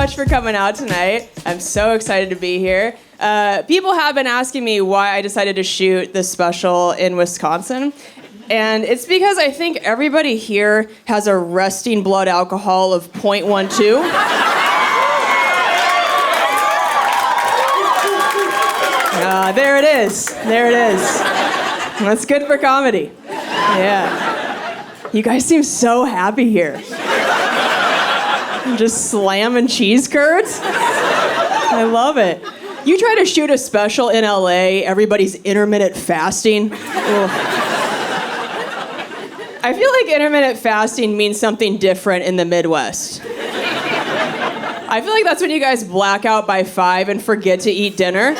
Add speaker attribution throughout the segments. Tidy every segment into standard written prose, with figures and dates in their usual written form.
Speaker 1: much for coming out tonight. I'm so excited to be here. People have been asking me why I decided to shoot this special in Wisconsin. And it's because I think everybody here has a resting blood alcohol of 0.12. There it is. There it is. That's good for comedy. Yeah. You guys seem so happy here. Just slamming cheese curds? I love it. You try to shoot a special in LA, everybody's intermittent fasting. Ugh. I feel like intermittent fasting means something different in the Midwest. I feel like that's when you guys black out by 5 and forget to eat dinner.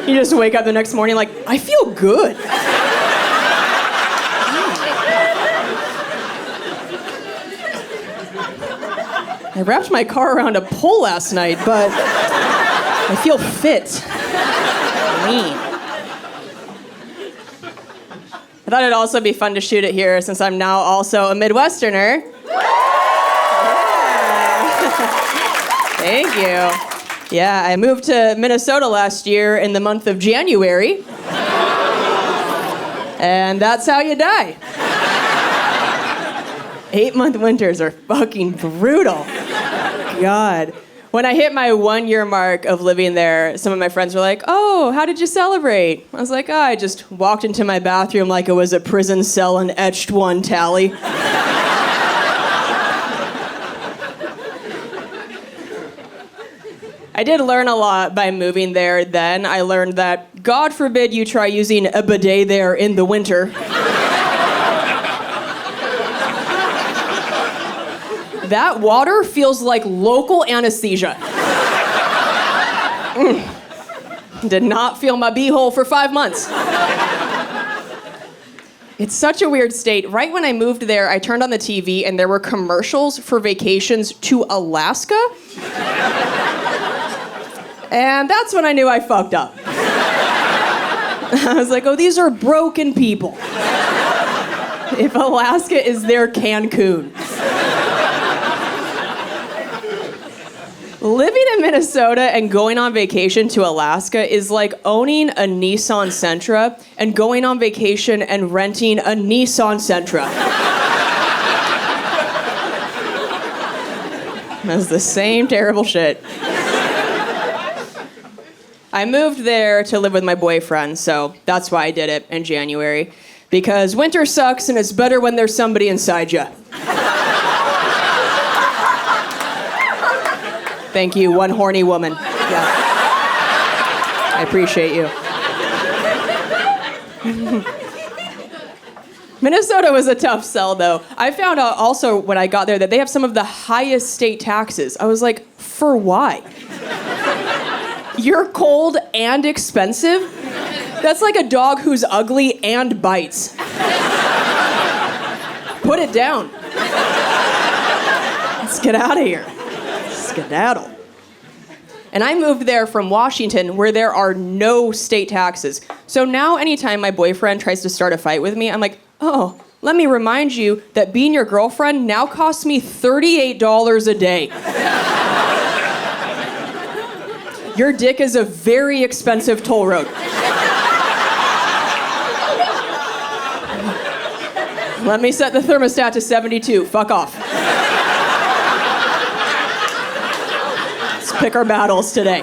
Speaker 1: You just wake up the next morning like, I feel good. I wrapped my car around a pole last night, but I feel fit. Lean. I thought it'd also be fun to shoot it here since I'm now also a Midwesterner. Yeah. Thank you. Yeah, I moved to Minnesota last year in the month of January. And that's how you die. 8-month winters are fucking brutal. God. When I hit my 1-year mark of living there, some of my friends were like, oh, how did you celebrate? I was like, oh, I just walked into my bathroom like it was a prison cell and etched one tally. I did learn a lot by moving there then. I learned that, God forbid you try using a bidet there in the winter. That water feels like local anesthesia. Did not feel my beehole for 5 months. It's such a weird state. Right when I moved there, I turned on the TV and there were commercials for vacations to Alaska. And that's when I knew I fucked up. I was like, oh, these are broken people. If Alaska is their Cancun. Living in Minnesota and going on vacation to Alaska is like owning a Nissan Sentra and going on vacation and renting a Nissan Sentra. That's the same terrible shit. I moved there to live with my boyfriend, so that's why I did it in January. Because winter sucks and it's better when there's somebody inside you. Thank you, one horny woman. Yeah. I appreciate you. Minnesota was a tough sell, though. I found out also when I got there that they have some of the highest state taxes. I was like, for why? You're cold and expensive? That's like a dog who's ugly and bites. Put it down. Let's get out of here. Skedaddle. And I moved there from Washington where there are no state taxes. So now anytime my boyfriend tries to start a fight with me, I'm like, oh, let me remind you that being your girlfriend now costs me $38 a day. Your dick is a very expensive toll road. Let me set the thermostat to 72. Fuck off. Let's pick our battles today.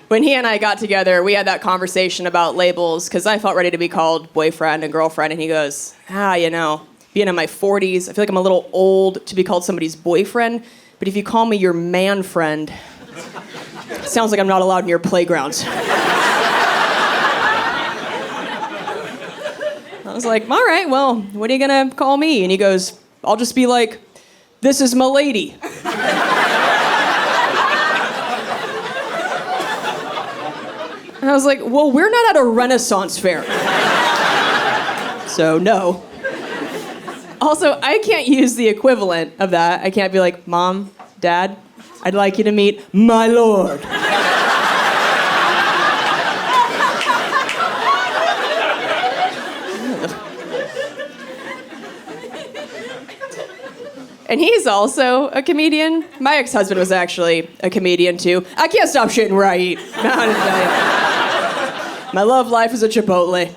Speaker 1: When he and I got together, we had that conversation about labels, because I felt ready to be called boyfriend and girlfriend, and he goes, you know, being in my 40s, I feel like I'm a little old to be called somebody's boyfriend, but if you call me your man friend, it sounds like I'm not allowed in your playgrounds. I was like, all right, well, what are you gonna call me? And he goes, I'll just be like, this is my lady. And I was like, well, we're not at a Renaissance fair. So no. Also, I can't use the equivalent of that. I can't be like, Mom, Dad, I'd like you to meet my lord. And he's also a comedian. My ex-husband was actually a comedian, too. I can't stop shitting where I eat. No, I didn't tell you. My love life is a Chipotle.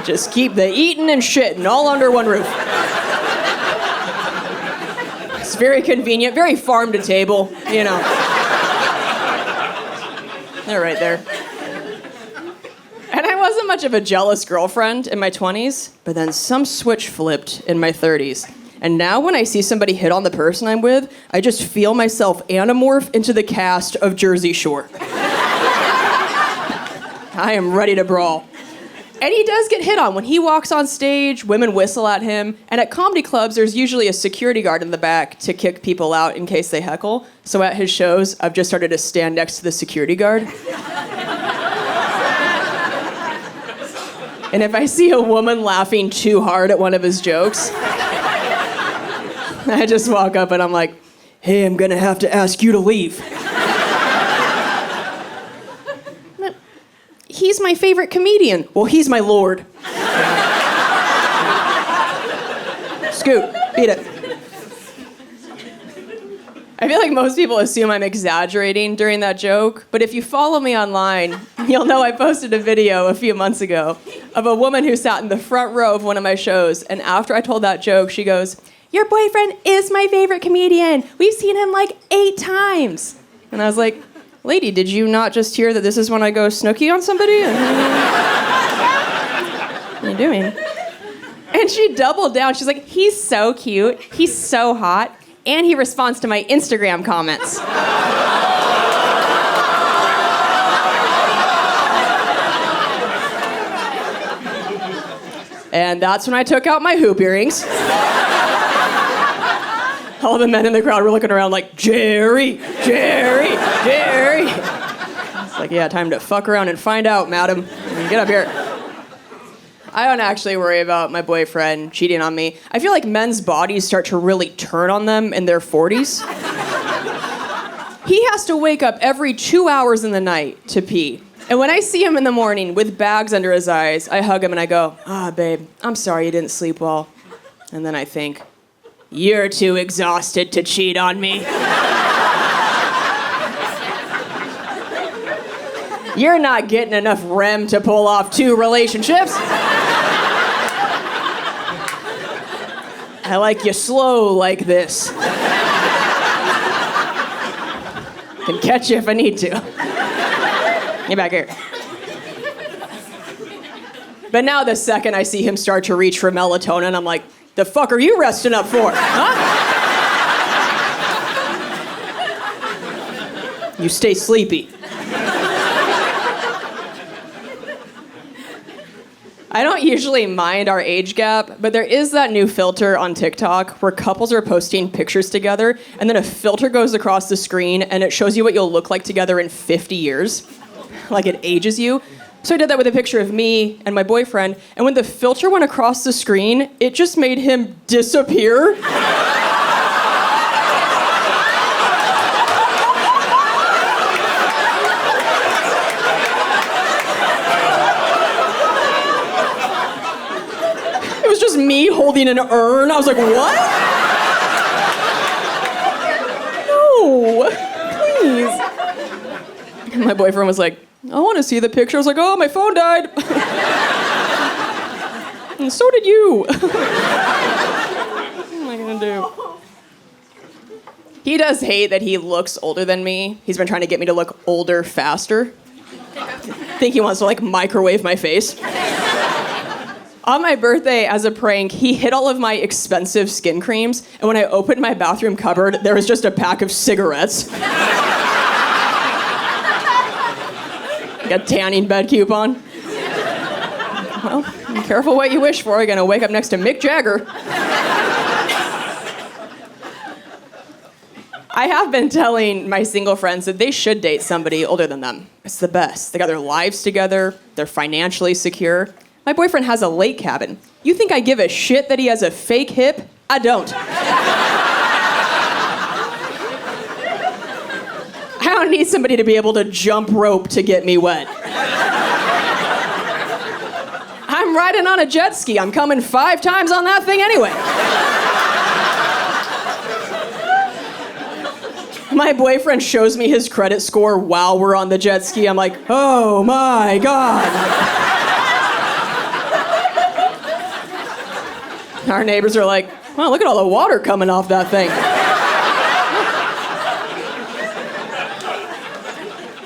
Speaker 1: Just keep the eating and shitting all under one roof. It's very convenient, very farm to table, you know. They're right there. And I wasn't much of a jealous girlfriend in my 20s, but then some switch flipped in my 30s. And now when I see somebody hit on the person I'm with, I just feel myself anamorph into the cast of Jersey Shore. I am ready to brawl. And he does get hit on. When he walks on stage, women whistle at him. And at comedy clubs, there's usually a security guard in the back to kick people out in case they heckle. So at his shows, I've just started to stand next to the security guard. And if I see a woman laughing too hard at one of his jokes, I just walk up and I'm like, hey, I'm gonna have to ask you to leave. He's my favorite comedian. Well, he's my lord. Scoot, beat it. I feel like most people assume I'm exaggerating during that joke, but if you follow me online, you'll know I posted a video a few months ago of a woman who sat in the front row of one of my shows, and after I told that joke, she goes, your boyfriend is my favorite comedian. We've seen him like 8 times. And I was like, lady, did you not just hear that this is when I go snooky on somebody? What are you doing? And she doubled down. She's like, he's so cute. He's so hot. And he responds to my Instagram comments. And that's when I took out my hoop earrings. All the men in the crowd were looking around like, Jerry, Jerry, Jerry. It's like, yeah, time to fuck around and find out, madam. Get up here. I don't actually worry about my boyfriend cheating on me. I feel like men's bodies start to really turn on them in their 40s. He has to wake up every 2 hours in the night to pee. And when I see him in the morning with bags under his eyes, I hug him and I go, babe, I'm sorry you didn't sleep well. And then I think, you're too exhausted to cheat on me. You're not getting enough REM to pull off 2 relationships. I like you slow like this. Can catch you if I need to. Get back here. But now the second I see him start to reach for melatonin, I'm like, the fuck are you resting up for, huh? You stay sleepy. I don't usually mind our age gap, but there is that new filter on TikTok where couples are posting pictures together, and then a filter goes across the screen, and it shows you what you'll look like together in 50 years. Like it ages you. So I did that with a picture of me and my boyfriend, and when the filter went across the screen, it just made him disappear. It was just me holding an urn. I was like, what? No, please. And my boyfriend was like, I want to see the picture. I was like, oh, my phone died. And so did you. What am I going to do? He does hate that he looks older than me. He's been trying to get me to look older faster. I think he wants to, like, microwave my face. On my birthday, as a prank, he hid all of my expensive skin creams, and when I opened my bathroom cupboard, there was just a pack of cigarettes. Like a tanning bed coupon. Well, be careful what you wish for. You're gonna wake up next to Mick Jagger. I have been telling my single friends that they should date somebody older than them. It's the best. They got their lives together. They're financially secure. My boyfriend has a lake cabin. You think I give a shit that he has a fake hip? I don't. I don't need somebody to be able to jump rope to get me wet. I'm riding on a jet ski. I'm coming 5 times on that thing anyway. My boyfriend shows me his credit score while we're on the jet ski. I'm like, oh my God. Our neighbors are like, wow, look at all the water coming off that thing.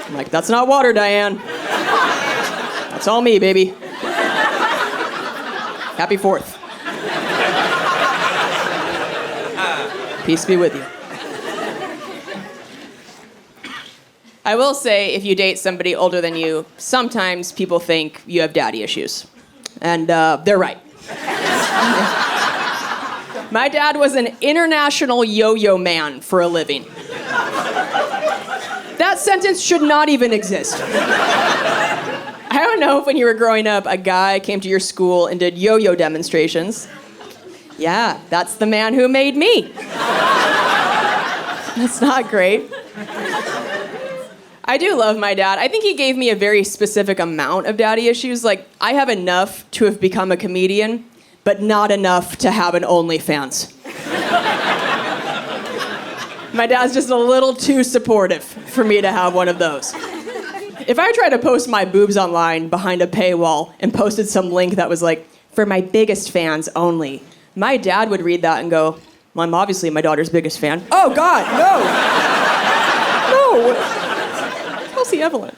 Speaker 1: I'm like, that's not water, Diane. That's all me, baby. Happy 4th. Peace be with you. I will say, if you date somebody older than you, sometimes people think you have daddy issues. And they're right. My dad was an international yo-yo man for a living. That sentence should not even exist. I don't know if when you were growing up, a guy came to your school and did yo-yo demonstrations. Yeah, that's the man who made me. That's not great. I do love my dad. I think he gave me a very specific amount of daddy issues. Like, I have enough to have become a comedian, but not enough to have an OnlyFans. My dad's just a little too supportive for me to have one of those. If I tried to post my boobs online behind a paywall and posted some link that was like, for my biggest fans only, my dad would read that and go, well, I'm obviously my daughter's biggest fan. Oh, God, no. No. Kelsey Evelyn.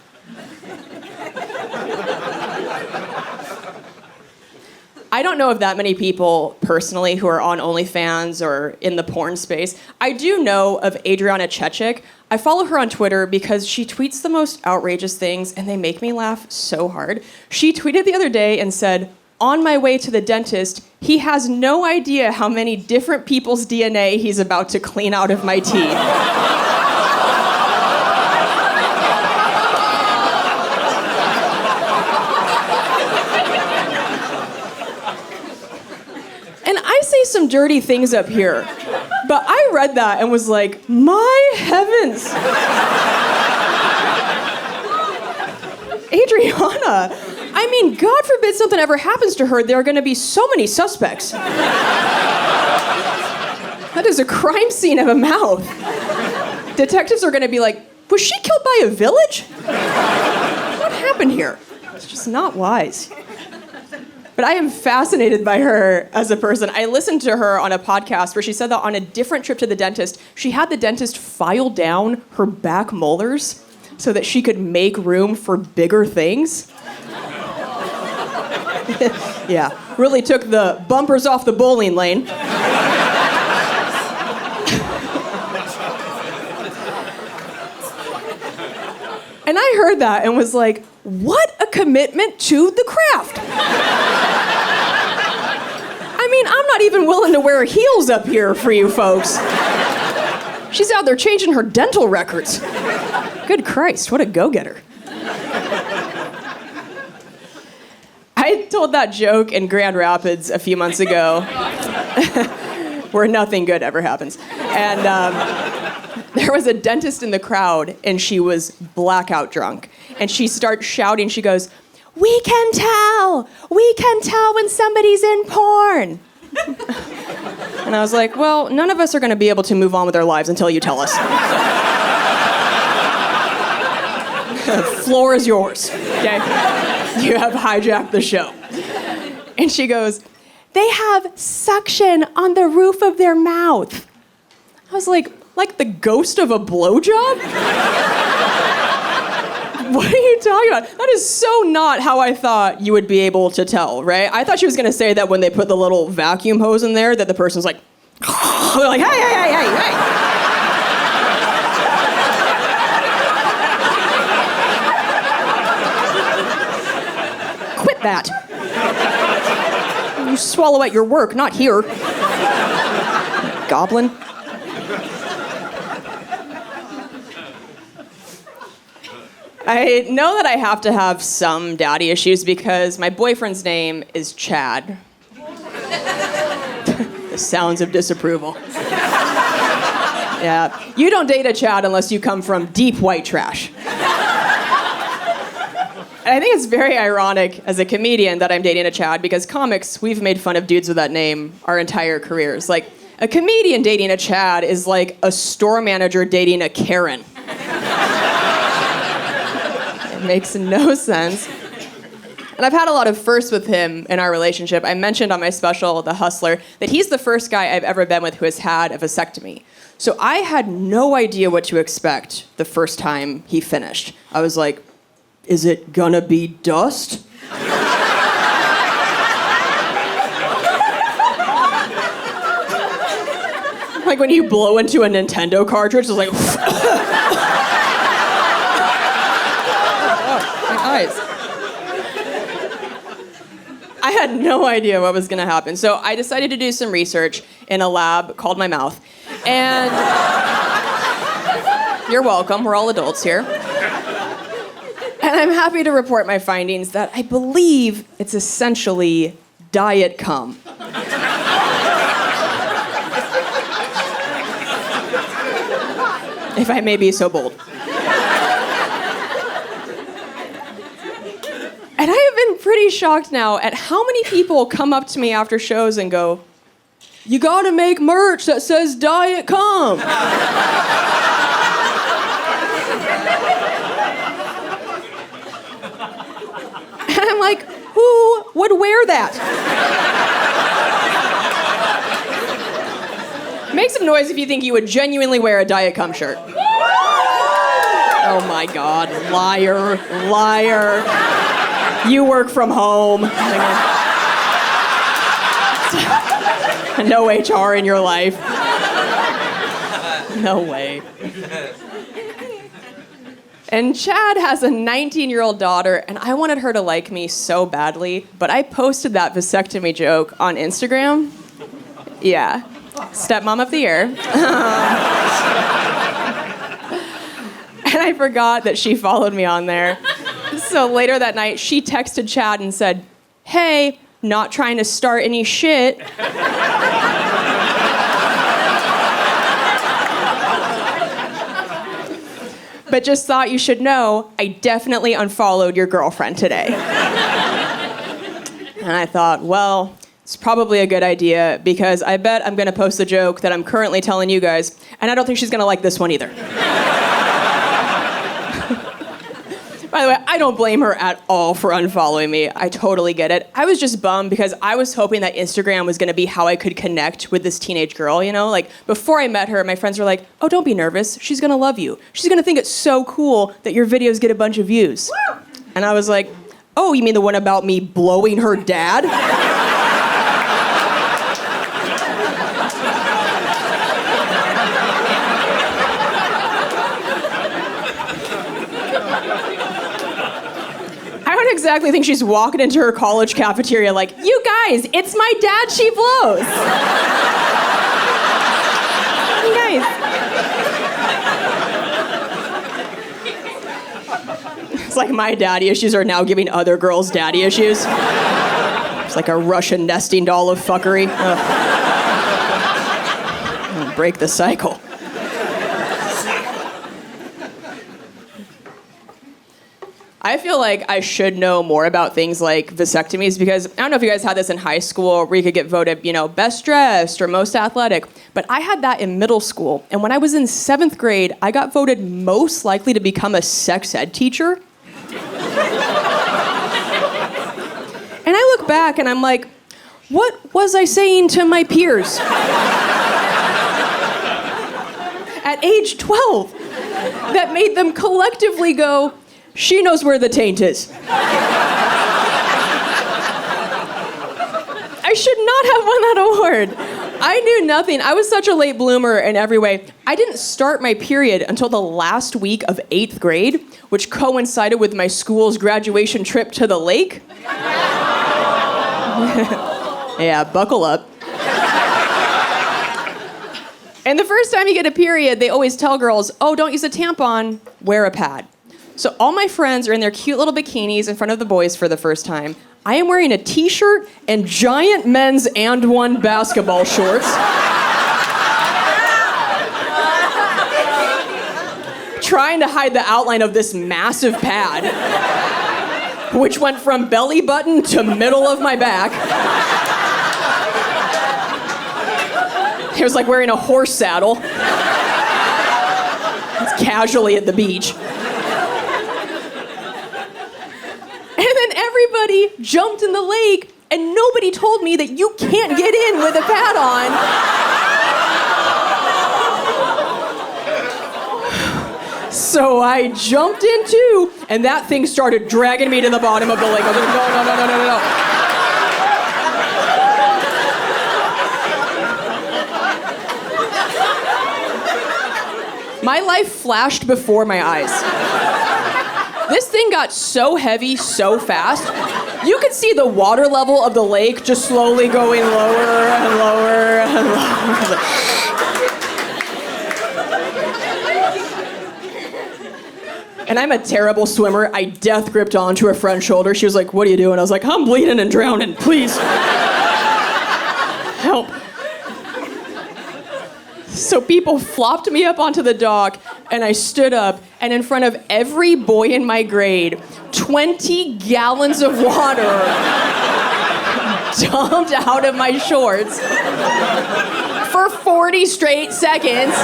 Speaker 1: I don't know of that many people personally who are on OnlyFans or in the porn space. I do know of Adriana Chechik. I follow her on Twitter because she tweets the most outrageous things and they make me laugh so hard. She tweeted the other day and said, on my way to the dentist, he has no idea how many different people's DNA he's about to clean out of my teeth. Say some dirty things up here, but I read that and was like, my heavens. Adriana, I mean, God forbid something ever happens to her, there are going to be so many suspects. That is a crime scene of a mouth. Detectives are going to be like, was she killed by a village? What happened here? It's just not wise. But I am fascinated by her as a person. I listened to her on a podcast where she said that on a different trip to the dentist, she had the dentist file down her back molars so that she could make room for bigger things. Yeah, really took the bumpers off the bowling lane. And I heard that and was like, what a commitment to the craft. I mean, I'm not even willing to wear heels up here for you folks. She's out there changing her dental records. Good Christ, what a go-getter. I told that joke in Grand Rapids a few months ago where nothing good ever happens. And there was a dentist in the crowd, and she was blackout drunk. And she starts shouting, she goes, we can tell when somebody's in porn. And I was like, well, none of us are going to be able to move on with our lives until you tell us. The floor is yours, okay? You have hijacked the show. And she goes, they have suction on the roof of their mouth. I was like the ghost of a blowjob? What are you talking about? That is so not how I thought you would be able to tell, right? I thought she was going to say that when they put the little vacuum hose in there, that the person's like, they're like, hey. Quit that. You swallow at your work, not here. Goblin. I know that I have to have some daddy issues because my boyfriend's name is Chad. The sounds of disapproval. Yeah, you don't date a Chad unless you come from deep white trash. I think it's very ironic as a comedian that I'm dating a Chad because comics, we've made fun of dudes with that name our entire careers. Like, a comedian dating a Chad is like a store manager dating a Karen. It makes no sense. And I've had a lot of firsts with him in our relationship. I mentioned on my special, The Hustler, that he's the first guy I've ever been with who has had a vasectomy. So I had no idea what to expect the first time he finished. I was like, is it gonna be dust? Like when you blow into a Nintendo cartridge, it's like, my eyes. I had no idea what was gonna happen. So I decided to do some research in a lab called my mouth. And you're welcome, we're all adults here. And I'm happy to report my findings that I believe it's essentially diet cum. If I may be so bold. And I have been pretty shocked now at how many people come up to me after shows and go, "You gotta make merch that says diet cum." And I'm like, who would wear that? Make some noise if you think you would genuinely wear a diet cum shirt. Oh my God, liar, liar. You work from home. No HR in your life. No way. And Chad has a 19-year-old daughter, and I wanted her to like me so badly, but I posted that vasectomy joke on Instagram. Yeah. Stepmom of the year. And I forgot that she followed me on there. So later that night, she texted Chad and said, "Hey, not trying to start any shit." But just thought you should know, I definitely unfollowed your girlfriend today. And I thought, well, it's probably a good idea because I bet I'm gonna post the joke that I'm currently telling you guys, and I don't think she's gonna like this one either. By the way, I don't blame her at all for unfollowing me. I totally get it. I was just bummed because I was hoping that Instagram was gonna be how I could connect with this teenage girl, you know? Like, before I met her, my friends were like, "Oh, don't be nervous. She's gonna love you. She's gonna think it's so cool that your videos get a bunch of views." Woo! And I was like, "Oh, you mean the one about me blowing her dad?" I don't exactly think she's walking into her college cafeteria like, "You guys, it's my dad she blows." You guys. It's like my daddy issues are now giving other girls daddy issues. It's like a Russian nesting doll of fuckery. Break the cycle. I feel like I should know more about things like vasectomies because I don't know if you guys had this in high school where you could get voted, best dressed or most athletic, but I had that in middle school. And when I was in 7th grade, I got voted most likely to become a sex ed teacher. And I look back and I'm like, what was I saying to my peers? At age 12, that made them collectively go, "She knows where the taint is." I should not have won that award. I knew nothing. I was such a late bloomer in every way. I didn't start my period until the last week of 8th grade, which coincided with my school's graduation trip to the lake. Yeah, buckle up. And the first time you get a period, they always tell girls, "Oh, don't use a tampon, wear a pad." So all my friends are in their cute little bikinis in front of the boys for the first time. I am wearing a t-shirt and giant men's and one basketball shorts. Trying to hide the outline of this massive pad. which went from belly button to middle of my back. It was like wearing a horse saddle. Casually at the beach. And then everybody jumped in the lake, and nobody told me that you can't get in with a pad on. So I jumped in too, and that thing started dragging me to the bottom of the lake. I was like, no. My life flashed before my eyes. This thing got so heavy so fast, you could see the water level of the lake just slowly going lower and lower and lower. And I'm a terrible swimmer. I death gripped onto her front shoulder. She was like, "What are you doing?" I was like, "I'm bleeding and drowning, please. Help." So people flopped me up onto the dock, and I stood up, and in front of every boy in my grade, 20 gallons of water dumped out of my shorts for 40 straight seconds.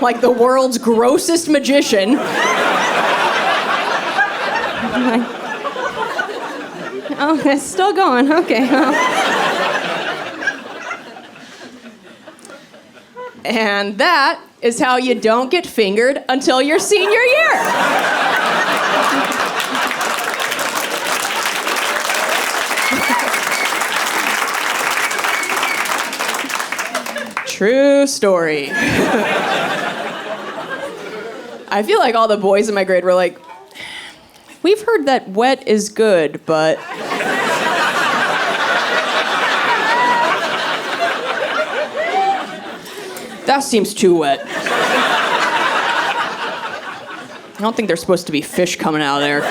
Speaker 1: Like the world's grossest magician. Oh, it's still going. Okay. And that is how you don't get fingered until your senior year. True story. I feel like all the boys in my grade were like, "We've heard that wet is good, but..." That seems too wet. I don't think there's supposed to be fish coming out of there.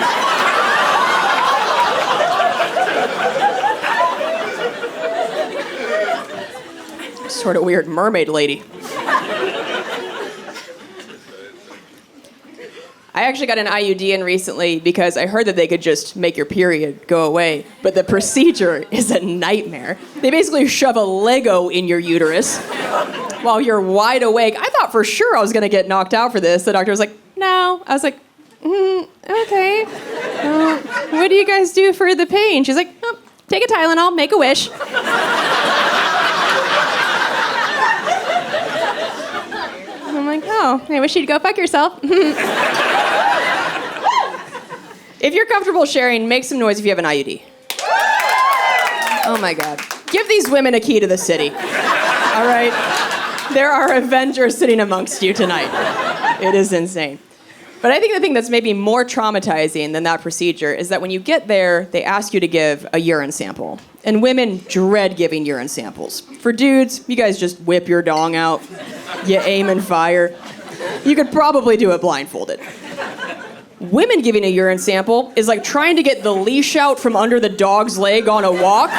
Speaker 1: Sort of weird mermaid lady. I actually got an IUD in recently because I heard that they could just make your period go away, but the procedure is a nightmare. They basically shove a Lego in your uterus while you're wide awake. I thought for sure I was gonna get knocked out for this. The doctor was like, "No." I was like, "Okay. What do you guys do for the pain?" She's like, "Oh, take a Tylenol, make a wish." I'm like, "Oh, I wish you'd go fuck yourself." If you're comfortable sharing, make some noise if you have an IUD. Oh my God. Give these women a key to the city. All right? There are Avengers sitting amongst you tonight. It is insane. But I think the thing that's maybe more traumatizing than that procedure is that when you get there, they ask you to give a urine sample. And women dread giving urine samples. For dudes, you guys just whip your dong out. You aim and fire. You could probably do it blindfolded. Women giving a urine sample is like trying to get the leash out from under the dog's leg on a walk.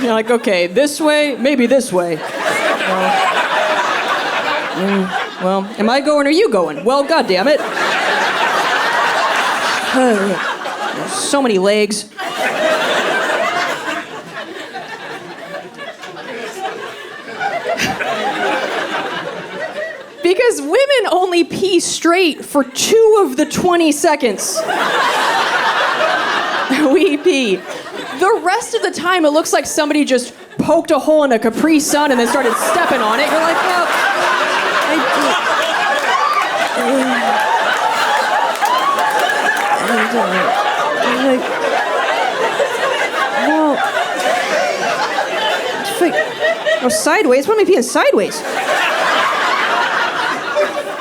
Speaker 1: You're like, okay, this way, maybe this way. Well, am I going or you going? Well, goddammit. So many legs. Because women only pee straight for 2 of the 20 seconds we pee. The rest of the time, it looks like somebody just poked a hole in a Capri Sun and then started stepping on it. You're like, well, oh, sideways? What am I peeing sideways?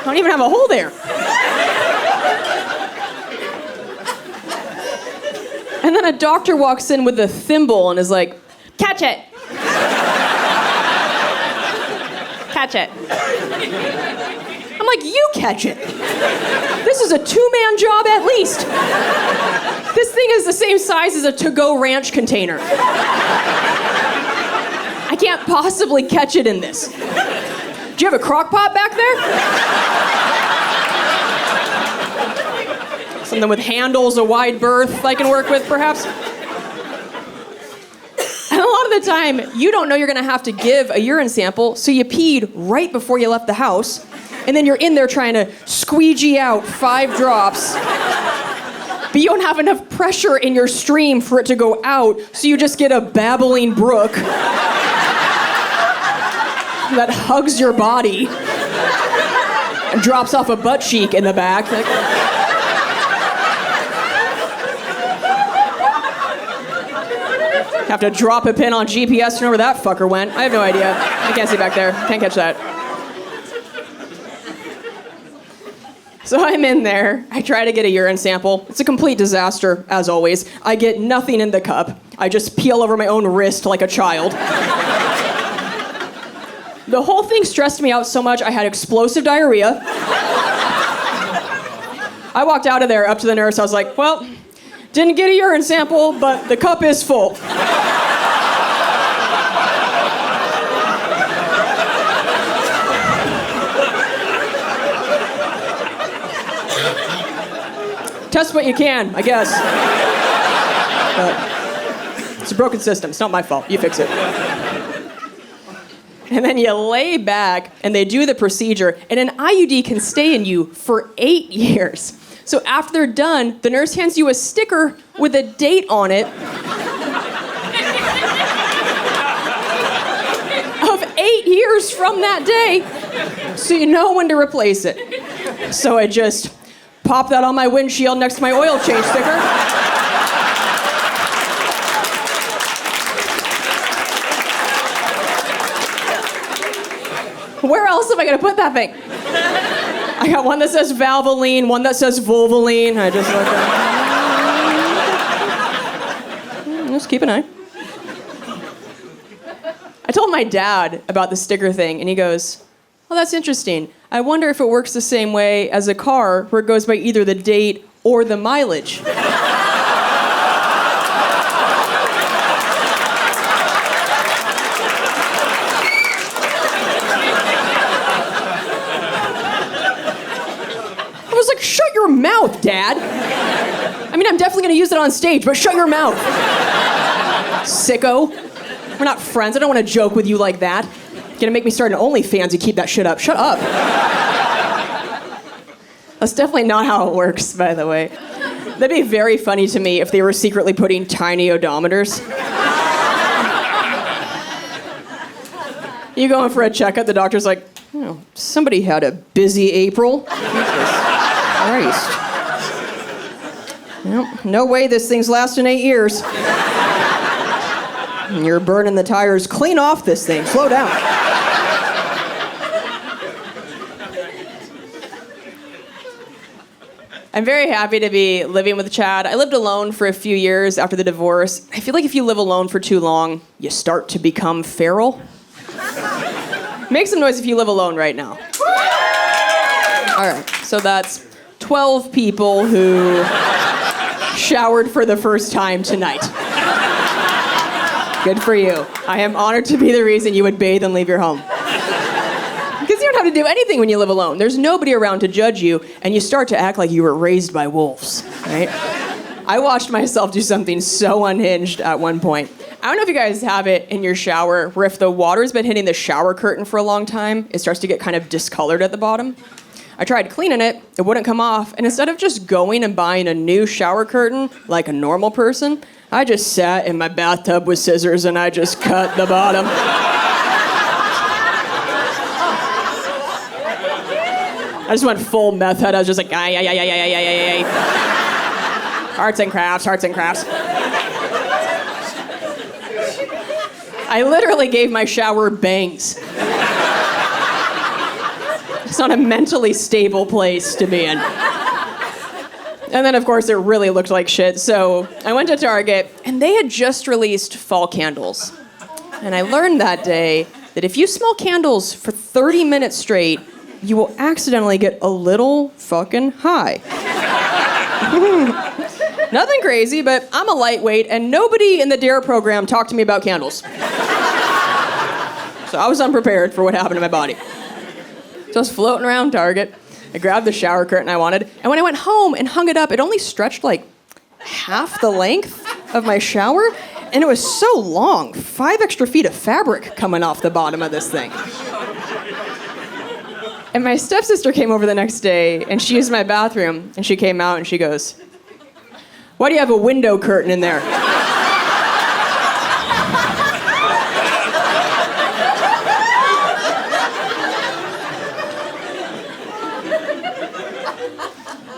Speaker 1: I don't even have a hole there. And then a doctor walks in with a thimble and is like, "Catch it. Catch it." I'm like, "You catch it. This is a 2-man job at least. This thing is the same same size as a to-go ranch container. I can't possibly catch it in this. Do you have a crock pot back there? Something with handles, a wide berth I can work with, perhaps? And a lot of the time, you don't know you're gonna have to give a urine sample, so you peed right before you left the house, and then you're in there trying to squeegee out 5 drops, but you don't have enough pressure in your stream for it to go out, so you just get a babbling brook that hugs your body and drops off a butt cheek in the back. Like, have to drop a pin on GPS to know where that fucker went. I have no idea. I can't see back there. Can't catch that. So I'm in there. I try to get a urine sample. It's a complete disaster, as always. I get nothing in the cup. I just peel over my own wrist like a child. The whole thing stressed me out so much I had explosive diarrhea. I walked out of there up to the nurse. I was like, well, didn't get a urine sample, but the cup is full. Test what you can, I guess. But it's a broken system. It's not my fault. You fix it. And then you lay back, and they do the procedure, and an IUD can stay in you for 8 years. So after they're done, the nurse hands you a sticker with a date on it of 8 years from that day, so you know when to replace it. So I just pop that on my windshield next to my oil change sticker. Where else am I gonna put that thing? I got one that says Valvoline, one that says Volvoline. I just look at just keep an eye. I told my dad about the sticker thing, and he goes, oh, that's interesting. I wonder if it works the same way as a car, where it goes by either the date or the mileage. I was like, shut your mouth, Dad. I mean, I'm definitely gonna use it on stage, but shut your mouth. Sicko. We're not friends. I don't want to joke with you like that. You're gonna make me start an OnlyFans to keep that shit up. Shut up. That's definitely not how it works, by the way. That'd be very funny to me if they were secretly putting tiny odometers. You go in for a checkup, the doctor's like, oh, somebody had a busy April. Jesus Christ. Well, no way this thing's lasting 8 years. You're burning the tires. Clean off this thing. Slow down. I'm very happy to be living with Chad. I lived alone for a few years after the divorce. I feel like if you live alone for too long, you start to become feral. Make some noise if you live alone right now. All right, so that's 12 people who showered for the first time tonight. Good for you. I am honored to be the reason you would bathe and leave your home. Because you don't have to do anything when you live alone. There's nobody around to judge you, and you start to act like you were raised by wolves, right? I watched myself do something so unhinged at one point. I don't know if you guys have it in your shower, where if the water's been hitting the shower curtain for a long time, it starts to get kind of discolored at the bottom. I tried cleaning it, it wouldn't come off, and instead of just going and buying a new shower curtain like a normal person, I just sat in my bathtub with scissors and I just cut the bottom. I just went full meth head. I was just like, ay. Arts and crafts. I literally gave my shower bangs. It's not a mentally stable place to be in. And then, of course, it really looked like shit. So I went to Target, and they had just released fall candles. And I learned that day that if you smell candles for 30 minutes straight, you will accidentally get a little fucking high. Nothing crazy, but I'm a lightweight, and nobody in the DARE program talked to me about candles. So I was unprepared for what happened to my body. So I was floating around Target. I grabbed the shower curtain I wanted, and when I went home and hung it up, it only stretched like half the length of my shower, and it was so long, 5 extra feet of fabric coming off the bottom of this thing. And my stepsister came over the next day, and she used my bathroom, and she came out and she goes, "Why do you have a window curtain in there?"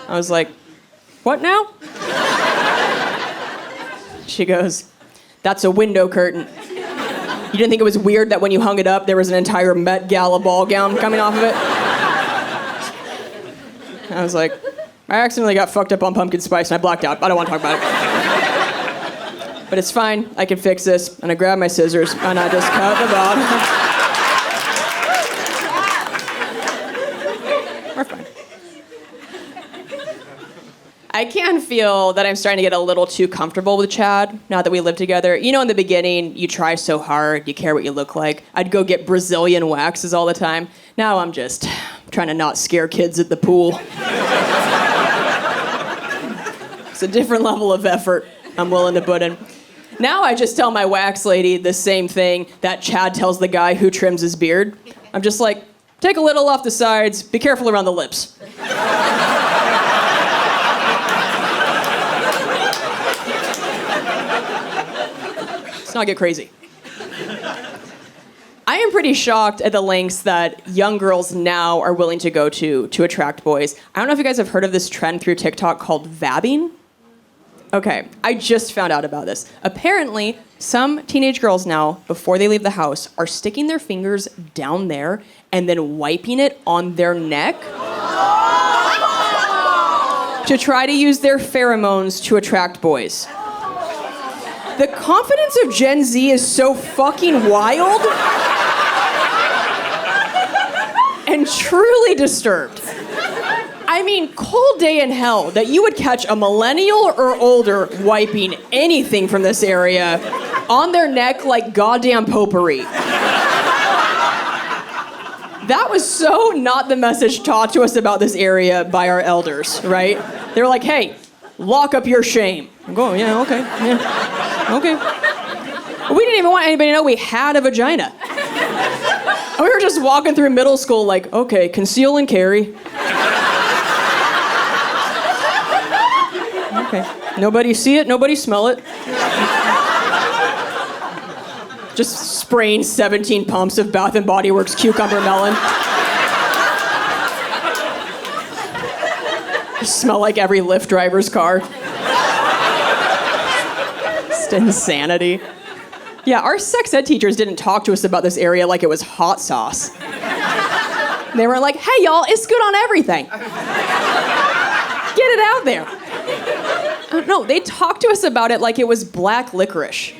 Speaker 1: I was like, "What now?" She goes, "That's a window curtain. You didn't think it was weird that when you hung it up, there was an entire Met Gala ball gown coming off of it?" I was like, "I accidentally got fucked up on pumpkin spice and I blacked out. I don't want to talk about it." But it's fine. I can fix this. And I grabbed my scissors and I just cut the bottom. We're fine. I can feel that I'm starting to get a little too comfortable with Chad now that we live together. You know, in the beginning, you try so hard, you care what you look like. I'd go get Brazilian waxes all the time. Now I'm just trying to not scare kids at the pool. It's a different level of effort I'm willing to put in. Now I just tell my wax lady the same thing that Chad tells the guy who trims his beard. I'm just like, take a little off the sides, be careful around the lips. Let's not get crazy. I am pretty shocked at the lengths that young girls now are willing to go to attract boys. I don't know if you guys have heard of this trend through TikTok called vabbing. Okay, I just found out about this. Apparently, some teenage girls now, before they leave the house, are sticking their fingers down there and then wiping it on their neck to try to use their pheromones to attract boys. The confidence of Gen Z is so fucking wild and truly disturbed. I mean, cold day in hell that you would catch a millennial or older wiping anything from this area on their neck like goddamn potpourri. That was so not the message taught to us about this area by our elders, right? They were like, "Hey, lock up your shame." I'm going, "Yeah, okay, yeah, okay." We didn't even want anybody to know we had a vagina. We were just walking through middle school like, "Okay, conceal and carry." Okay, nobody see it, nobody smell it. Just spraying 17 pumps of Bath & Body Works cucumber melon. Smell like every Lyft driver's car. Just insanity. Yeah, our sex ed teachers didn't talk to us about this area like it was hot sauce. They were like, "Hey y'all, it's good on everything. Get it out there." No, they talked to us about it like it was black licorice.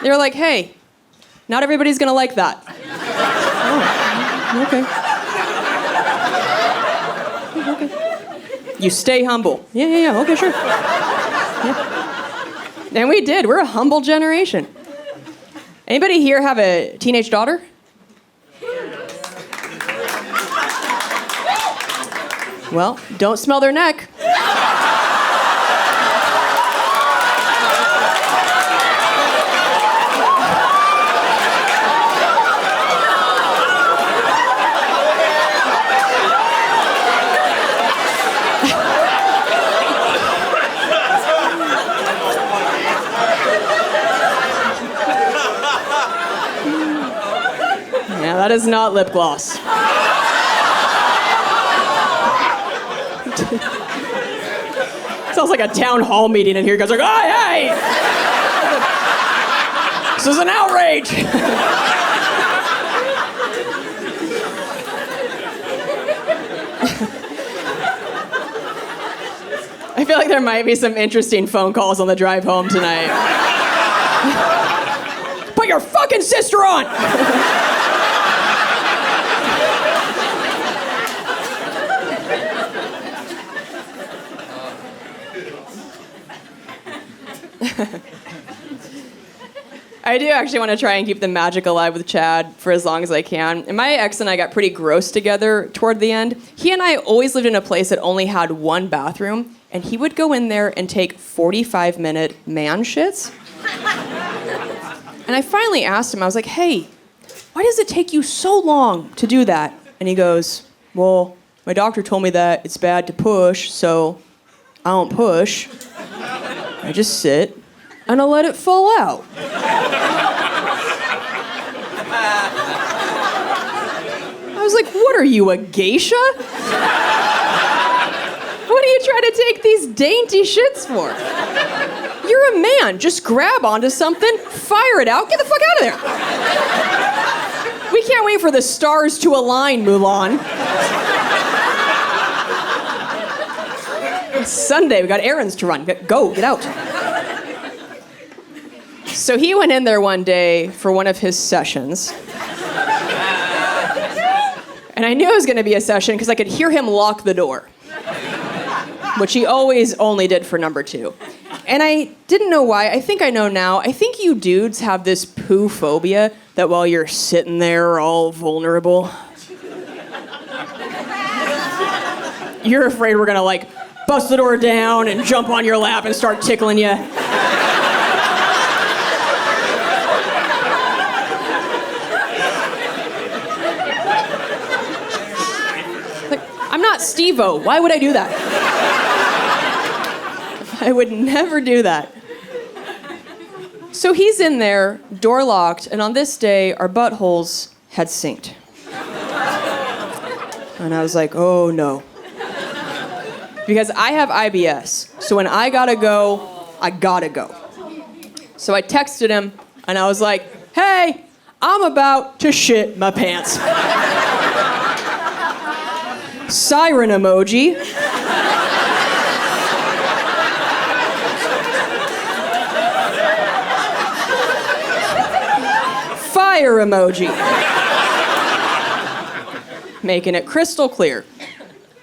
Speaker 1: They were like, "Hey, not everybody's gonna like that." Oh, okay. Okay. You stay humble. Yeah, okay, sure. Yeah. And we did. We're a humble generation. Anybody here have a teenage daughter? Well, don't smell their neck. Yeah, that is not lip gloss. Sounds like a town hall meeting in here. You guys are like, "Oh, hey! This is an outrage!" I feel like there might be some interesting phone calls on the drive home tonight. Put your fucking sister on! I do actually want to try and keep the magic alive with Chad for as long as I can. And my ex and I got pretty gross together toward the end. He and I always lived in a place that only had one bathroom, and he would go in there and take 45-minute man shits. And I finally asked him, I was like, hey, why does it take you so long to do that? And he goes, well, my doctor told me that it's bad to push, so I don't push. I just sit and I let it fall out. I was like, what are you, a geisha? What are you trying to take these dainty shits for? You're a man. Just grab onto something, fire it out, get the fuck out of there. We can't wait for the stars to align, Mulan. It's Sunday, we got errands to run. Go, get out. So he went in there one day for one of his sessions. And I knew it was going to be a session because I could hear him lock the door, which he always only did for number 2. And I didn't know why. I think I know now. I think you dudes have this poo phobia that while you're sitting there all vulnerable, you're afraid we're going to, like, bust the door down and jump on your lap and start tickling you. I'm not Steve-O. Why would I do that? I would never do that. So he's in there, door locked, and on this day, our buttholes had synced. And I was like, oh no. Because I have IBS, so when I gotta go, I gotta go. So I texted him, and I was like, hey, I'm about to shit my pants. Siren emoji. Fire emoji. Making it crystal clear.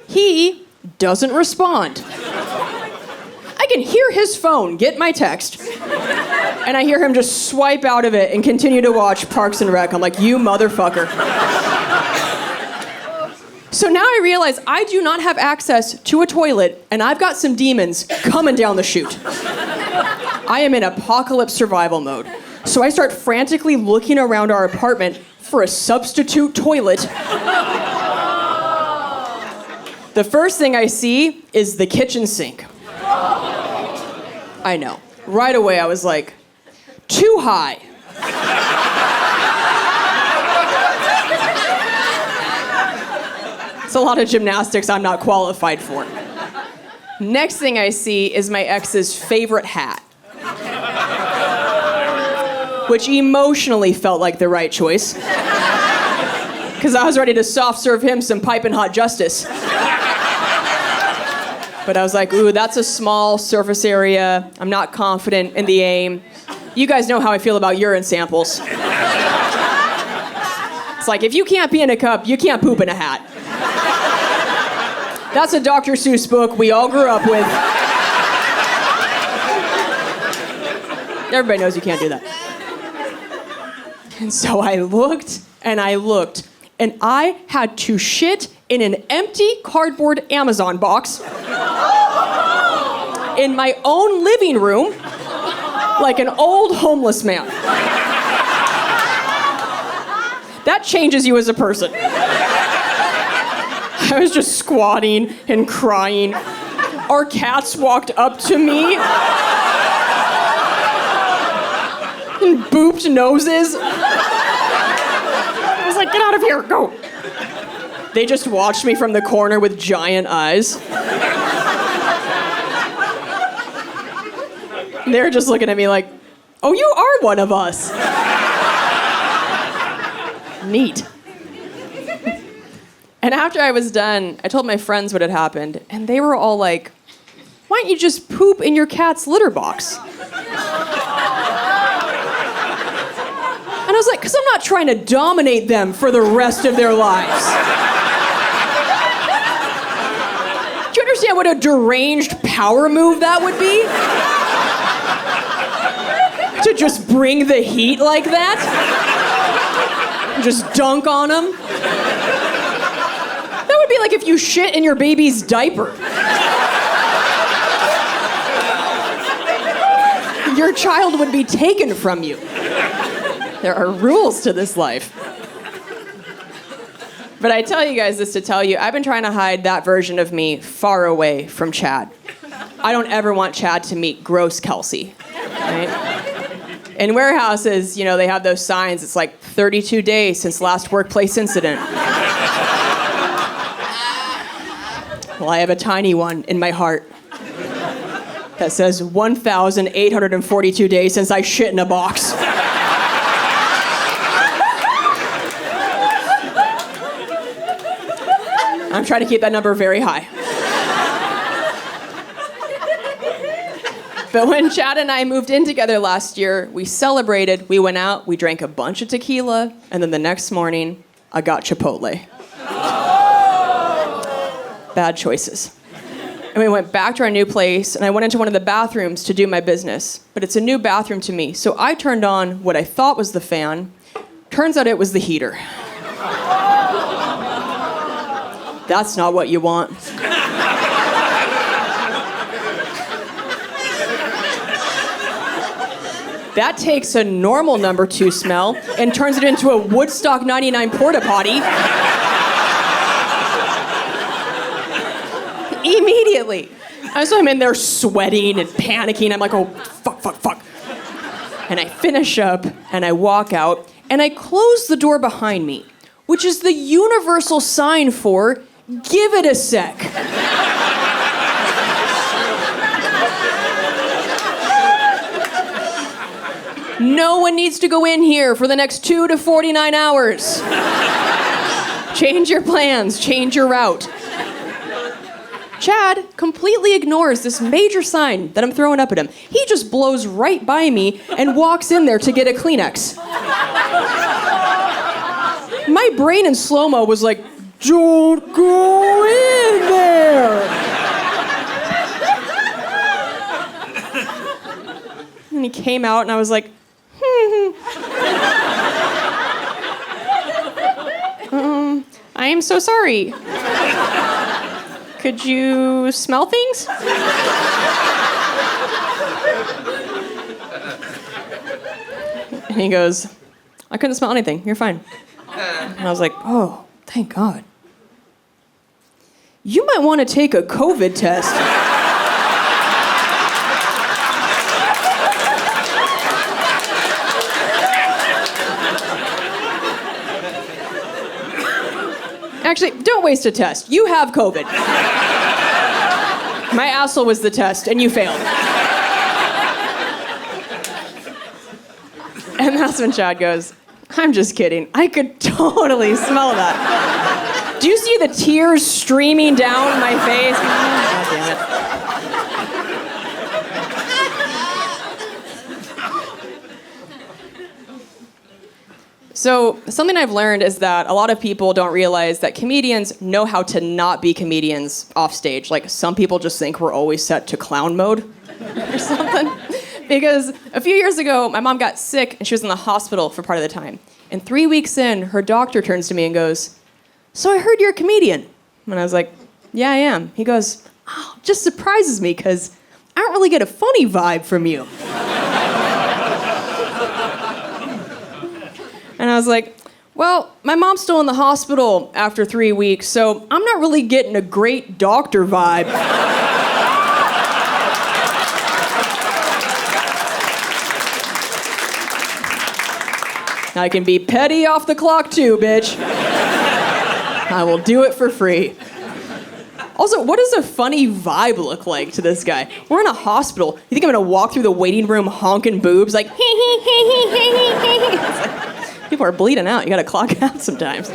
Speaker 1: He doesn't respond. I can hear his phone get my text, and I hear him just swipe out of it and continue to watch Parks and Rec. I'm like, you motherfucker. So now I realize I do not have access to a toilet, and I've got some demons coming down the chute. I am in apocalypse survival mode. So I start frantically looking around our apartment for a substitute toilet. The first thing I see is the kitchen sink. I know. Right away I was like, too high. It's a lot of gymnastics I'm not qualified for. Next thing I see is my ex's favorite hat, which emotionally felt like the right choice, because I was ready to soft serve him some piping hot justice. But I was like, ooh, that's a small surface area. I'm not confident in the aim. You guys know how I feel about urine samples. It's like, if you can't pee in a cup, you can't poop in a hat. That's a Dr. Seuss book we all grew up with. Everybody knows you can't do that. And so I looked, and I had to shit in an empty cardboard Amazon box in my own living room like an old homeless man. That changes you as a person. I was just squatting and crying. Our cats walked up to me and booped noses. I was like, get out of here, go. They just watched me from the corner with giant eyes. They're just looking at me like, oh, you are one of us. Neat. And after I was done, I told my friends what had happened, and they were all like, why don't you just poop in your cat's litter box? And I was like, because I'm not trying to dominate them for the rest of their lives. Do you understand what a deranged power move that would be? To just bring the heat like that? Just dunk on them? That would be like if you shit in your baby's diaper. Your child would be taken from you. There are rules to this life. But I tell you guys this to tell you, I've been trying to hide that version of me far away from Chad. I don't ever want Chad to meet gross Kelsey, right? In warehouses, you know, they have those signs. It's like 32 days since last workplace incident. Well, I have a tiny one in my heart that says 1,842 days since I shit in a box. I'm trying to keep that number very high. But when Chad and I moved in together last year, we celebrated, we went out, we drank a bunch of tequila, and then the next morning, I got Chipotle. Bad choices. And we went back to our new place, and I went into one of the bathrooms to do my business. But it's a new bathroom to me, so I turned on what I thought was the fan. Turns out it was the heater. That's not what you want. That takes a normal number 2 smell and turns it into a Woodstock 99 porta potty. Immediately. So I'm in there sweating and panicking. I'm like, oh, fuck. And I finish up and I walk out and I close the door behind me, which is the universal sign for give it a sec. No one needs to go in here for the next 2 to 49 hours. Change your plans, change your route. Chad completely ignores this major sign that I'm throwing up at him. He just blows right by me and walks in there to get a Kleenex. My brain in slow-mo was like, don't go in there. And he came out and I was like, I am so sorry. Could you smell things? And he goes, I couldn't smell anything. You're fine. And I was like, oh, thank God. You might want to take a COVID test. Actually, don't waste a test. You have COVID. My asshole was the test, and you failed. And that's when Chad goes, I'm just kidding. I could totally smell that. Do you see the tears streaming down my face? God damn it. So something I've learned is that a lot of people don't realize that comedians know how to not be comedians off stage. Like, some people just think we're always set to clown mode or something. Because a few years ago, my mom got sick and she was in the hospital for part of the time. And 3 weeks in, her doctor turns to me and goes, so I heard you're a comedian. And I was like, yeah, I am. He goes, oh, just surprises me because I don't really get a funny vibe from you. And I was like, well, my mom's still in the hospital after 3 weeks, so I'm not really getting a great doctor vibe. I can be petty off the clock too, bitch. I will do it for free. Also, what does a funny vibe look like to this guy? We're in a hospital. You think I'm gonna walk through the waiting room honking boobs like, hee hee hee hee hee hee hee? It's like, people are bleeding out. You gotta clock out sometimes.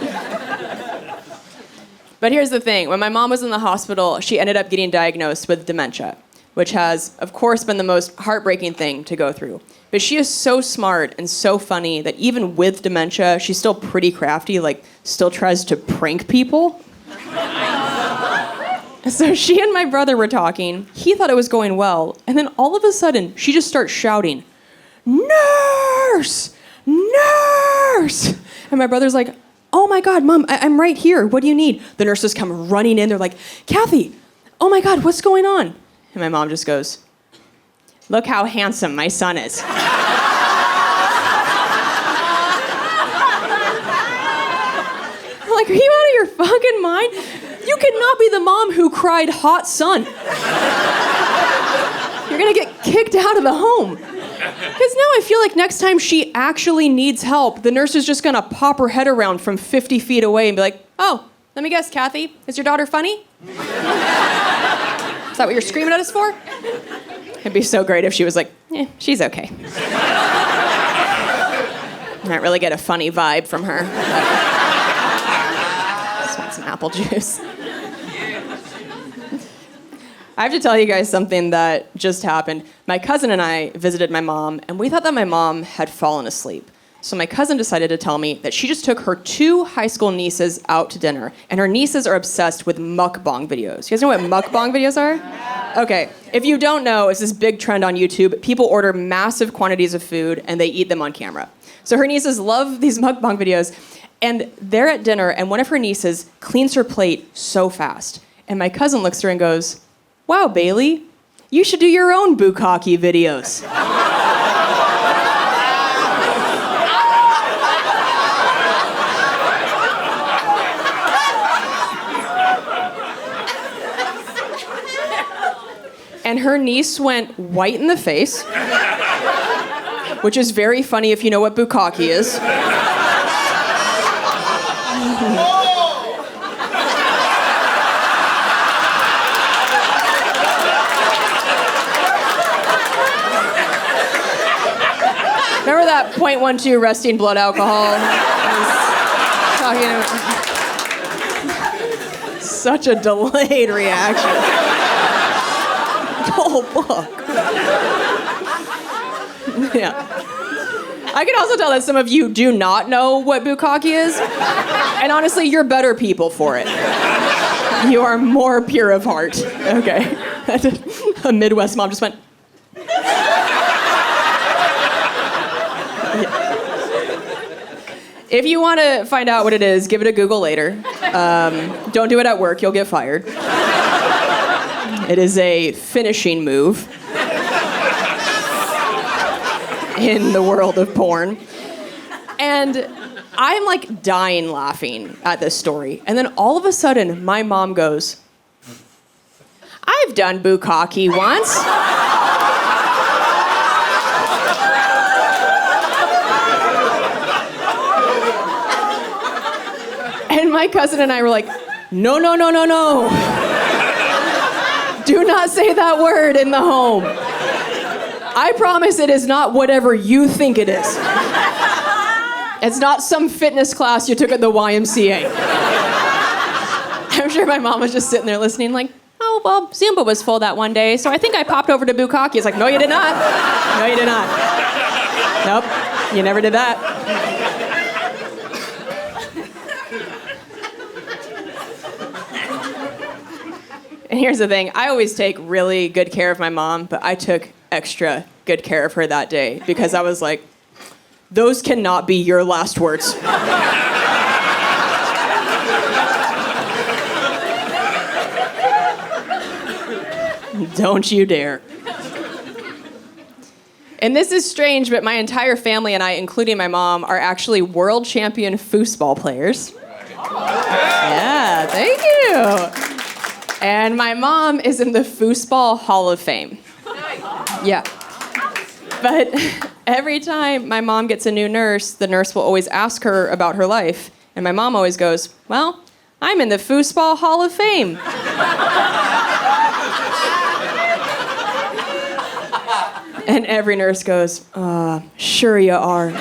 Speaker 1: But here's the thing. When my mom was in the hospital, she ended up getting diagnosed with dementia, which has, of course, been the most heartbreaking thing to go through. But she is so smart and so funny that even with dementia, she's still pretty crafty, like still tries to prank people. So she and my brother were talking. He thought it was going well. And then all of a sudden, she just starts shouting, "Nurse! Nurse!" And my brother's like, "Oh my God, Mom, I'm right here. What do you need?" The nurses come running in. They're like, "Kathy, oh my God, what's going on?" And my mom just goes, "Look how handsome my son is." I'm like, "Are you out of your fucking mind? You cannot be the mom who cried hot son. You're gonna get kicked out of the home." Because now I feel like next time she actually needs help, the nurse is just gonna pop her head around from 50 feet away and be like, "Oh, let me guess, Kathy, is your daughter funny? Is that what you're screaming at us for?" It'd be so great if she was like, "She's okay." Not really get a funny vibe from her. Just want some apple juice. I have to tell you guys something that just happened. My cousin and I visited my mom, and we thought that my mom had fallen asleep. So my cousin decided to tell me that she just took her 2 high school nieces out to dinner, and her nieces are obsessed with mukbang videos. You guys know what mukbang videos are? Okay, if you don't know, it's this big trend on YouTube. People order massive quantities of food, and they eat them on camera. So her nieces love these mukbang videos, and they're at dinner, and one of her nieces cleans her plate so fast. And my cousin looks at her and goes, "Wow, Bailey, you should do your own bukkake videos." And her niece went white in the face, which is very funny if you know what bukkake is. Remember that .12 resting blood alcohol? Such a delayed reaction. Oh, fuck. Yeah. I can also tell that some of you do not know what bukkake is. And honestly, you're better people for it. You are more pure of heart. Okay. A Midwest mom just went, If you want to find out what it is, give it a Google later. Don't do it at work, you'll get fired. It is a finishing move in the world of porn. And I'm like dying laughing at this story. And then all of a sudden, my mom goes, "I've done bukkake once." And my cousin and I were like, "No, no, no, no, no. Do not say that word in the home. I promise it is not whatever you think it is. It's not some fitness class you took at the YMCA." I'm sure my mom was just sitting there listening like, "Oh, well, Zumba was full that one day, so I think I popped over to bukkake." It's like, "No, you did not. No, you did not. Nope, you never did that." And here's the thing, I always take really good care of my mom, but I took extra good care of her that day because I was like, those cannot be your last words. Don't you dare. And this is strange, but my entire family and I, including my mom, are actually world champion foosball players. Yeah, thank you. And my mom is in the Foosball Hall of Fame. Yeah. But every time my mom gets a new nurse, the nurse will always ask her about her life. And my mom always goes, "Well, I'm in the Foosball Hall of Fame." And every nurse goes, "Sure you are."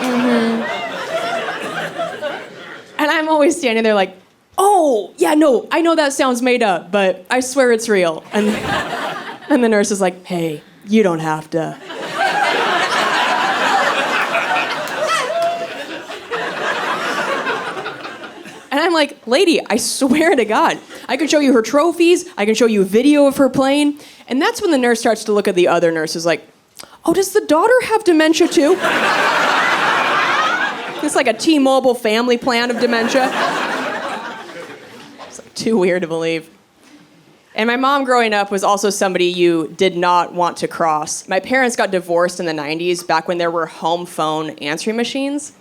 Speaker 1: Mm-hmm. And I'm always standing there like, "Oh, yeah, no, I know that sounds made up, but I swear it's real." And the nurse is like, "Hey, you don't have to." And I'm like, "Lady, I swear to God, I can show you her trophies. I can show you a video of her playing. And that's when the nurse starts to look at the other nurses like, oh, does the daughter have dementia too? It's like a T-Mobile family plan of dementia. It's like too weird to believe. And my mom growing up was also somebody you did not want to cross. My parents got divorced in the 90s, back when there were home phone answering machines.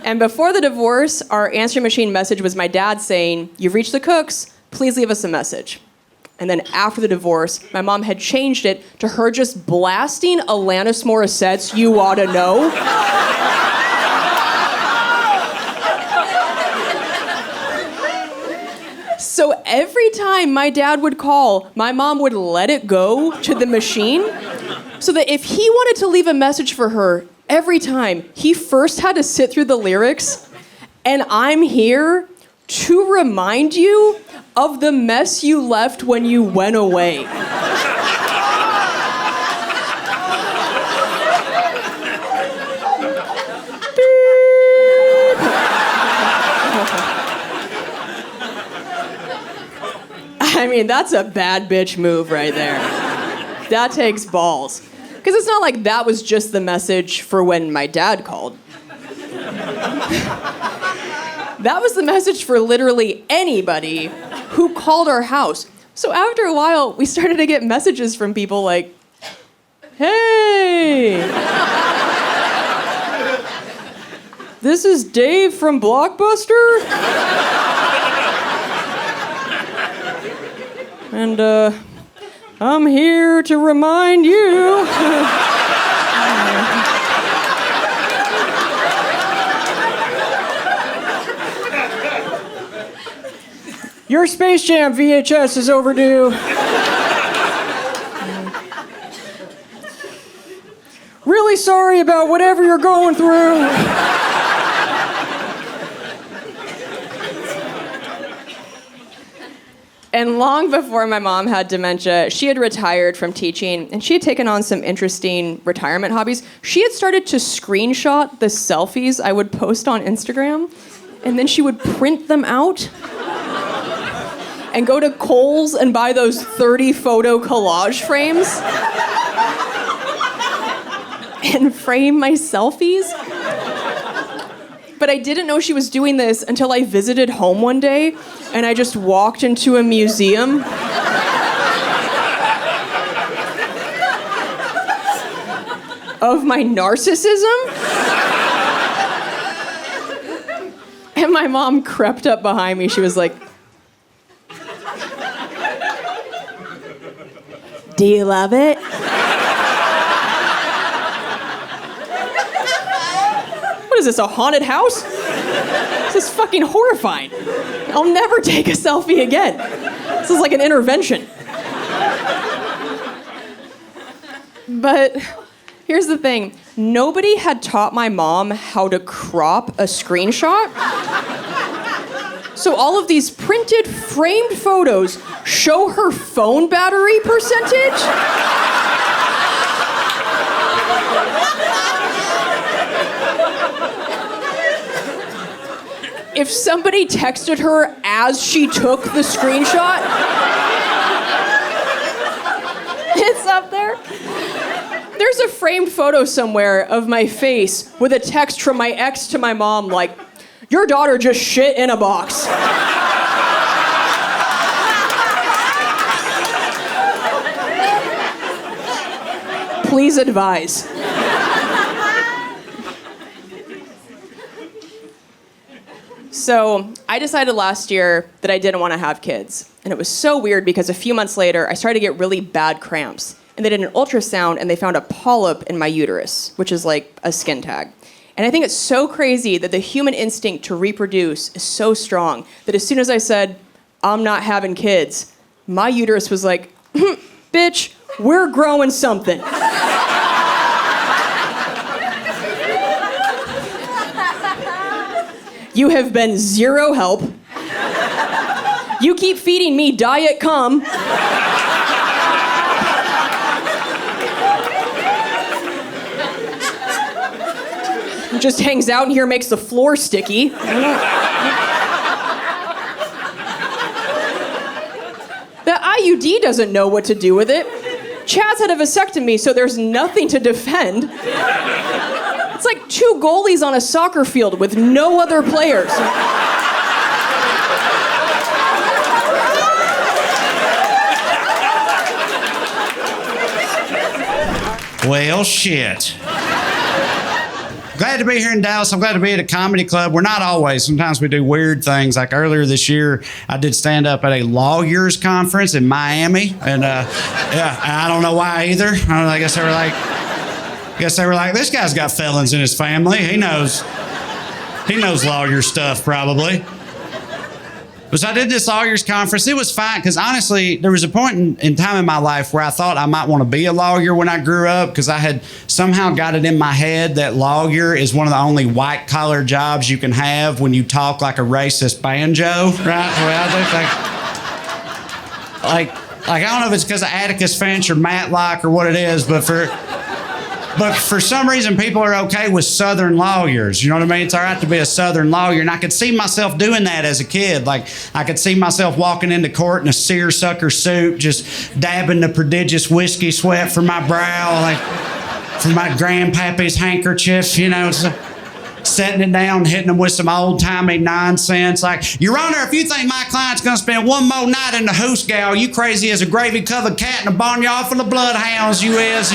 Speaker 1: And before the divorce, our answering machine message was my dad saying, "You've reached the Cooks, please leave us a message." And then after the divorce, my mom had changed it to her just blasting Alanis Morissette's "You Oughta Know." So every time my dad would call, my mom would let it go to the machine so that if he wanted to leave a message for her, every time he first had to sit through the lyrics, "And I'm here to remind you of the mess you left when you went away." I mean, that's a bad bitch move right there. That takes balls. Because it's not like that was just the message for when my dad called. That was the message for literally anybody who called our house. So after a while, we started to get messages from people like, "Hey, this is Dave from Blockbuster. And I'm here to remind you." "Your Space Jam VHS is overdue. Really sorry about whatever you're going through." And long before my mom had dementia, she had retired from teaching, and she had taken on some interesting retirement hobbies. She had started to screenshot the selfies I would post on Instagram, and then she would print them out and go to Kohl's and buy those 30 photo collage frames and frame my selfies. But I didn't know she was doing this until I visited home one day and I just walked into a museum. Of my narcissism. And my mom crept up behind me. She was like, "Do you love it?" What is this, a haunted house? This is fucking horrifying. I'll never take a selfie again. This is like an intervention. But here's the thing. Nobody had taught my mom how to crop a screenshot. So all of these printed, framed photos show her phone battery percentage. If somebody texted her as she took the screenshot, it's up there. There's a framed photo somewhere of my face with a text from my ex to my mom like, "Your daughter just shit in a box." Please advise. So I decided last year that I didn't want to have kids. And it was so weird because a few months later, I started to get really bad cramps. And they did an ultrasound and they found a polyp in my uterus, which is like a skin tag. And I think it's so crazy that the human instinct to reproduce is so strong that as soon as I said, "I'm not having kids," my uterus was like, "Bitch, we're growing something." You have been zero help. You keep feeding me diet cum. Just hangs out in here, makes the floor sticky. IUD doesn't know what to do with it. Chad's had a vasectomy, so there's nothing to defend. It's like 2 goalies on a soccer field with no other players.
Speaker 2: Well, shit. Glad to be here in Dallas. I'm glad to be at a comedy club. We're not always. Sometimes we do weird things. Like earlier this year, I did stand up at a lawyers conference in Miami. And I don't know why either. I don't know, I guess they were like, this guy's got felons in his family. He knows lawyer stuff probably. But so I did this lawyers conference. It was fine because honestly, there was a point in time in my life where I thought I might want to be a lawyer when I grew up because I had somehow got it in my head that lawyer is one of the only white collar jobs you can have when you talk like a racist banjo, right? Like I don't know if it's because of Atticus Finch or Matlock or what it is, but for some reason, people are okay with Southern lawyers. You know what I mean? It's all right to be a Southern lawyer. And I could see myself doing that as a kid. Like, I could see myself walking into court in a seersucker suit, just dabbing the prodigious whiskey sweat from my brow, like, from my grandpappy's handkerchief, you know, setting it down, hitting them with some old-timey nonsense. Like, Your Honor, if you think my client's going to spend one more night in the hoose gal, you crazy as a gravy-covered cat in a barnyard full of bloodhounds, you is.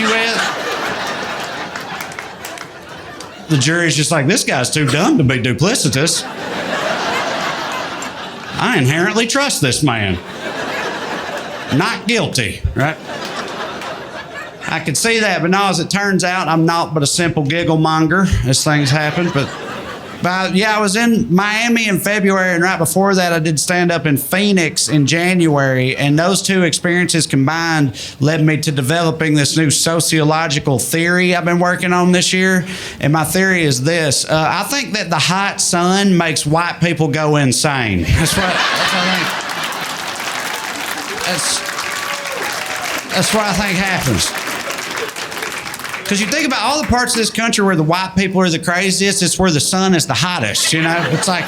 Speaker 2: The jury's just like, this guy's too dumb to be duplicitous. I inherently trust this man. Not guilty, right? I could see that, but no, as it turns out, I'm not but a simple giggle monger as things happen. But yeah, I was in Miami in February, and right before that, I did stand up in Phoenix in January. And those two experiences combined led me to developing this new sociological theory I've been working on this year. And my theory is this: I think that the hot sun makes white people go insane. That's what I think. That's what I think happens. Because you think about all the parts of this country where the white people are the craziest, it's where the sun is the hottest, you know? It's like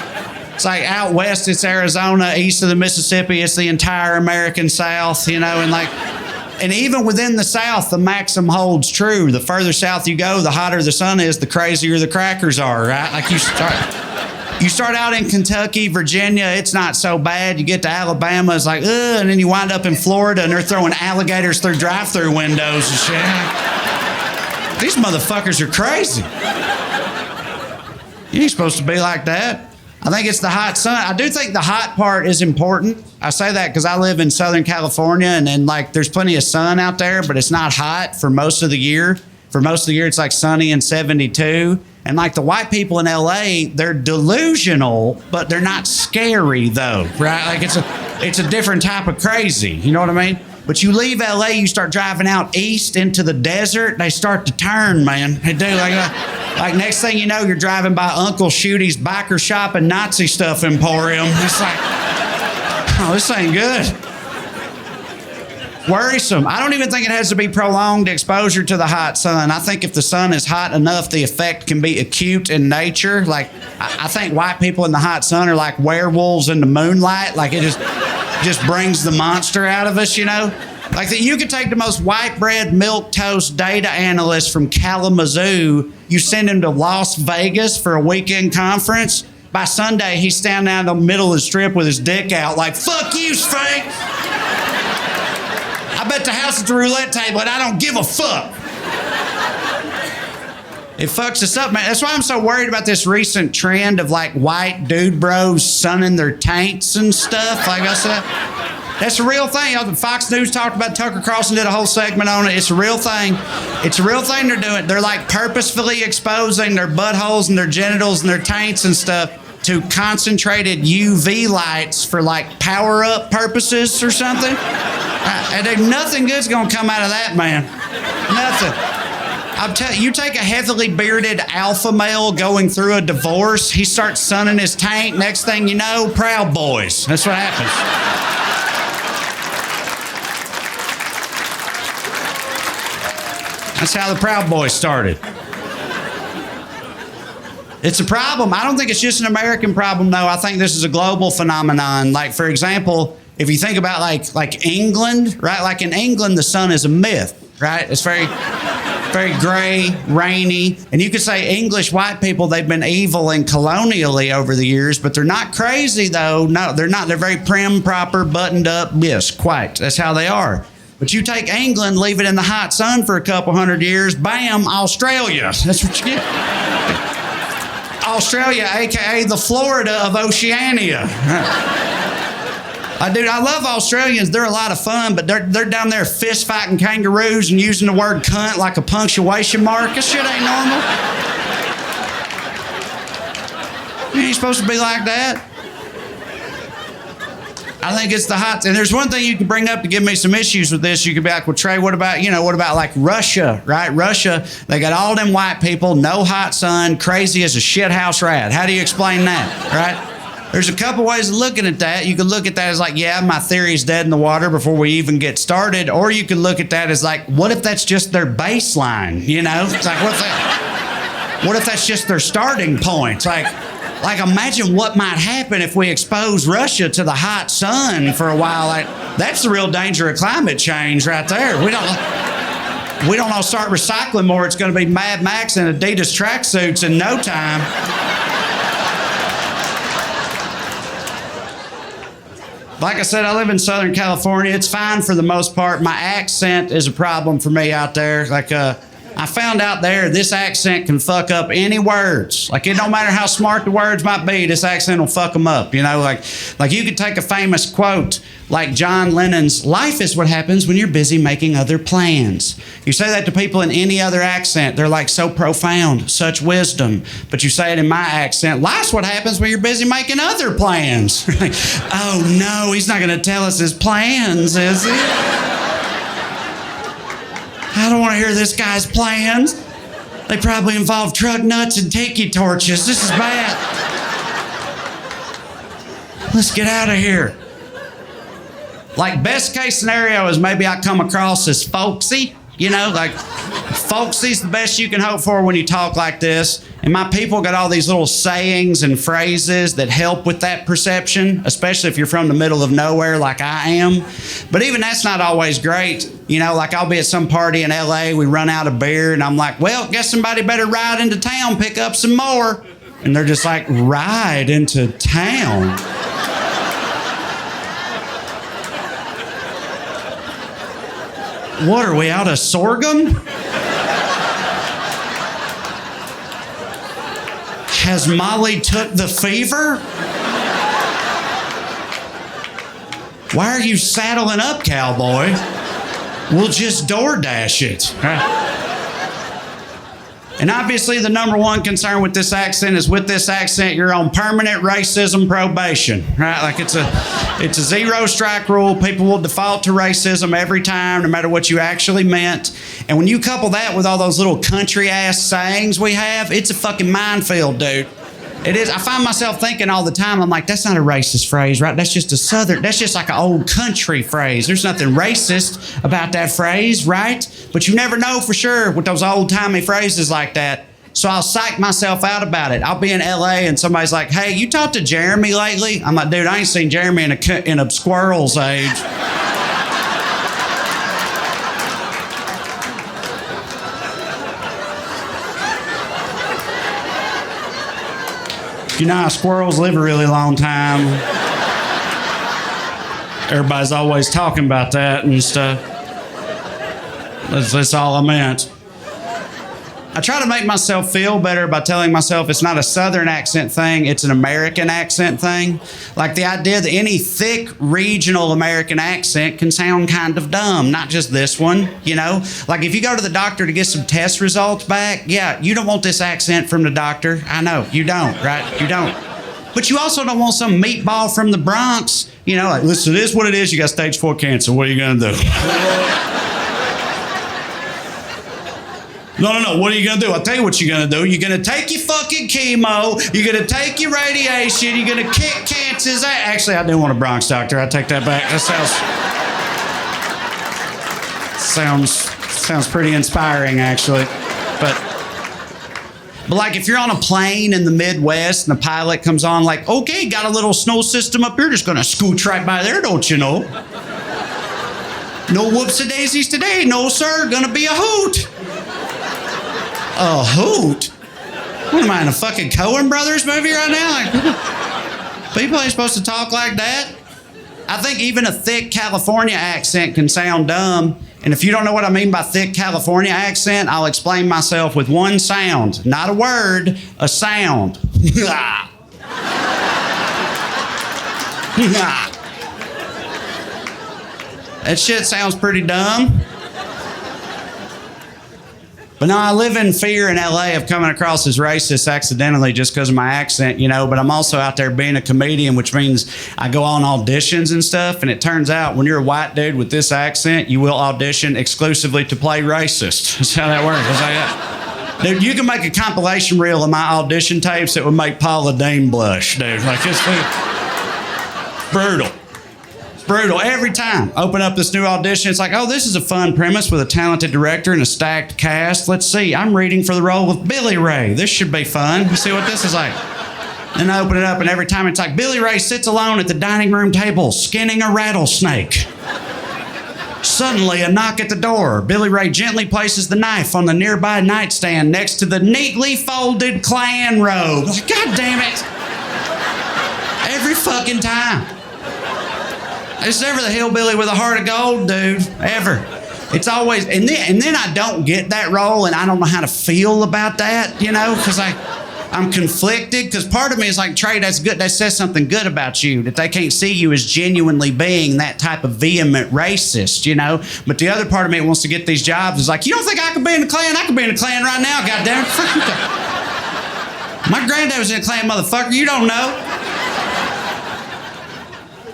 Speaker 2: out west, it's Arizona, east of the Mississippi, it's the entire American South, you know? And even within the South, the maxim holds true. The further south you go, the hotter the sun is, the crazier the crackers are, right? Like you start out in Kentucky, Virginia, it's not so bad. You get to Alabama, it's like, ugh, and then you wind up in Florida and they're throwing alligators through drive-through windows and shit. These motherfuckers are crazy. You ain't supposed to be like that. I think it's the hot sun. I do think the hot part is important. I say that because I live in Southern California and like there's plenty of sun out there, but it's not hot for most of the year. For most of the year, it's like sunny and 72. And like the white people in LA, they're delusional, but they're not scary though, right? Like it's a different type of crazy. You know what I mean? But you leave LA, you start driving out east into the desert, they start to turn, man. They do. Like next thing you know, you're driving by Uncle Shooty's biker shop and Nazi stuff emporium. It's like, oh, this ain't good. Worrisome. I don't even think it has to be prolonged exposure to the hot sun. I think if the sun is hot enough, the effect can be acute in nature. Like, I think white people in the hot sun are like werewolves in the moonlight. Like, it just brings the monster out of us, you know? Like, that you could take the most white bread, milk toast data analyst from Kalamazoo, you send him to Las Vegas for a weekend conference. By Sunday, he's standing out in the middle of the strip with his dick out like, fuck you, Sphinx! I bet the house is the roulette table and I don't give a fuck. It fucks us up, man. That's why I'm so worried about this recent trend of like white dude bros sunning their taints and stuff. Like I said, that's a real thing. Fox News talked about Tucker Carlson, did a whole segment on it. It's a real thing. It's a real thing they're doing. They're like purposefully exposing their buttholes and their genitals and their taints and stuff to concentrated UV lights for like power-up purposes or something. And nothing good's gonna come out of that, man. Nothing. I'll tell you, you take a heavily bearded alpha male going through a divorce, he starts sunning his taint, next thing you know, Proud Boys. That's what happens. That's how the Proud Boys started. It's a problem. I don't think it's just an American problem, though. I think this is a global phenomenon. Like, for example, if you think about like England, right? Like in England, the sun is a myth, right? It's very gray, rainy. And you could say English white people, they've been evil and colonially over the years, but they're not crazy though. No, they're not. They're very prim, proper, buttoned up. Yes, quite. That's how they are. But you take England, leave it in the hot sun for a couple hundred years, bam, Australia. That's what you get. Australia, aka the Florida of Oceania. I love Australians. They're a lot of fun, but they're down there fist fighting kangaroos and using the word cunt like a punctuation mark. This shit ain't normal. You ain't supposed to be like that. I think it's the hot. And there's one thing you can bring up to give me some issues with this. You could be like, well, Trae, what about like Russia, right? Russia, they got all them white people, no hot sun, crazy as a shithouse rat. How do you explain that, right? There's a couple ways of looking at that. You could look at that as like, yeah, my theory's dead in the water before we even get started. Or you could look at that as like, what if that's just their baseline, you know? It's like, what if that's just their starting point? Like imagine what might happen if we expose Russia to the hot sun for a while. Like, that's the real danger of climate change right there. We don't all start recycling more. It's going to be Mad Max and Adidas tracksuits in no time. Like I said, I live in Southern California. It's fine for the most part. My accent is a problem for me out there. Like, I found out there, this accent can fuck up any words. Like, it don't matter how smart the words might be, this accent will fuck them up, you know? Like you could take a famous quote like John Lennon's, "Life is what happens when you're busy making other plans." You say that to people in any other accent, they're like so profound, such wisdom. But you say it in my accent, "Life's what happens when you're busy making other plans." Like, oh no, he's not gonna tell us his plans, is he? I don't want to hear this guy's plans. They probably involve truck nuts and tiki torches. This is bad. Let's get out of here. Like, best case scenario is maybe I come across as folksy. You know, like, folksy's the best you can hope for when you talk like this. And my people got all these little sayings and phrases that help with that perception, especially if you're from the middle of nowhere like I am. But even that's not always great. You know, like I'll be at some party in LA, we run out of beer, and I'm like, well, guess somebody better ride into town, pick up some more. And they're just like, ride into town? What, are we out of sorghum? Has Molly took the fever? Why are you saddling up, cowboy? We'll just DoorDash it. And obviously the number one concern with this accent is with this accent, you're on permanent racism probation, right? Like it's a zero strike rule. People will default to racism every time, no matter what you actually meant. And when you couple that with all those little country ass sayings we have, it's a fucking minefield, dude. It is. I find myself thinking all the time, I'm like, that's not a racist phrase, right? That's just that's just like an old country phrase. There's nothing racist about that phrase, right? But you never know for sure with those old-timey phrases like that. So I'll psych myself out about it. I'll be in LA and somebody's like, hey, you talked to Jeremy lately? I'm like, dude, I ain't seen Jeremy in a squirrel's age. You know how squirrels live a really long time. Everybody's always talking about that and stuff. That's all I meant. I try to make myself feel better by telling myself it's not a Southern accent thing, it's an American accent thing. Like the idea that any thick regional American accent can sound kind of dumb, not just this one, you know? Like if you go to the doctor to get some test results back, yeah, you don't want this accent from the doctor. I know, you don't, right? You don't. But you also don't want some meatball from the Bronx, you know, like, listen, it is what it is, you got stage 4 cancer, what are you gonna do? No, what are you going to do? I'll tell you what you're going to do. You're going to take your fucking chemo. You're going to take your radiation. You're going to kick cancer's ass. Actually, I do want a Bronx doctor. I take that back. That sounds pretty inspiring, actually. But But like if you're on a plane in the Midwest and the pilot comes on like, okay, got a little snow system up here, just gonna scooch right by there, don't you know? No whoopsie-daisies today, no sir, gonna be a hoot. A hoot? What am I, in a fucking Coen Brothers movie right now? Like, people ain't supposed to talk like that. I think even a thick California accent can sound dumb. And if you don't know what I mean by thick California accent, I'll explain myself with one sound. Not a word, a sound. That shit sounds pretty dumb. But no, I live in fear in LA of coming across as racist accidentally just because of my accent, you know, but I'm also out there being a comedian, which means I go on auditions and stuff, and it turns out when you're a white dude with this accent, you will audition exclusively to play racist. That's how that works. That's like, dude, you can make a compilation reel of my audition tapes that would make Paula Deen blush, dude. Like, it's brutal. Brutal every time. Open up this new audition. It's like, oh, this is a fun premise with a talented director and a stacked cast. Let's see. I'm reading for the role with Billy Ray. This should be fun. Let's see what this is like. Then I open it up, and every time it's like, Billy Ray sits alone at the dining room table, skinning a rattlesnake. Suddenly, a knock at the door. Billy Ray gently places the knife on the nearby nightstand next to the neatly folded Klan robe. Like, God damn it. Every fucking time. It's never the hillbilly with a heart of gold, dude. Ever. It's always, and then I don't get that role, and I don't know how to feel about that, you know, because I'm conflicted. Because part of me is like, Trae, that's good. That says something good about you, that they can't see you as genuinely being that type of vehement racist, you know. But the other part of me that wants to get these jobs is like, you don't think I could be in the Klan? I could be in the Klan right now, goddammit. My granddad was in the Klan, motherfucker. You don't know.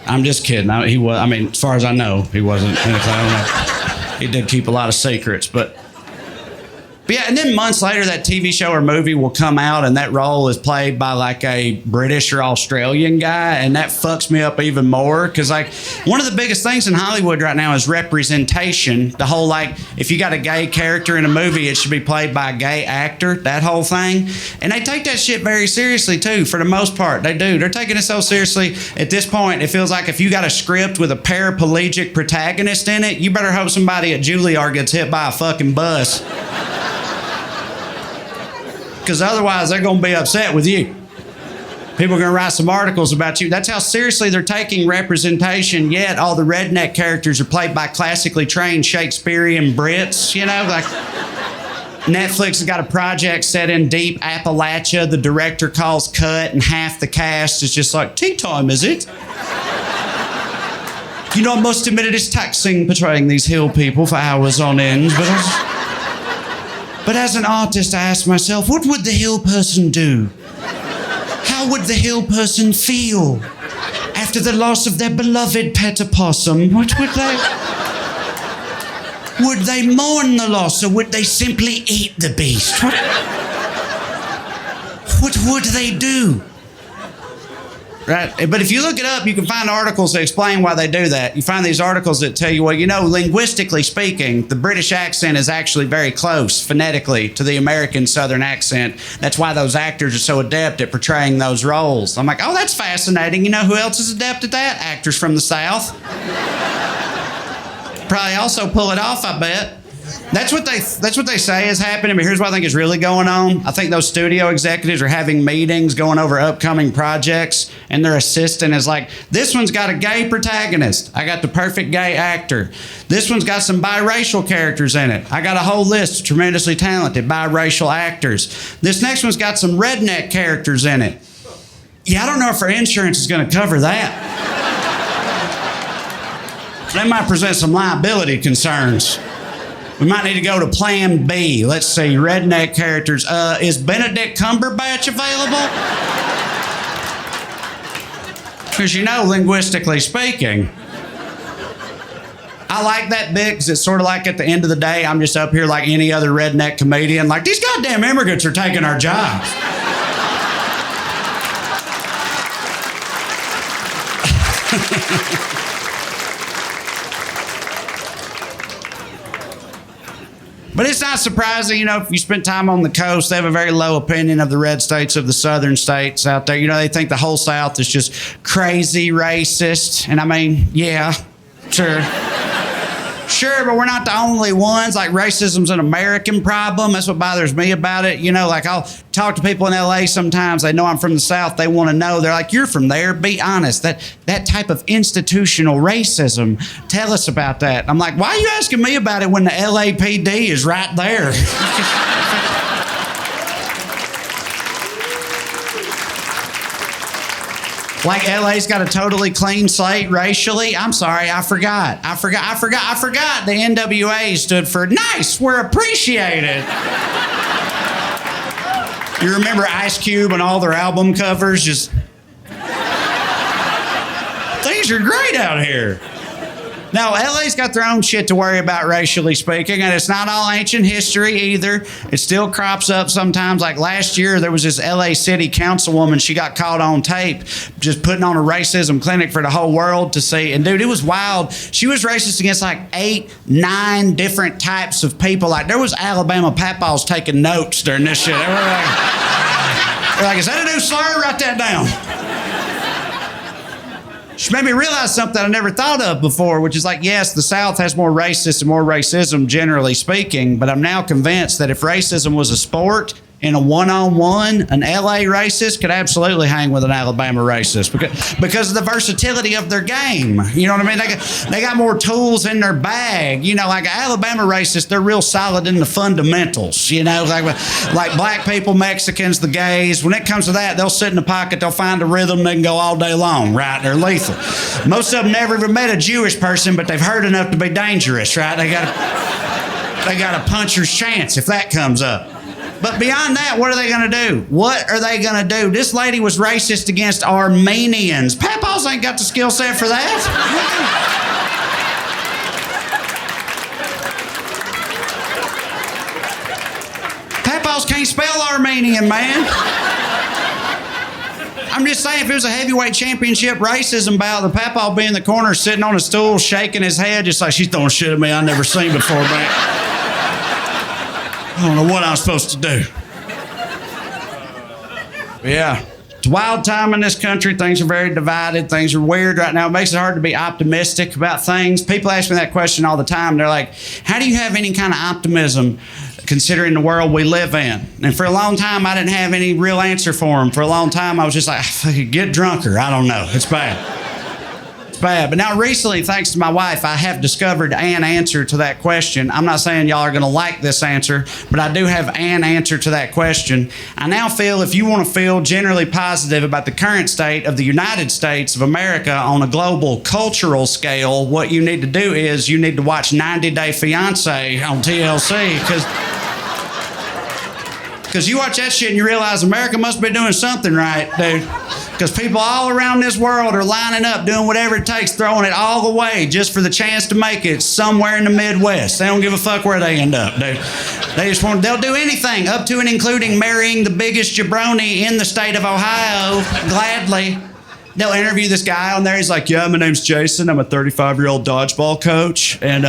Speaker 2: I'm just kidding. He was. I mean, as far as I know, he wasn't in the Klan. He did keep a lot of secrets, but yeah. And then months later, that TV show or movie will come out, and that role is played by like a British or Australian guy, and that fucks me up even more because like one of the biggest things in Hollywood right now is representation. The whole like if you got a gay character in a movie, it should be played by a gay actor. That whole thing, and they take that shit very seriously too. For the most part, they do. They're taking it so seriously. At this point, it feels like if you got a script with a paraplegic protagonist in it, you better hope somebody at Juilliard gets hit by a fucking bus. Because otherwise they're going to be upset with you. People are going to write some articles about you. That's how seriously they're taking representation, yet all the redneck characters are played by classically trained Shakespearean Brits, you know? Like, Netflix has got a project set in deep Appalachia. The director calls cut, and half the cast is just like, tea time, is it? You know, I must admit it is taxing portraying these hill people for hours on end, But as an artist, I ask myself, what would the hill person do? How would the hill person feel after the loss of their beloved pet opossum? What would they... Would they mourn the loss, or would they simply eat the beast? What would they do? Right? But if you look it up, you can find articles that explain why they do that. You find these articles that tell you, well, you know, linguistically speaking, the British accent is actually very close phonetically to the American Southern accent. That's why those actors are so adept at portraying those roles. I'm like, oh, that's fascinating. You know who else is adept at that? Actors from the South. Probably also pull it off, I bet. That's what they say is happening, but here's what I think is really going on. I think those studio executives are having meetings going over upcoming projects, and their assistant is like, this one's got a gay protagonist. I got the perfect gay actor. This one's got some biracial characters in it. I got a whole list of tremendously talented biracial actors. This next one's got some redneck characters in it. Yeah, I don't know if our insurance is going to cover that. They might present some liability concerns. We might need to go to Plan B. Let's see, redneck characters. Is Benedict Cumberbatch available? Because you know, linguistically speaking, I like that bit because it's sort of like at the end of the day, I'm just up here like any other redneck comedian. Like, these goddamn immigrants are taking our jobs. But it's not surprising, if you spend time on the coast, they have a very low opinion of the red states, of the southern states out there. They think the whole South is just crazy racist. And I mean, yeah, sure. Sure, but we're not the only ones. Like, racism's an American problem. That's what bothers me about it. Like, I'll talk to people in LA sometimes. They know I'm from the South. They want to know. They're like, you're from there. Be honest. That type of institutional racism. Tell us about that. I'm like, why are you asking me about it when the LAPD is right there? Like, LA's got a totally clean slate racially. I'm sorry, I forgot. The NWA stood for nice, we're appreciated. You remember Ice Cube and all their album covers? Just, things are great out here. Now, LA's got their own shit to worry about, racially speaking, and it's not all ancient history either. It still crops up sometimes. Like last year, there was this LA city councilwoman. She got caught on tape just putting on a racism clinic for the whole world to see. And dude, it was wild. She was racist against like 8, 9 different types of people. Like, there was Alabama papaws taking notes during this shit. They were like, is that a new slur? Write that down. She made me realize something I never thought of before, which is like, yes, the South has more racists and more racism, generally speaking, but I'm now convinced that if racism was a sport, in a one-on-one, an LA racist could absolutely hang with an Alabama racist because of the versatility of their game. You know what I mean? They got more tools in their bag. Like an Alabama racist, they're real solid in the fundamentals. Like black people, Mexicans, the gays. When it comes to that, they'll sit in the pocket, they'll find a rhythm, they can go all day long, right? They're lethal. Most of them never even met a Jewish person, but they've heard enough to be dangerous, right? They got a puncher's chance if that comes up. But beyond that, what are they going to do? What are they going to do? This lady was racist against Armenians. Papaws ain't got the skill set for that. Papaws can't spell Armenian, man. I'm just saying, if it was a heavyweight championship racism bout, the Papaw would be in the corner sitting on a stool, shaking his head, just like, she's throwing shit at me I never seen before, man. I don't know what I'm supposed to do. Yeah. It's a wild time in this country. Things are very divided. Things are weird right now. It makes it hard to be optimistic about things. People ask me that question all the time. They're like, how do you have any kind of optimism considering the world we live in? And for a long time, I didn't have any real answer for them. For a long time, I was just like, get drunker. I don't know. It's bad. Bad. But now recently, thanks to my wife, I have discovered an answer to that question. I'm not saying y'all are going to like this answer, but I do have an answer to that question. I now feel if you want to feel generally positive about the current state of the United States of America on a global cultural scale, what you need to do is you need to watch 90 Day Fiancé on TLC, because you watch that shit and you realize America must be doing something right, dude. Because people all around this world are lining up, doing whatever it takes, throwing it all away just for the chance to make it somewhere in the Midwest. They don't give a fuck where they end up, dude. They'll do anything, up to and including marrying the biggest jabroni in the state of Ohio, gladly. They'll interview this guy on there. He's like, yeah, my name's Jason. I'm a 35-year-old dodgeball coach. And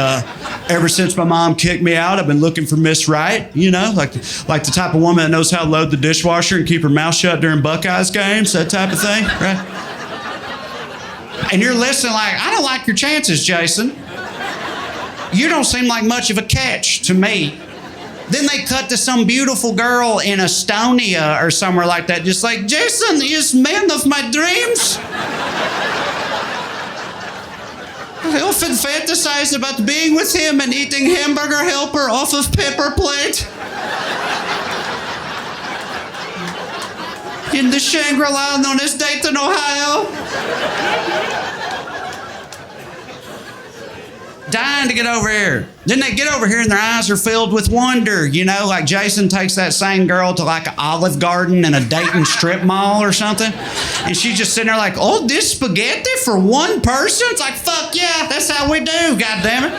Speaker 2: ever since my mom kicked me out, I've been looking for Miss Right, like the type of woman that knows how to load the dishwasher and keep her mouth shut during Buckeyes games, that type of thing, right? And you're listening like, I don't like your chances, Jason. You don't seem like much of a catch to me. Then they cut to some beautiful girl in Estonia or somewhere like that, just like, Jason is man of my dreams. I often fantasize about being with him and eating hamburger helper off of paper plate. In the Shangri-La known as Dayton, Ohio. Dying to get over here. Then they get over here and their eyes are filled with wonder, like Jason takes that same girl to like an Olive Garden in a Dayton strip mall or something, and she's just sitting there like, oh, this spaghetti for one person? It's like, fuck yeah, that's how we do, goddammit.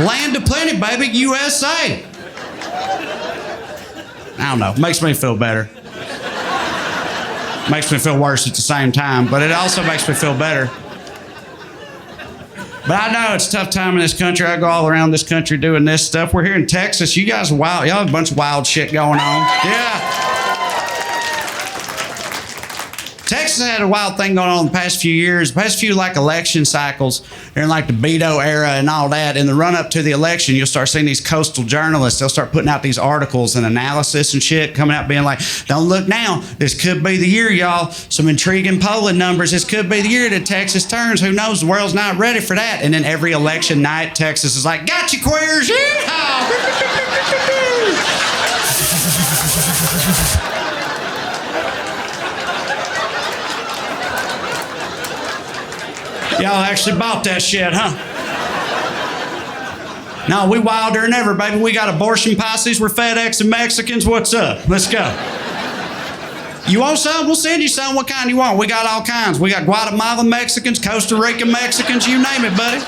Speaker 2: Land of plenty, baby, USA. I don't know, makes me feel better. Makes me feel worse at the same time, but it also makes me feel better. But I know it's a tough time in this country. I go all around this country doing this stuff. We're here in Texas. You guys are wild. Y'all have a bunch of wild shit going on. Yeah. Texas had a wild thing going on the past few years, the past few like election cycles, during like the Beto era and all that. In the run up to the election, you'll start seeing these coastal journalists. They'll start putting out these articles and analysis and shit, coming out being like, don't look now. This could be the year, y'all. Some intriguing polling numbers. This could be the year that Texas turns. Who knows? The world's not ready for that. And then every election night, Texas is like, gotcha, queers. Yeehaw. Y'all actually bought that shit, huh? No, we wilder than ever, baby. We got abortion posses. We're FedEx and Mexicans. What's up? Let's go. You want some? We'll send you some. What kind you want? We got all kinds. We got Guatemalan Mexicans, Costa Rican Mexicans, you name it, buddy.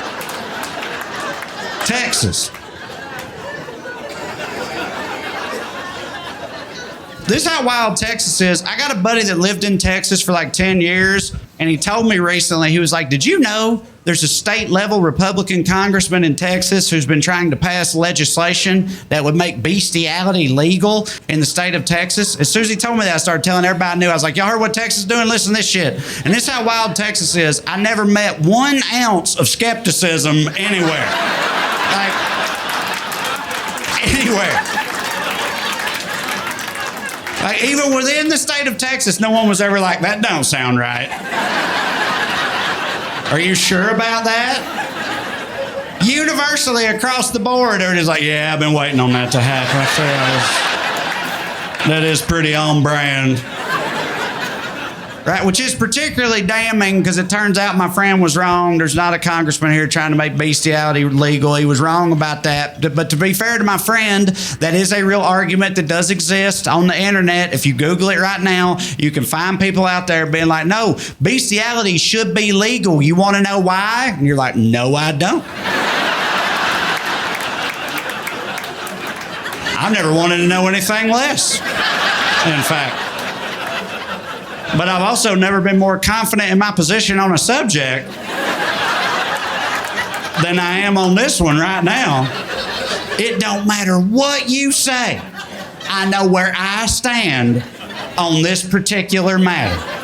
Speaker 2: Texas. This is how wild Texas is. I got a buddy that lived in Texas for like 10 years, and he told me recently, he was like, did you know there's a state-level Republican congressman in Texas who's been trying to pass legislation that would make bestiality legal in the state of Texas? As soon as he told me that, I started telling everybody I knew. I was like, y'all heard what Texas is doing? Listen to this shit. And this is how wild Texas is. I never met 1 ounce of skepticism anywhere. Like, anywhere. Like, even within the state of Texas, no one was ever like, that don't sound right. Are you sure about that? Universally across the board, everybody's like, yeah, I've been waiting on that to happen. That is pretty on brand. Right, which is particularly damning because it turns out my friend was wrong. There's not a congressman here trying to make bestiality legal. He was wrong about that. But to be fair to my friend, that is a real argument that does exist on the internet. If you Google it right now, you can find people out there being like, no, bestiality should be legal. You want to know why? And you're like, no, I don't. I've never wanted to know anything less, in fact. But I've also never been more confident in my position on a subject than I am on this one right now. It don't matter what you say. I know where I stand on this particular matter.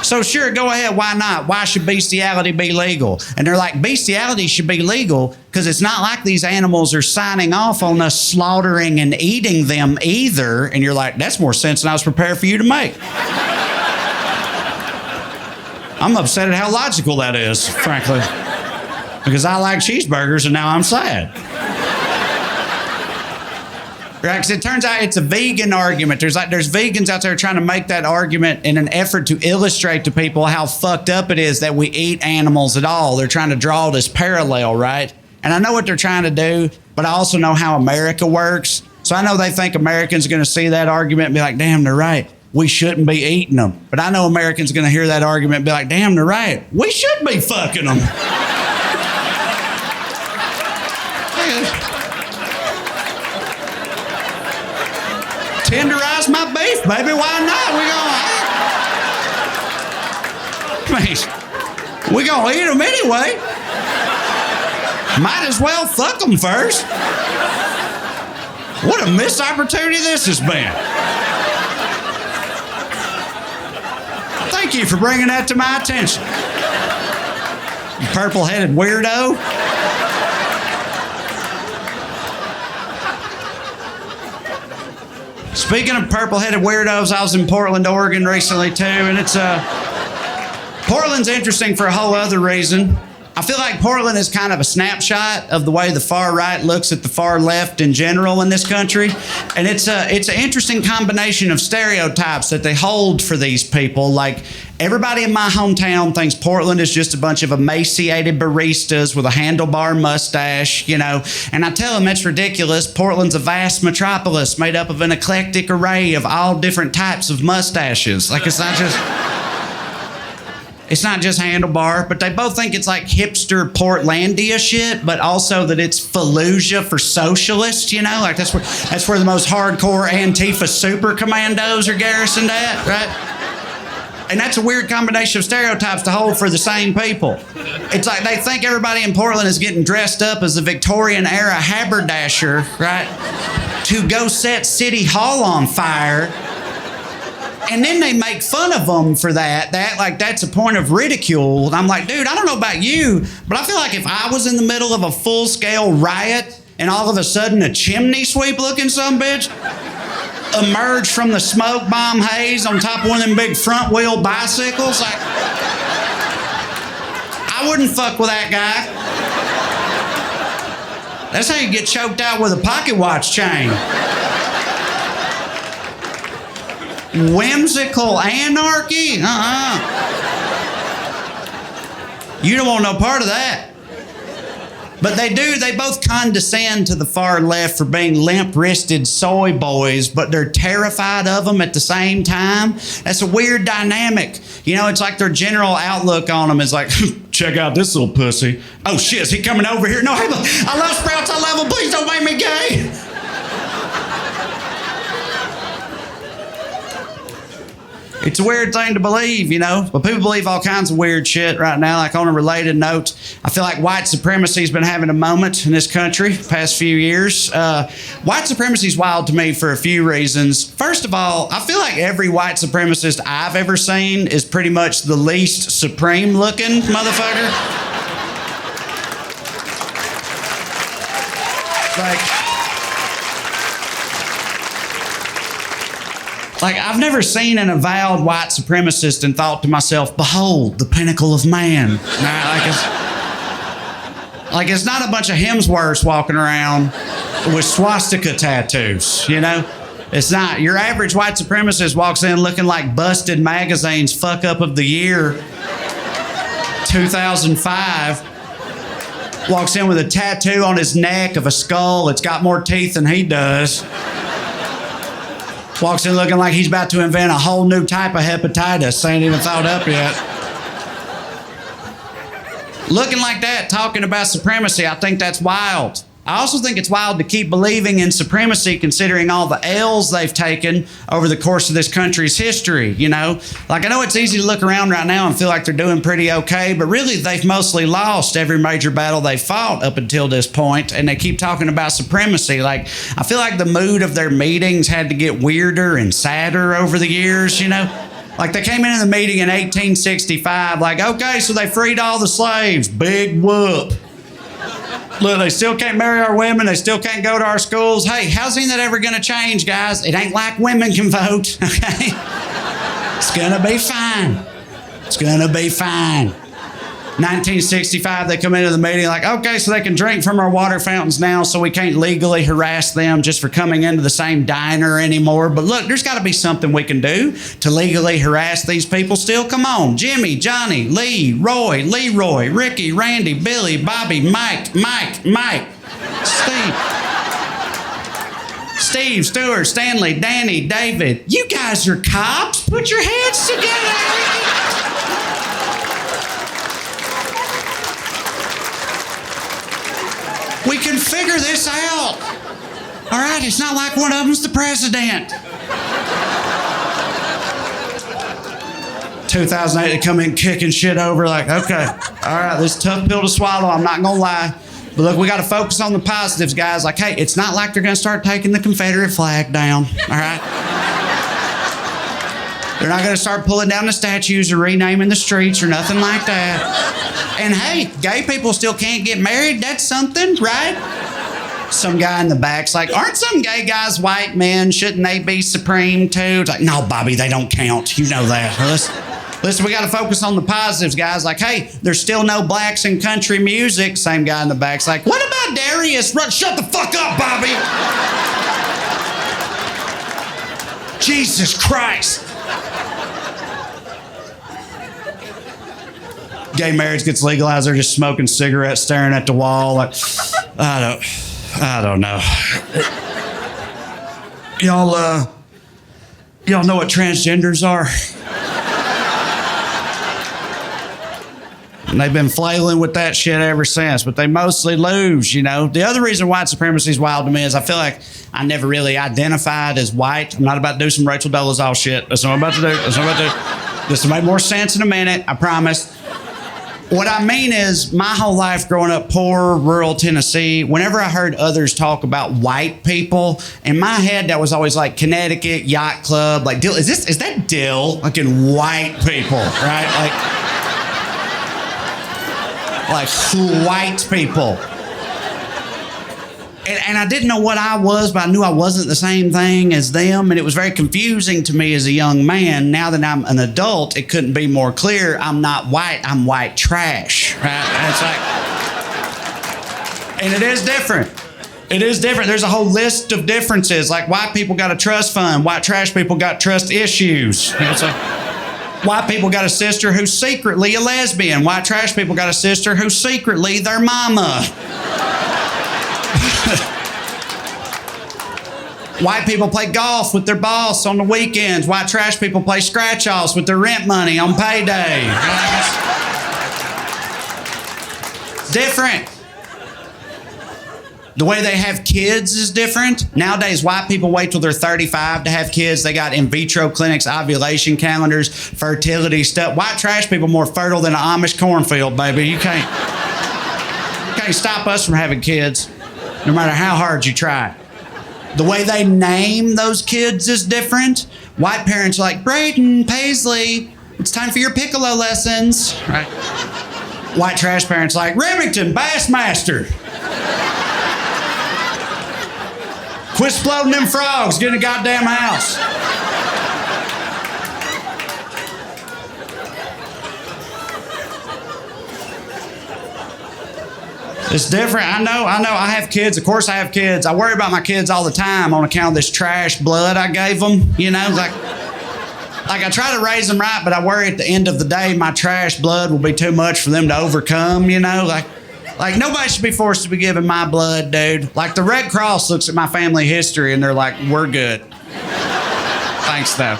Speaker 2: So sure, go ahead, why not? Why should bestiality be legal? And they're like, bestiality should be legal because it's not like these animals are signing off on us slaughtering and eating them either. And you're like, that's more sense than I was prepared for you to make. I'm upset at how logical that is, frankly. Because I like cheeseburgers and now I'm sad. Right? Because it turns out it's a vegan argument. There's vegans out there trying to make that argument in an effort to illustrate to people how fucked up it is that we eat animals at all. They're trying to draw this parallel, right? And I know what they're trying to do, but I also know how America works. So I know they think Americans are going to see that argument and be like, damn, they're right. We shouldn't be eating them. But I know Americans are going to hear that argument and be like, damn, they're right. We should be fucking them. Tenderize my beef, baby. Why not? We gonna eat them anyway. Might as well fuck them first. What a missed opportunity this has been. Thank you for bringing that to my attention. You purple-headed weirdo. Speaking of purple-headed weirdos, I was in Portland, Oregon recently too, and Portland's interesting for a whole other reason. I feel like Portland is kind of a snapshot of the way the far right looks at the far left in general in this country. And it's an interesting combination of stereotypes that they hold for these people. Like, everybody in my hometown thinks Portland is just a bunch of emaciated baristas with a handlebar mustache, you know. And I tell them that's ridiculous. Portland's a vast metropolis made up of an eclectic array of all different types of mustaches. Like, it's not just handlebar, but they both think it's like hipster Portlandia shit, but also that it's Fallujah for socialists, you know? Like, that's where the most hardcore Antifa super commandos are garrisoned at, right? And that's a weird combination of stereotypes to hold for the same people. It's like they think everybody in Portland is getting dressed up as a Victorian era haberdasher, right? To go set City Hall on fire. And then they make fun of them for that. Like that's a point of ridicule. And I'm like, dude, I don't know about you, but I feel like if I was in the middle of a full-scale riot and all of a sudden a chimney sweep looking some bitch emerged from the smoke bomb haze on top of one of them big front wheel bicycles, like, I wouldn't fuck with that guy. That's how you get choked out with a pocket watch chain. Whimsical anarchy? You don't want no part of that. But they both condescend to the far left for being limp-wristed soy boys, but they're terrified of them at the same time. That's a weird dynamic. You know, it's like their general outlook on them is like, check out this little pussy. Oh shit, is he coming over here? No, hey, I love Sprouts, I love him, please don't make me gay. It's a weird thing to believe, you know, but people believe all kinds of weird shit right now. Like on a related note, I feel like white supremacy's been having a moment in this country the past few years. White supremacy's wild to me for a few reasons. First of all, I feel like every white supremacist I've ever seen is pretty much the least supreme looking motherfucker. Like, I've never seen an avowed white supremacist and thought to myself, behold, the pinnacle of man. Like it's not a bunch of Hemsworths walking around with swastika tattoos, you know? It's not. Your average white supremacist walks in looking like Busted Magazine's fuck up of the year, 2005. Walks in with a tattoo on his neck of a skull that's got more teeth than he does. Walks in looking like he's about to invent a whole new type of hepatitis ain't even thought up yet. Looking like that, talking about supremacy, I think that's wild. I also think it's wild to keep believing in supremacy considering all the L's they've taken over the course of this country's history, you know? Like, I know it's easy to look around right now and feel like they're doing pretty okay, but really they've mostly lost every major battle they fought up until this point, and they keep talking about supremacy. Like, I feel like the mood of their meetings had to get weirder and sadder over the years, you know? Like, they came into the meeting in 1865, like, okay, so they freed all the slaves. Big whoop. Look, they still can't marry our women. They still can't go to our schools. Hey, how's that ever going to change, guys? It ain't like women can vote, okay? It's going to be fine. It's going to be fine. 1965, they come into the meeting like, okay, so they can drink from our water fountains now, so we can't legally harass them just for coming into the same diner anymore. But look, there's got to be something we can do to legally harass these people still. Come on. Jimmy, Johnny, Lee, Roy, Leroy, Ricky, Randy, Billy, Bobby, Mike, Steve, Stuart, Stanley, Danny, David. You guys are cops. Put your heads together. We can figure this out. All right, it's not like one of them's the president. 2008, they come in kicking shit over like, okay, all right, this is a tough pill to swallow, I'm not gonna lie. But look, we gotta focus on the positives, guys. Like, hey, it's not like they're gonna start taking the Confederate flag down, all right? They're not gonna start pulling down the statues or renaming the streets or nothing like that. And hey, gay people still can't get married. That's something, right? Some guy in the back's like, aren't some gay guys white men? Shouldn't they be supreme too? It's like, no, Bobby, they don't count. You know that. Listen, we got to focus on the positives, guys. Like, hey, there's still no blacks in country music. Same guy in the back's like, what about Darius? Shut the fuck up, Bobby. Jesus Christ. Gay marriage gets legalized, they're just smoking cigarettes, staring at the wall like, I don't know. Y'all know what transgenders are? And they've been flailing with that shit ever since, but they mostly lose, you know? The other reason white supremacy is wild to me is I feel like I never really identified as white. I'm not about to do some Rachel Dolezal shit. That's what I'm about to do. This will make more sense in a minute, I promise. What I mean is, my whole life growing up poor, rural Tennessee, whenever I heard others talk about white people, in my head that was always like Connecticut, yacht club, like Dill. Is that Dill? Like in white people, right? Like white people. And I didn't know what I was, but I knew I wasn't the same thing as them. And it was very confusing to me as a young man. Now that I'm an adult, it couldn't be more clear. I'm not white, I'm white trash. Right? And it's like, and it is different. It is different. There's a whole list of differences. Like white people got a trust fund, white trash people got trust issues. It's like, white people got a sister who's secretly a lesbian. White trash people got a sister who's secretly their mama. White people play golf with their boss on the weekends. White trash people play scratch-offs with their rent money on payday. Different. The way they have kids is different. Nowadays, white people wait till they're 35 to have kids. They got in vitro clinics, ovulation calendars, fertility stuff. White trash people more fertile than an Amish cornfield, baby. You can't stop us from having kids, no matter how hard you try. The way they name those kids is different. White parents are like, Braden, Paisley, it's time for your piccolo lessons. Right? White trash parents are like, Remington, Bassmaster. Quit exploding them frogs, get in the goddamn house. It's different. I know. I have kids. Of course I have kids. I worry about my kids all the time on account of this trash blood I gave them. You know, like I try to raise them right, but I worry at the end of the day my trash blood will be too much for them to overcome, you know? Like nobody should be forced to be giving my blood, dude. Like the Red Cross looks at my family history and they're like, we're good. Thanks, though.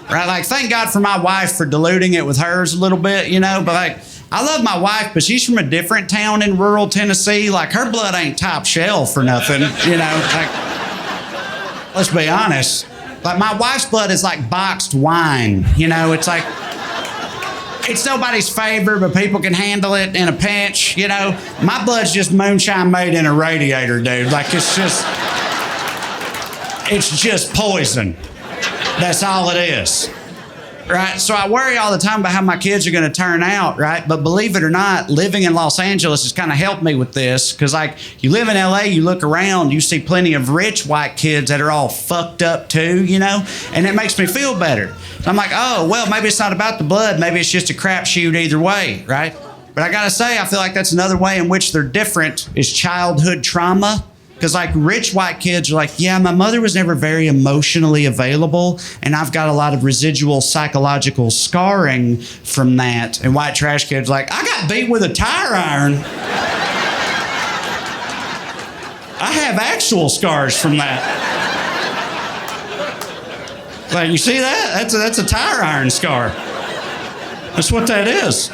Speaker 2: Right? Like, thank God for my wife for diluting it with hers a little bit, you know? But like, I love my wife, but she's from a different town in rural Tennessee. Like, her blood ain't top shelf for nothing, you know? Like, let's be honest. Like, my wife's blood is like boxed wine, you know? It's like, it's nobody's favorite, but people can handle it in a pinch, you know? My blood's just moonshine made in a radiator, dude. Like, it's just poison. That's all it is. Right? So I worry all the time about how my kids are going to turn out, right? But believe it or not, living in Los Angeles has kind of helped me with this because, like, you live in LA, you look around, you see plenty of rich white kids that are all fucked up too, you know? And it makes me feel better. I'm like, oh, well, maybe it's not about the blood. Maybe it's just a crapshoot either way, right? But I got to say, I feel like that's another way in which they're different is childhood trauma. Because, like, rich white kids are like, yeah, my mother was never very emotionally available, and I've got a lot of residual psychological scarring from that. And white trash kids are like, I got beat with a tire iron. I have actual scars from that. Like, you see that? That's a tire iron scar. That's what that is.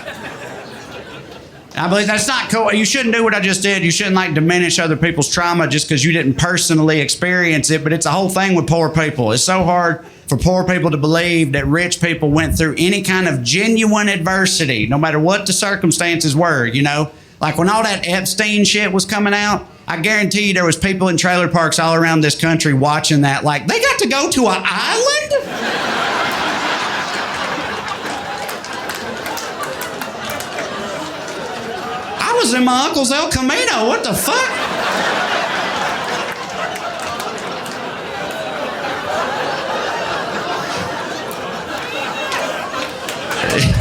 Speaker 2: I believe that's not cool. You shouldn't do what I just did. You shouldn't like diminish other people's trauma just because you didn't personally experience it. But it's a whole thing with poor people. It's so hard for poor people to believe that rich people went through any kind of genuine adversity, no matter what the circumstances were, you know? Like when all that Epstein shit was coming out, I guarantee you there was people in trailer parks all around this country watching that like, they got to go to an island? I was in my uncle's El Camino. What the fuck?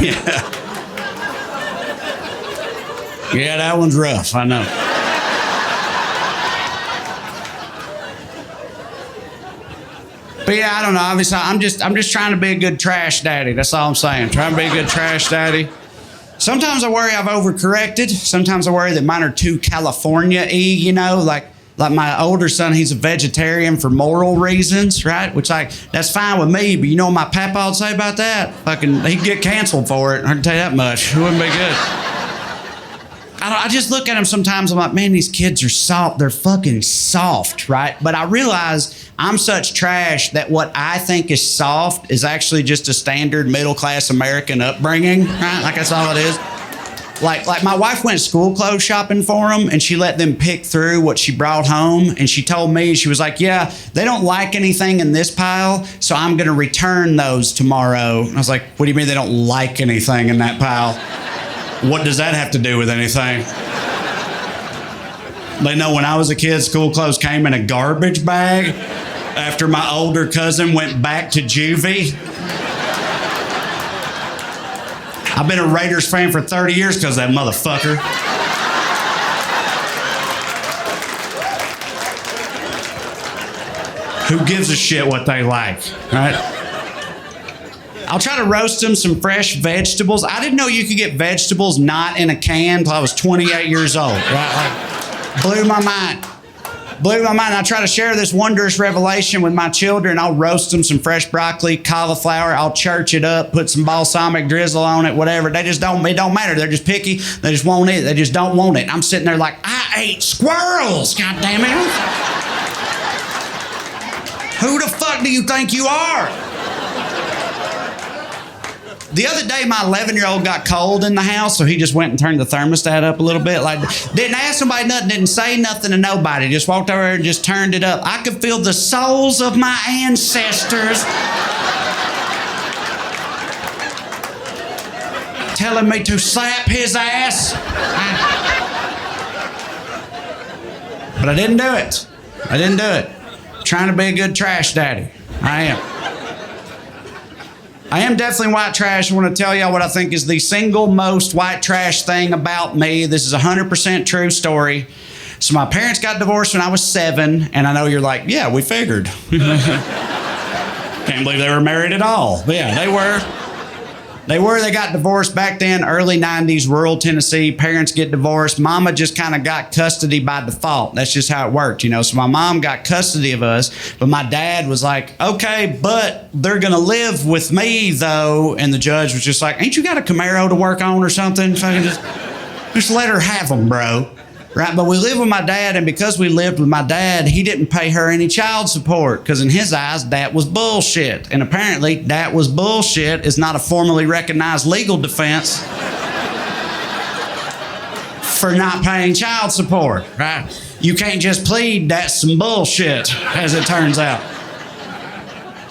Speaker 2: Yeah. Yeah, that one's rough. I know. But yeah, I don't know. Obviously, I'm just trying to be a good trash daddy. That's all I'm saying. Trying to be a good trash daddy. Sometimes I worry I've overcorrected. Sometimes I worry that mine are too California-y, you know, like my older son, he's a vegetarian for moral reasons, right? Which, like, that's fine with me, but you know what my papa would say about that? Fucking, he'd get canceled for it. I can tell you that much. It wouldn't be good. I just look at him sometimes, I'm like, man, these kids are soft. They're fucking soft, right? But I realize I'm such trash that what I think is soft is actually just a standard middle-class American upbringing, right? Like that's all it is. Like my wife went school clothes shopping for them, and she let them pick through what she brought home. And she told me, she was like, yeah, they don't like anything in this pile, so I'm going to return those tomorrow. And I was like, what do you mean they don't like anything in that pile? What does that have to do with anything? They know when I was a kid, school clothes came in a garbage bag after my older cousin went back to juvie. I've been a Raiders fan for 30 years because of that motherfucker. Who gives a shit what they like, right? I'll try to roast them some fresh vegetables. I didn't know you could get vegetables not in a can until I was 28 years old, right? Like, blew my mind. I try to share this wondrous revelation with my children. I'll roast them some fresh broccoli, cauliflower. I'll church it up, put some balsamic drizzle on it, whatever. It don't matter. They're just picky. They just won't eat it. They just don't want it. I'm sitting there like, I ate squirrels, God damn it. Who the fuck do you think you are? The other day, my 11-year-old got cold in the house, so he just went and turned the thermostat up a little bit. Like, didn't ask somebody nothing, didn't say nothing to nobody. Just walked over there and just turned it up. I could feel the souls of my ancestors telling me to slap his ass. But I didn't do it. Trying to be a good trash daddy. I am. I am definitely white trash. I want to tell y'all what I think is the single most white trash thing about me. This is a 100% true story. So my parents got divorced when I was 7, and I know you're like, yeah, we figured. Can't believe they were married at all. But yeah, they were. They got divorced back then, early 90s, rural Tennessee. Parents get divorced. Mama just kind of got custody by default. That's just how it worked, you know. So my mom got custody of us, but my dad was like, okay, but they're going to live with me, though. And the judge was just like, ain't you got a Camaro to work on or something? Fucking just let her have them, bro. Right, but we lived with my dad, and because we lived with my dad, he didn't pay her any child support because in his eyes, that was bullshit. And apparently, that was bullshit is not a formally recognized legal defense for not paying child support, right? You can't just plead that's some bullshit, as it turns out.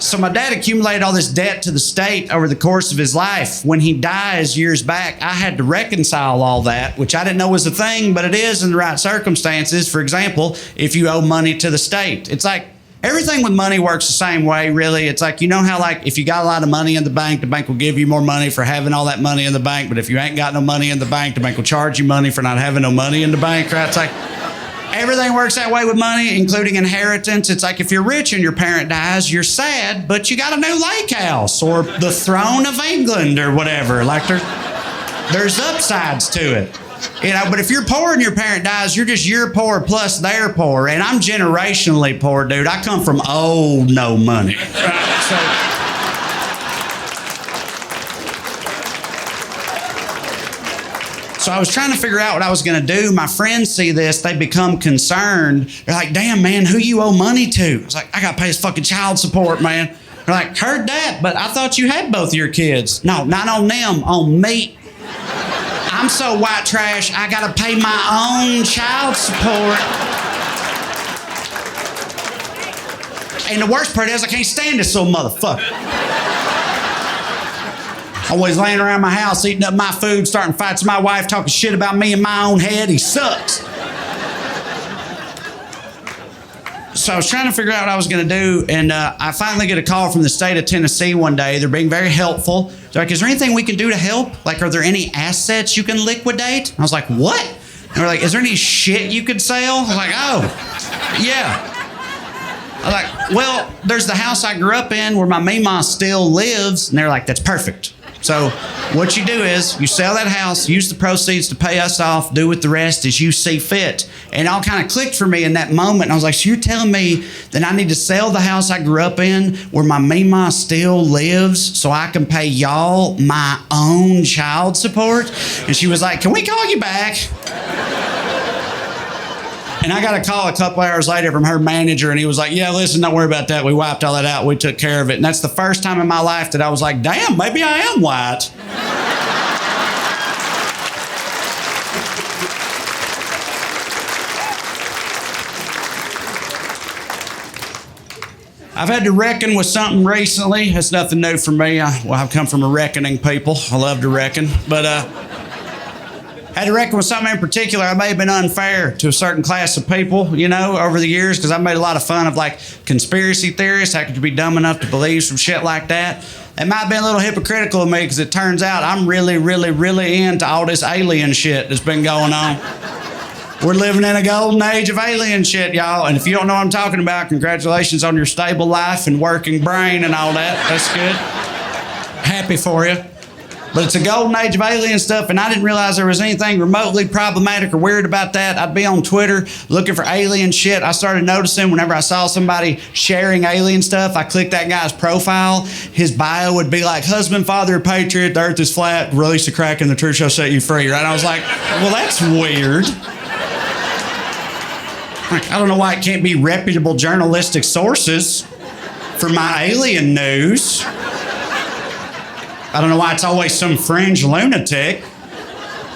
Speaker 2: So my dad accumulated all this debt to the state over the course of his life. When he dies years back, I had to reconcile all that, which I didn't know was a thing, but it is in the right circumstances. For example, if you owe money to the state. It's like everything with money works the same way, really. It's like, you know how like if you got a lot of money in the bank will give you more money for having all that money in the bank. But if you ain't got no money in the bank will charge you money for not having no money in the bank, right? It's like everything works that way with money, including inheritance. It's like if you're rich and your parent dies, you're sad, but you got a new lake house or the throne of England or whatever. Like there's upsides to it. You know, but if you're poor and your parent dies, you're poor plus they're poor. And I'm generationally poor, dude. I come from old no money. Right? So I was trying to figure out what I was going to do. My friends see this. They become concerned. They're like, damn, man, who you owe money to? It's like, I got to pay his fucking child support, man. They're like, heard that, but I thought you had both your kids. No, not on them, on me. I'm so white trash, I got to pay my own child support. And the worst part is I can't stand this little motherfucker. Always laying around my house, eating up my food, starting fights with my wife, talking shit about me in my own head. He sucks. So I was trying to figure out what I was going to do, and I finally get a call from the state of Tennessee one day. They're being very helpful. They're like, is there anything we can do to help? Like, are there any assets you can liquidate? And I was like, what? And they're like, is there any shit you could sell? I was like, oh, yeah. I was like, well, there's the house I grew up in where my Meemaw still lives. And they're like, that's perfect. So what you do is you sell that house, use the proceeds to pay us off, do with the rest as you see fit. And it all kind of clicked for me in that moment. And I was like, so you're telling me that I need to sell the house I grew up in where my Meemaw still lives so I can pay y'all my own child support? And she was like, can we call you back? And I got a call a couple hours later from her manager, and he was like, yeah, listen, don't worry about that. We wiped all that out. We took care of it. And that's the first time in my life that I was like, damn, maybe I am white. I've had to reckon with something recently. That's nothing new for me. I've come from a reckoning people. I love to reckon. But had to reckon with something in particular. I may have been unfair to a certain class of people, you know, over the years, because I've made a lot of fun of like conspiracy theorists. How could you be dumb enough to believe some shit like that? It might have been a little hypocritical of me, because it turns out I'm really, really, really into all this alien shit that's been going on. We're living in a golden age of alien shit, y'all. And if you don't know what I'm talking about, congratulations on your stable life and working brain and all that. That's good. Happy for you. But it's a golden age of alien stuff, and I didn't realize there was anything remotely problematic or weird about that. I'd be on Twitter looking for alien shit. I started noticing whenever I saw somebody sharing alien stuff, I clicked that guy's profile. His bio would be like, husband, father, patriot, the earth is flat, release the crack and the truth shall set you free. Right? And I was like, well, that's weird. Like, I don't know why it can't be reputable journalistic sources for my alien news. I don't know why it's always some fringe lunatic.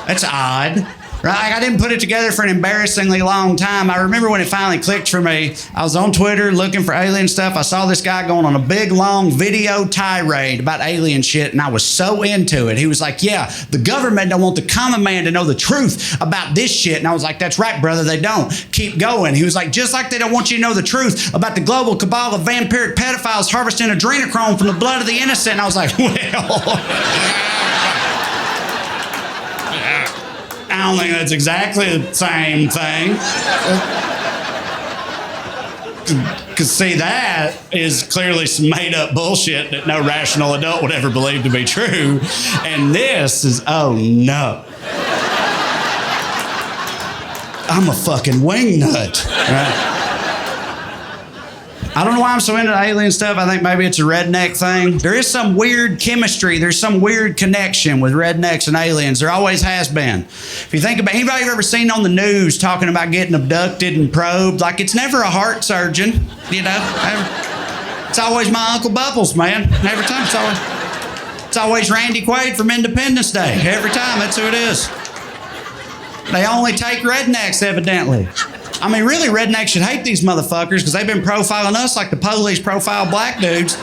Speaker 2: That's odd. Right? I didn't put it together for an embarrassingly long time. I remember when it finally clicked for me. I was on Twitter looking for alien stuff. I saw this guy going on a big, long video tirade about alien shit, and I was so into it. He was like, yeah, the government don't want the common man to know the truth about this shit. And I was like, that's right, brother, they don't. Keep going. He was like, just like they don't want you to know the truth about the global cabal of vampiric pedophiles harvesting adrenochrome from the blood of the innocent. And I was like, well... I don't think that's exactly the same thing. Because, see, that is clearly some made-up bullshit that no rational adult would ever believe to be true. And this is, oh, no. I'm a fucking wingnut. Right? I don't know why I'm so into alien stuff. I think maybe it's a redneck thing. There is some weird chemistry. There's some weird connection with rednecks and aliens. There always has been. If you think about anybody you've ever seen on the news talking about getting abducted and probed, like it's never a heart surgeon, you know. It's always my Uncle Bubbles, man. Every time it's always Randy Quaid from Independence Day. Every time, that's who it is. They only take rednecks, evidently. I mean, really, rednecks should hate these motherfuckers because they've been profiling us like the police profile black dudes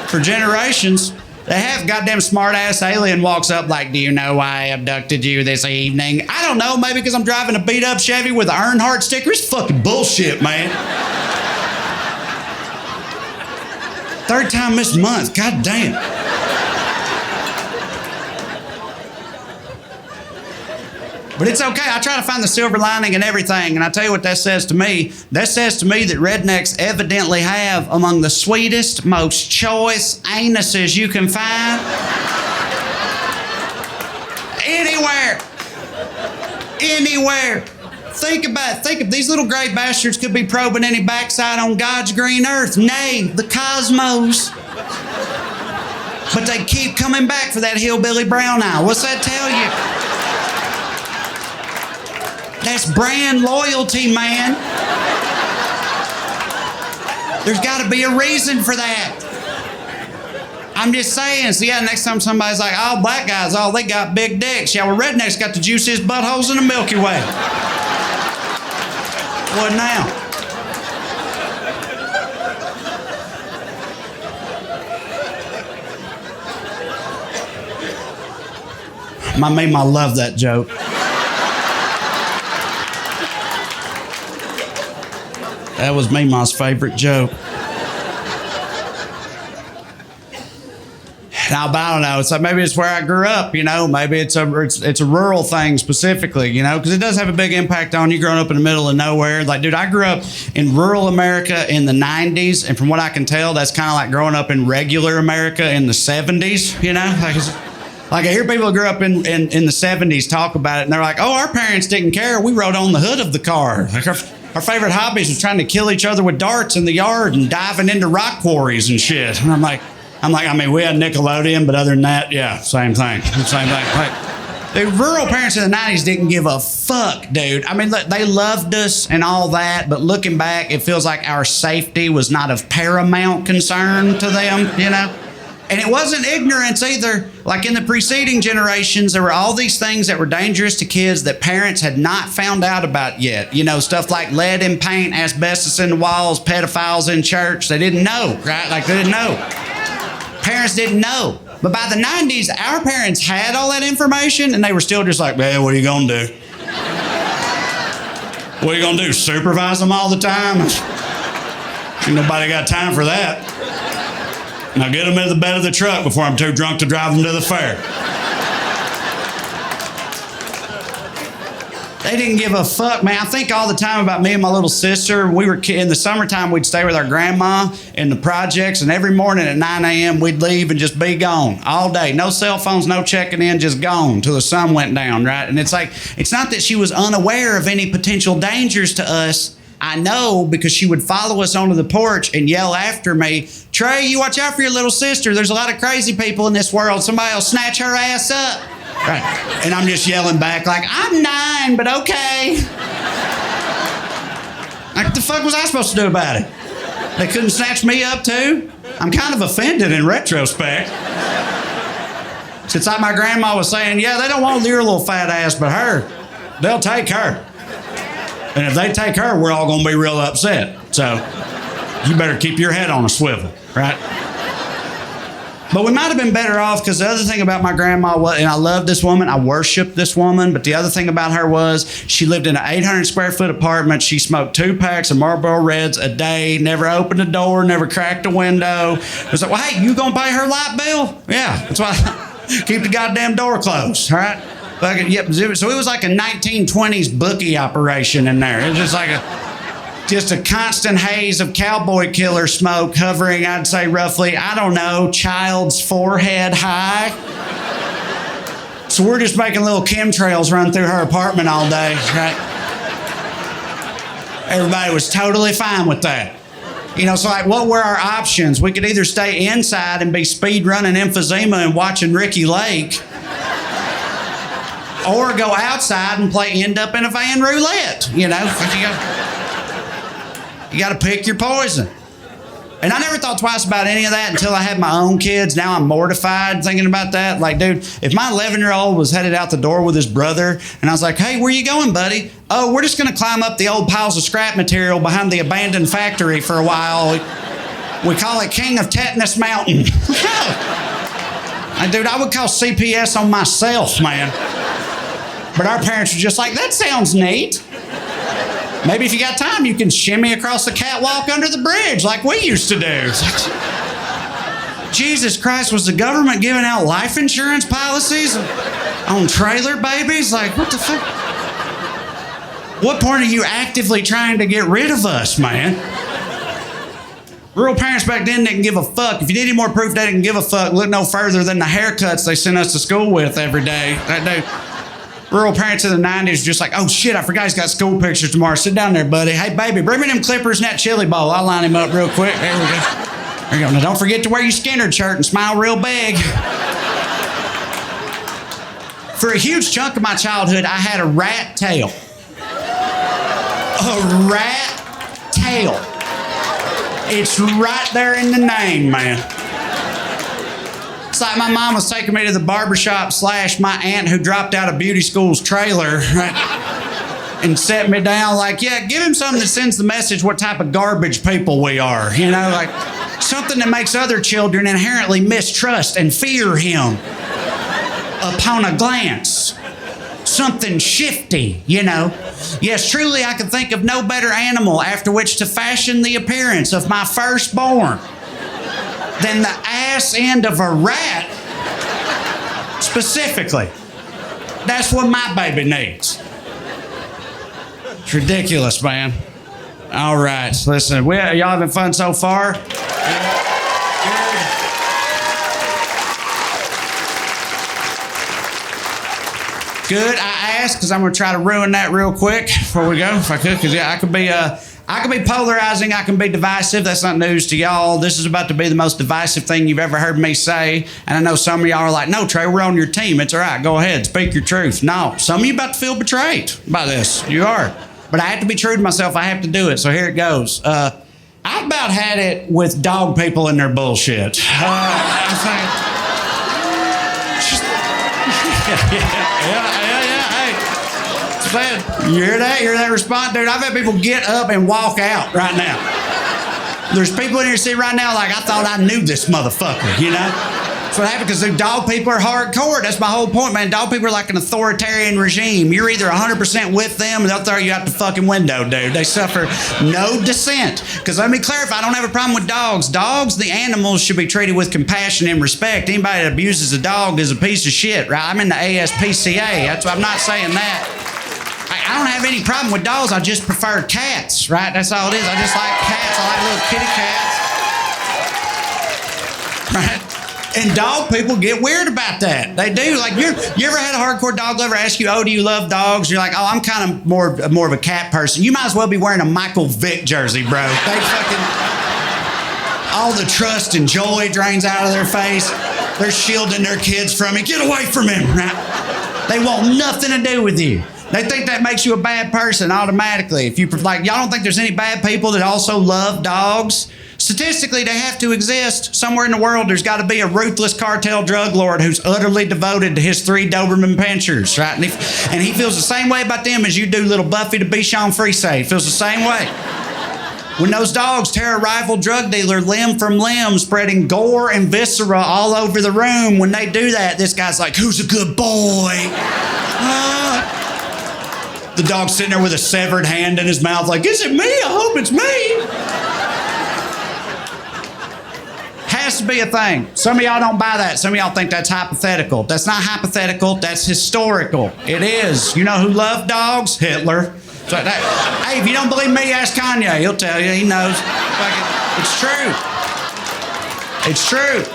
Speaker 2: for generations. They have. Goddamn smart-ass alien walks up like, do you know why I abducted you this evening? I don't know, maybe because I'm driving a beat-up Chevy with an Earnhardt sticker. It's fucking bullshit, man. Third time this month, goddamn. But it's okay. I try to find the silver lining in everything. And I tell you what that says to me. That says to me that rednecks evidently have among the sweetest, most choice anuses you can find. Anywhere. Anywhere. Think about it. Think if these little gray bastards could be probing any backside on God's green earth. Nay, the cosmos. But they keep coming back for that hillbilly brown eye. What's that tell you? That's brand loyalty, man. There's got to be a reason for that. I'm just saying. So, yeah, next time somebody's like, oh, black guys, oh, they got big dicks. Yeah, well, rednecks got the juiciest buttholes in the Milky Way. What now? My mama love that joke. That was Meemaw's favorite joke. Now, but I don't know. It's like maybe it's where I grew up, you know. Maybe it's a rural thing specifically, you know, because it does have a big impact on you growing up in the middle of nowhere. Like, dude, I grew up in rural America in the 90s, and from what I can tell, that's kind of like growing up in regular America in the 70s, you know. Like I hear people who grew up in the 70s talk about it, and they're like, oh, our parents didn't care. We rode on the hood of the car. Like our favorite hobbies was trying to kill each other with darts in the yard and diving into rock quarries and shit. And I'm like, I mean, we had Nickelodeon, but other than that, yeah, same thing. Same thing. Like, The rural parents in the 90s didn't give a fuck, dude. I mean, look, they loved us and all that, but looking back, it feels like our safety was not of paramount concern to them, you know? And it wasn't ignorance either. Like in the preceding generations, there were all these things that were dangerous to kids that parents had not found out about yet. You know, stuff like lead in paint, asbestos in the walls, pedophiles in church. They didn't know, right? Like they didn't know. Parents didn't know. But by the 90s, our parents had all that information, and they were still just like, man, what are you going to do? What are you going to do, supervise them all the time? Ain't nobody got time for that. Now get them in the bed of the truck before I'm too drunk to drive them to the fair. They didn't give a fuck, man. I think all the time about me and my little sister. We were in the summertime, we'd stay with our grandma in the projects, and every morning at 9 a.m. we'd leave and just be gone all day. No cell phones, no checking in, just gone till the sun went down, right? And it's like, it's not that she was unaware of any potential dangers to us. I know, because she would follow us onto the porch and yell after me, Trae, you watch out for your little sister. There's a lot of crazy people in this world. Somebody will snatch her ass up. Right. And I'm just yelling back like, I'm 9, but okay. Like, what the fuck was I supposed to do about it? They couldn't snatch me up too? I'm kind of offended in retrospect. Since my grandma was saying, yeah, they don't want your little fat ass, but her, they'll take her. And if they take her, we're all going to be real upset. So you better keep your head on a swivel, right? But we might have been better off, because the other thing about my grandma was, and I love this woman, I worship this woman, but the other thing about her was she lived in an 800 square foot apartment. She smoked 2 packs of Marlboro Reds a day, never opened a door, never cracked a window. It was like, well, hey, you going to pay her light bill? Yeah, that's why. Keep the goddamn door closed, all right? Like, yep, so it was like a 1920s bookie operation in there. It was just like just a constant haze of cowboy killer smoke hovering, I'd say roughly, I don't know, child's forehead high. So we're just making little chemtrails run through her apartment all day, right? Everybody was totally fine with that. You know, so like, what were our options? We could either stay inside and be speed running emphysema and watching Ricky Lake, or go outside and end up in a van roulette. You know, you got to pick your poison. And I never thought twice about any of that until I had my own kids. Now I'm mortified thinking about that. Like, dude, if my 11-year-old was headed out the door with his brother, and I was like, hey, where you going, buddy? Oh, we're just going to climb up the old piles of scrap material behind the abandoned factory for a while. We call it King of Tetanus Mountain. Dude, I would call CPS on myself, man. But our parents were just like, that sounds neat. Maybe if you got time, you can shimmy across the catwalk under the bridge like we used to do. Jesus Christ, was the government giving out life insurance policies on trailer babies? Like, what the fuck? What point are you actively trying to get rid of us, man? Rural parents back then didn't give a fuck. If you need any more proof they didn't give a fuck, look no further than the haircuts they sent us to school with every day. That day. Rural parents in the 90s just like, oh shit, I forgot he's got school pictures tomorrow. Sit down there, buddy. Hey, baby, bring me them clippers and that chili bowl. I'll line him up real quick. There we go. There you go. Now, don't forget to wear your Skinner shirt and smile real big. For a huge chunk of my childhood, I had a rat tail. A rat tail. It's right there in the name, man. It's like my mom was taking me to the barbershop / my aunt who dropped out of beauty school's trailer, right? And set me down like, yeah, give him something that sends the message what type of garbage people we are, you know, like something that makes other children inherently mistrust and fear him upon a glance. Something shifty, you know. Yes, truly, I could think of no better animal after which to fashion the appearance of my firstborn than the ass end of a rat, specifically. That's what my baby needs. It's ridiculous, man. All right, listen, y'all having fun so far? Good. I asked because I'm going to try to ruin that real quick before we go, if I could, because yeah, I I can be polarizing. I can be divisive. That's not news to y'all. This is about to be the most divisive thing you've ever heard me say. And I know some of y'all are like, no, Trae, we're on your team. It's all right. Go ahead. Speak your truth. No, some of you about to feel betrayed by this. You are. But I have to be true to myself. I have to do it. So here it goes. I about had it with dog people and their bullshit. I think. Hey. You hear that? You hear that response? Dude, I've had people get up and walk out right now. There's people in here sitting right now like, I thought I knew this motherfucker, you know? That's what happened because the dog people are hardcore. That's my whole point, man. Dog people are like an authoritarian regime. You're either 100% with them or they'll throw you out the fucking window, dude. They suffer no dissent. Because let me clarify, I don't have a problem with dogs. Dogs, the animals, should be treated with compassion and respect. Anybody that abuses a dog is a piece of shit, right? I'm in the ASPCA. That's why I'm not saying that. I don't have any problem with dogs. I just prefer cats, right? That's all it is. I just like cats. I like little kitty cats. Right? And dog people get weird about that. They do. Like, you ever had a hardcore dog lover ask you, oh, do you love dogs? You're like, oh, I'm kind of more of a cat person. You might as well be wearing a Michael Vick jersey, bro. They fucking... all the trust and joy drains out of their face. They're shielding their kids from it. Get away from him, right? They want nothing to do with you. They think that makes you a bad person automatically. If you like, y'all don't think there's any bad people that also love dogs? Statistically, they have to exist. Somewhere in the world, there's got to be a ruthless cartel drug lord who's utterly devoted to his 3 Doberman pinschers, right? And he feels the same way about them as you do little Buffy the Bichon Frise. He feels the same way. When those dogs tear a rival drug dealer limb from limb, spreading gore and viscera all over the room, when they do that, this guy's like, who's a good boy? The dog's sitting there with a severed hand in his mouth like, is it me? I hope it's me. Has to be a thing. Some of y'all don't buy that. Some of y'all think that's hypothetical. That's not hypothetical. That's historical. It is. You know who loved dogs? Hitler. So hey, if you don't believe me, ask Kanye. He'll tell you. He knows. It's true. It's true.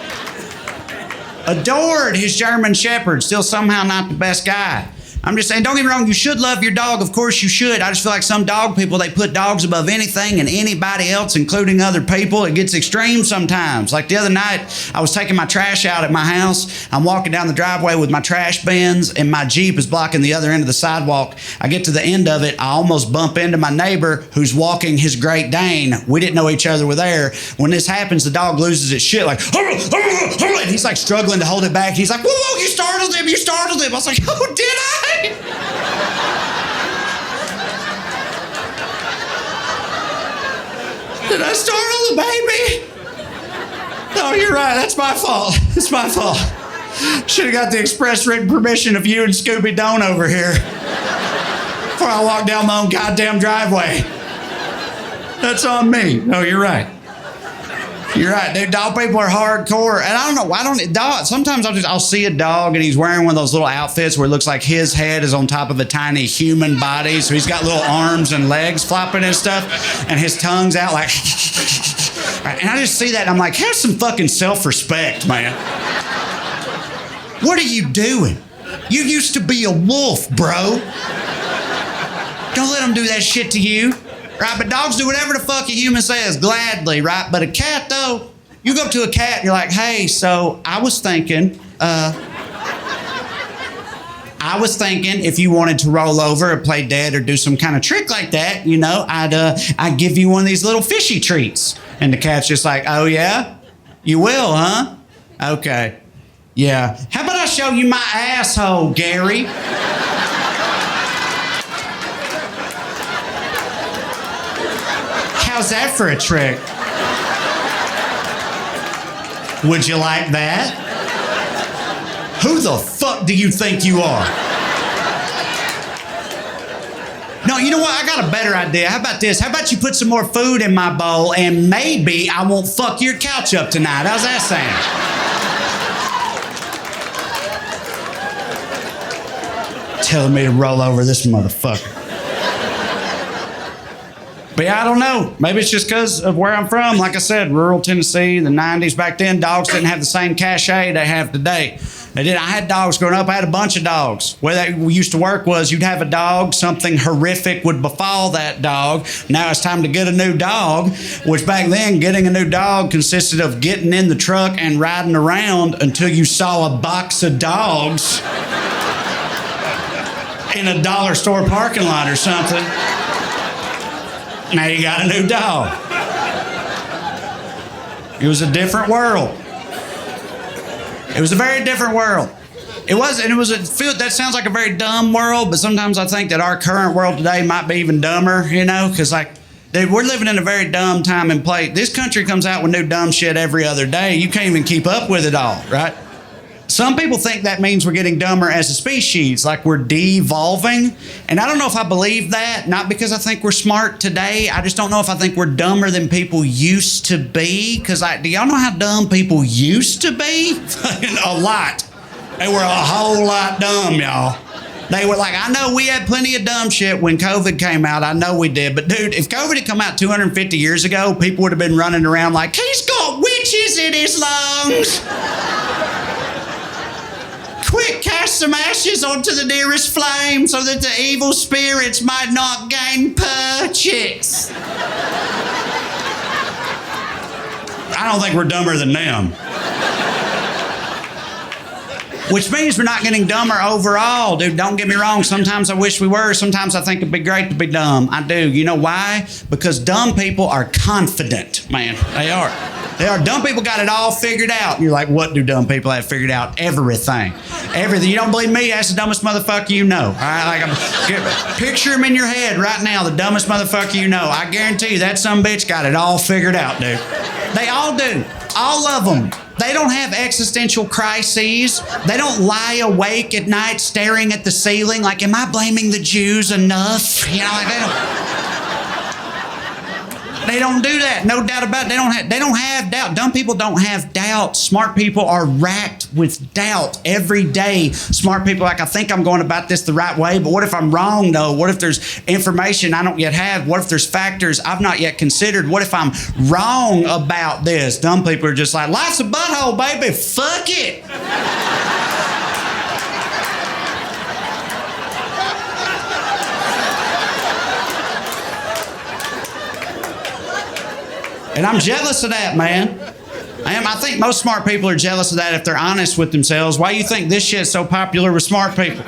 Speaker 2: Adored his German Shepherd. Still somehow not the best guy. I'm just saying, don't get me wrong, you should love your dog. Of course you should. I just feel like some dog people, they put dogs above anything and anybody else, including other people. It gets extreme sometimes. Like the other night, I was taking my trash out at my house. I'm walking down the driveway with my trash bins, and my Jeep is blocking the other end of the sidewalk. I get to the end of it. I almost bump into my neighbor who's walking his Great Dane. We didn't know each other were there. When this happens, the dog loses its shit like, and he's like struggling to hold it back. He's like, whoa, you startled him. I was like, oh, did I? Did I startle the baby? No, you're right. That's my fault. It's my fault. Should have got the express written permission of you and Scooby Doan over here before I walk down my own goddamn driveway. That's on me. No, you're right. You're right, dude. Dog people are hardcore, and I don't know why sometimes I'll see a dog and he's wearing one of those little outfits where it looks like his head is on top of a tiny human body, so he's got little arms and legs flopping and stuff, and his tongue's out like, and I just see that and I'm like, have some fucking self-respect, man. What are you doing? You used to be a wolf, bro. Don't let them do that shit to you. Right, but dogs do whatever the fuck a human says, gladly, right? But a cat, though, you go up to a cat and you're like, hey, so I was thinking if you wanted to roll over or play dead or do some kind of trick like that, you know, I'd give you one of these little fishy treats. And the cat's just like, oh, yeah? You will, huh? Okay. Yeah. How about I show you my asshole, Gary? How's that for a trick? Would you like that? Who the fuck do you think you are? No, you know what? I got a better idea. How about this? How about you put some more food in my bowl and maybe I won't fuck your couch up tonight? How's that sound? Telling me to roll over this motherfucker. But yeah, I don't know. Maybe it's just because of where I'm from. Like I said, rural Tennessee, the 90s. Back then, dogs didn't have the same cachet they have today. And then I had dogs growing up. I had a bunch of dogs. Where that used to work was you'd have a dog, something horrific would befall that dog. Now it's time to get a new dog, which back then getting a new dog consisted of getting in the truck and riding around until you saw a box of dogs in a dollar store parking lot or something. Now you got a new dog. It was a different world. It was a very different world. That sounds like a very dumb world, but sometimes I think that our current world today might be even dumber, you know, because we're living in a very dumb time and place. This country comes out with new dumb shit every other day. You can't even keep up with it all, right? Some people think that means we're getting dumber as a species, like we're devolving. And I don't know if I believe that, not because I think we're smart today. I just don't know if I think we're dumber than people used to be. Because do y'all know how dumb people used to be? A lot. They were a whole lot dumb, y'all. They were like, I know we had plenty of dumb shit when COVID came out. I know we did. But dude, if COVID had come out 250 years ago, people would have been running around like, he's got witches in his lungs. Quick, cast some ashes onto the nearest flame so that the evil spirits might not gain purchase. I don't think we're dumber than them. Which means we're not getting dumber overall, dude. Don't get me wrong. Sometimes I wish we were. Sometimes I think it'd be great to be dumb. I do. You know why? Because dumb people are confident, man. They are. They are. Dumb people got it all figured out. And you're like, what do dumb people have figured out? Everything. Everything. You don't believe me? Ask the dumbest motherfucker you know. All right? Picture him in your head right now, the dumbest motherfucker you know. I guarantee you that some bitch got it all figured out, dude. They all do. All of them. They don't have existential crises. They don't lie awake at night staring at the ceiling like, am I blaming the Jews enough? You know, like they don't do that. No doubt about it. They don't have doubt. Dumb people don't have doubt. Smart people are racked with doubt every day. Smart people are like, I think I'm going about this the right way, but what if I'm wrong though? What if there's information I don't yet have? What if there's factors I've not yet considered? What if I'm wrong about this? Dumb people are just like, life's a butthole, baby. Fuck it. And I'm jealous of that, man. I am. I think most smart people are jealous of that if they're honest with themselves. Why do you think this shit's so popular with smart people?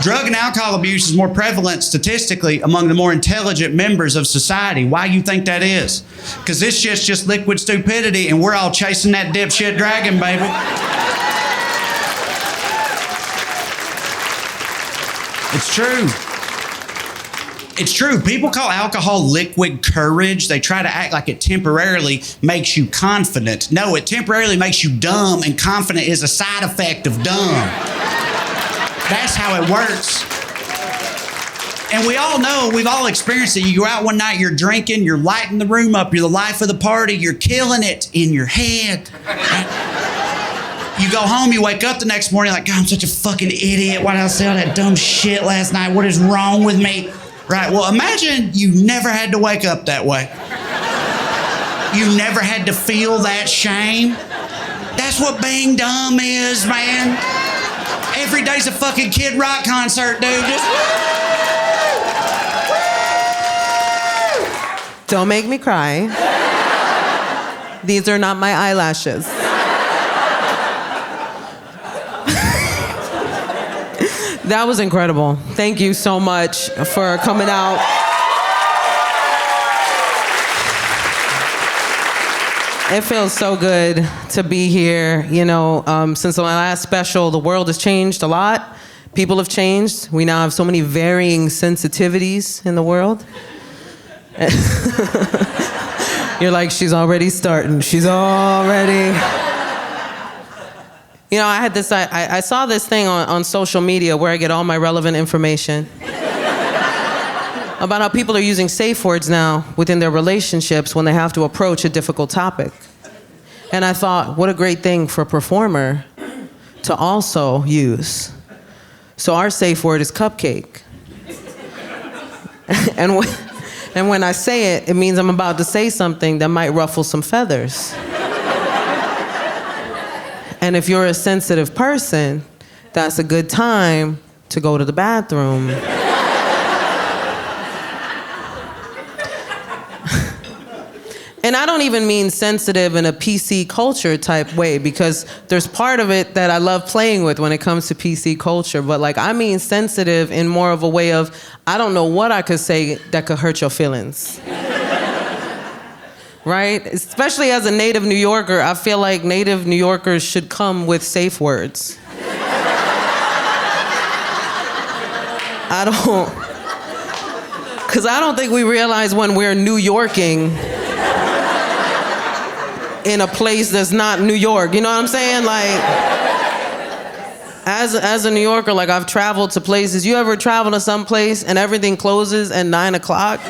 Speaker 2: Drug and alcohol abuse is more prevalent statistically among the more intelligent members of society. Why do you think that is? Because this shit's just liquid stupidity and we're all chasing that dipshit dragon, baby. It's true. It's true. People call alcohol liquid courage. They try to act like it temporarily makes you confident. No, it temporarily makes you dumb, and confident is a side effect of dumb. That's how it works. And we all know, we've all experienced it. You go out one night, you're drinking, you're lighting the room up, you're the life of the party, you're killing it in your head. You go home, you wake up the next morning like, God, I'm such a fucking idiot. Why did I say all that dumb shit last night? What is wrong with me? Right, well, imagine you never had to wake up that way. You never had to feel that shame. That's what being dumb is, man. Every day's a fucking Kid Rock concert, dude. Just woo!
Speaker 3: Don't make me cry. These are not my eyelashes. That was incredible. Thank you so much for coming out. It feels so good to be here. You know, since my last special, the world has changed a lot. People have changed. We now have so many varying sensitivities in the world. You're like, she's already starting. She's already... You know, I saw this thing on social media where I get all my relevant information about how people are using safe words now within their relationships when they have to approach a difficult topic. And I thought, what a great thing for a performer to also use. So our safe word is cupcake. And when I say it, it means I'm about to say something that might ruffle some feathers. And if you're a sensitive person, that's a good time to go to the bathroom. And I don't even mean sensitive in a PC culture type way, because there's part of it that I love playing with when it comes to PC culture. But like, I mean sensitive in more of a way of, I don't know what I could say that could hurt your feelings. Right? Especially as a native New Yorker, I feel like native New Yorkers should come with safe words. Because I don't think we realize when we're New Yorking in a place that's not New York. You know what I'm saying? Like, as a New Yorker, like, I've traveled to places. You ever travel to some place and everything closes at 9 o'clock?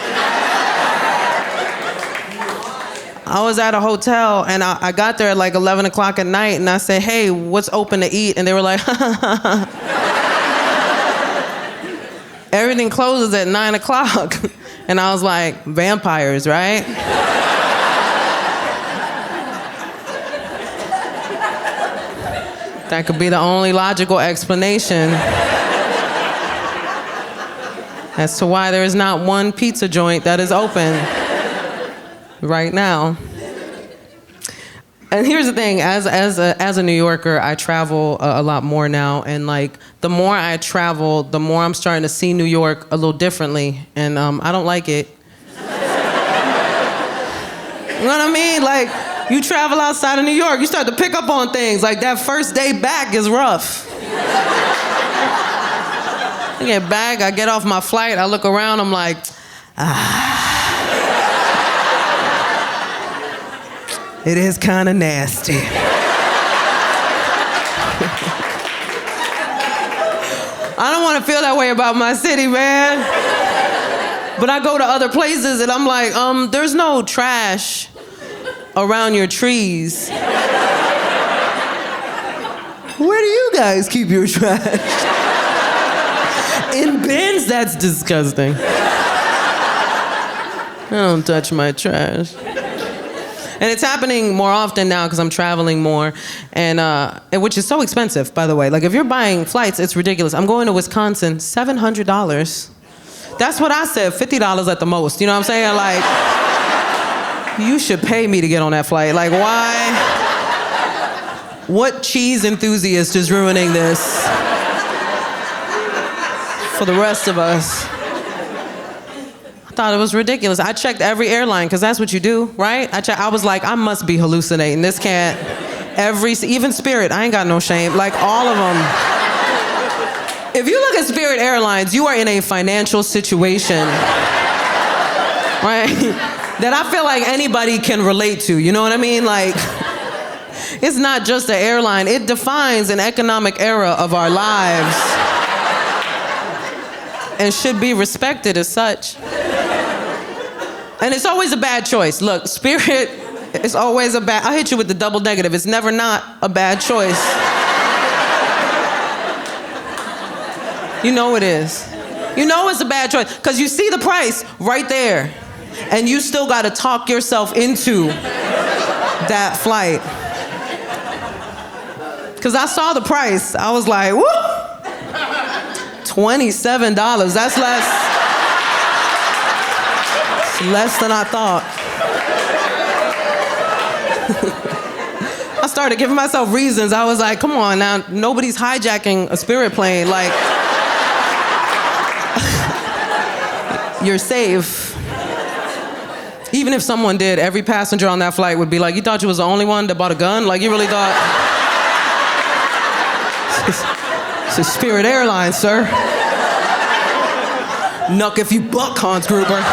Speaker 3: I was at a hotel and I got there at like 11 o'clock at night and I said, hey, what's open to eat? And they were like, everything closes at 9 o'clock. And I was like, vampires, right? That could be the only logical explanation as to why there is not one pizza joint that is open right now. And here's the thing, as a New Yorker, I travel a lot more now, and like, the more I travel, the more I'm starting to see New York a little differently, and I don't like it. You know what I mean? Like, you travel outside of New York, you start to pick up on things. Like, that first day back is rough. I get back, I get off my flight, I look around, I'm like, it is kind of nasty. I don't want to feel that way about my city, man. But I go to other places and I'm like, there's no trash around your trees. Where do you guys keep your trash? In bins? That's disgusting. I don't touch my trash. And it's happening more often now because I'm traveling more, and which is so expensive, by the way. Like, if you're buying flights, it's ridiculous. I'm going to Wisconsin, $700. That's what I said, $50 at the most. You know what I'm saying? Like, you should pay me to get on that flight. Like, why? What cheese enthusiast is ruining this for the rest of us? I thought it was ridiculous. I checked every airline, because that's what you do, right? I was like, I must be hallucinating. This can't, even Spirit, I ain't got no shame. Like, all of them. If you look at Spirit Airlines, you are in a financial situation, right? That I feel like anybody can relate to, you know what I mean? Like, it's not just an airline, it defines an economic era of our lives and should be respected as such. And it's always a bad choice. Look, Spirit is always a bad, I'll hit you with the double negative. It's never not a bad choice. You know it is. You know it's a bad choice, because you see the price right there, and you still gotta talk yourself into that flight. Because I saw the price, I was like, woo! $27, that's less than I thought. I started giving myself reasons. I was like, come on now, nobody's hijacking a Spirit plane. Like, you're safe. Even if someone did, every passenger on that flight would be like, you thought you was the only one that bought a gun? Like, you really thought? It's a Spirit Airlines, sir. Nuck if you buck, Hans Gruber.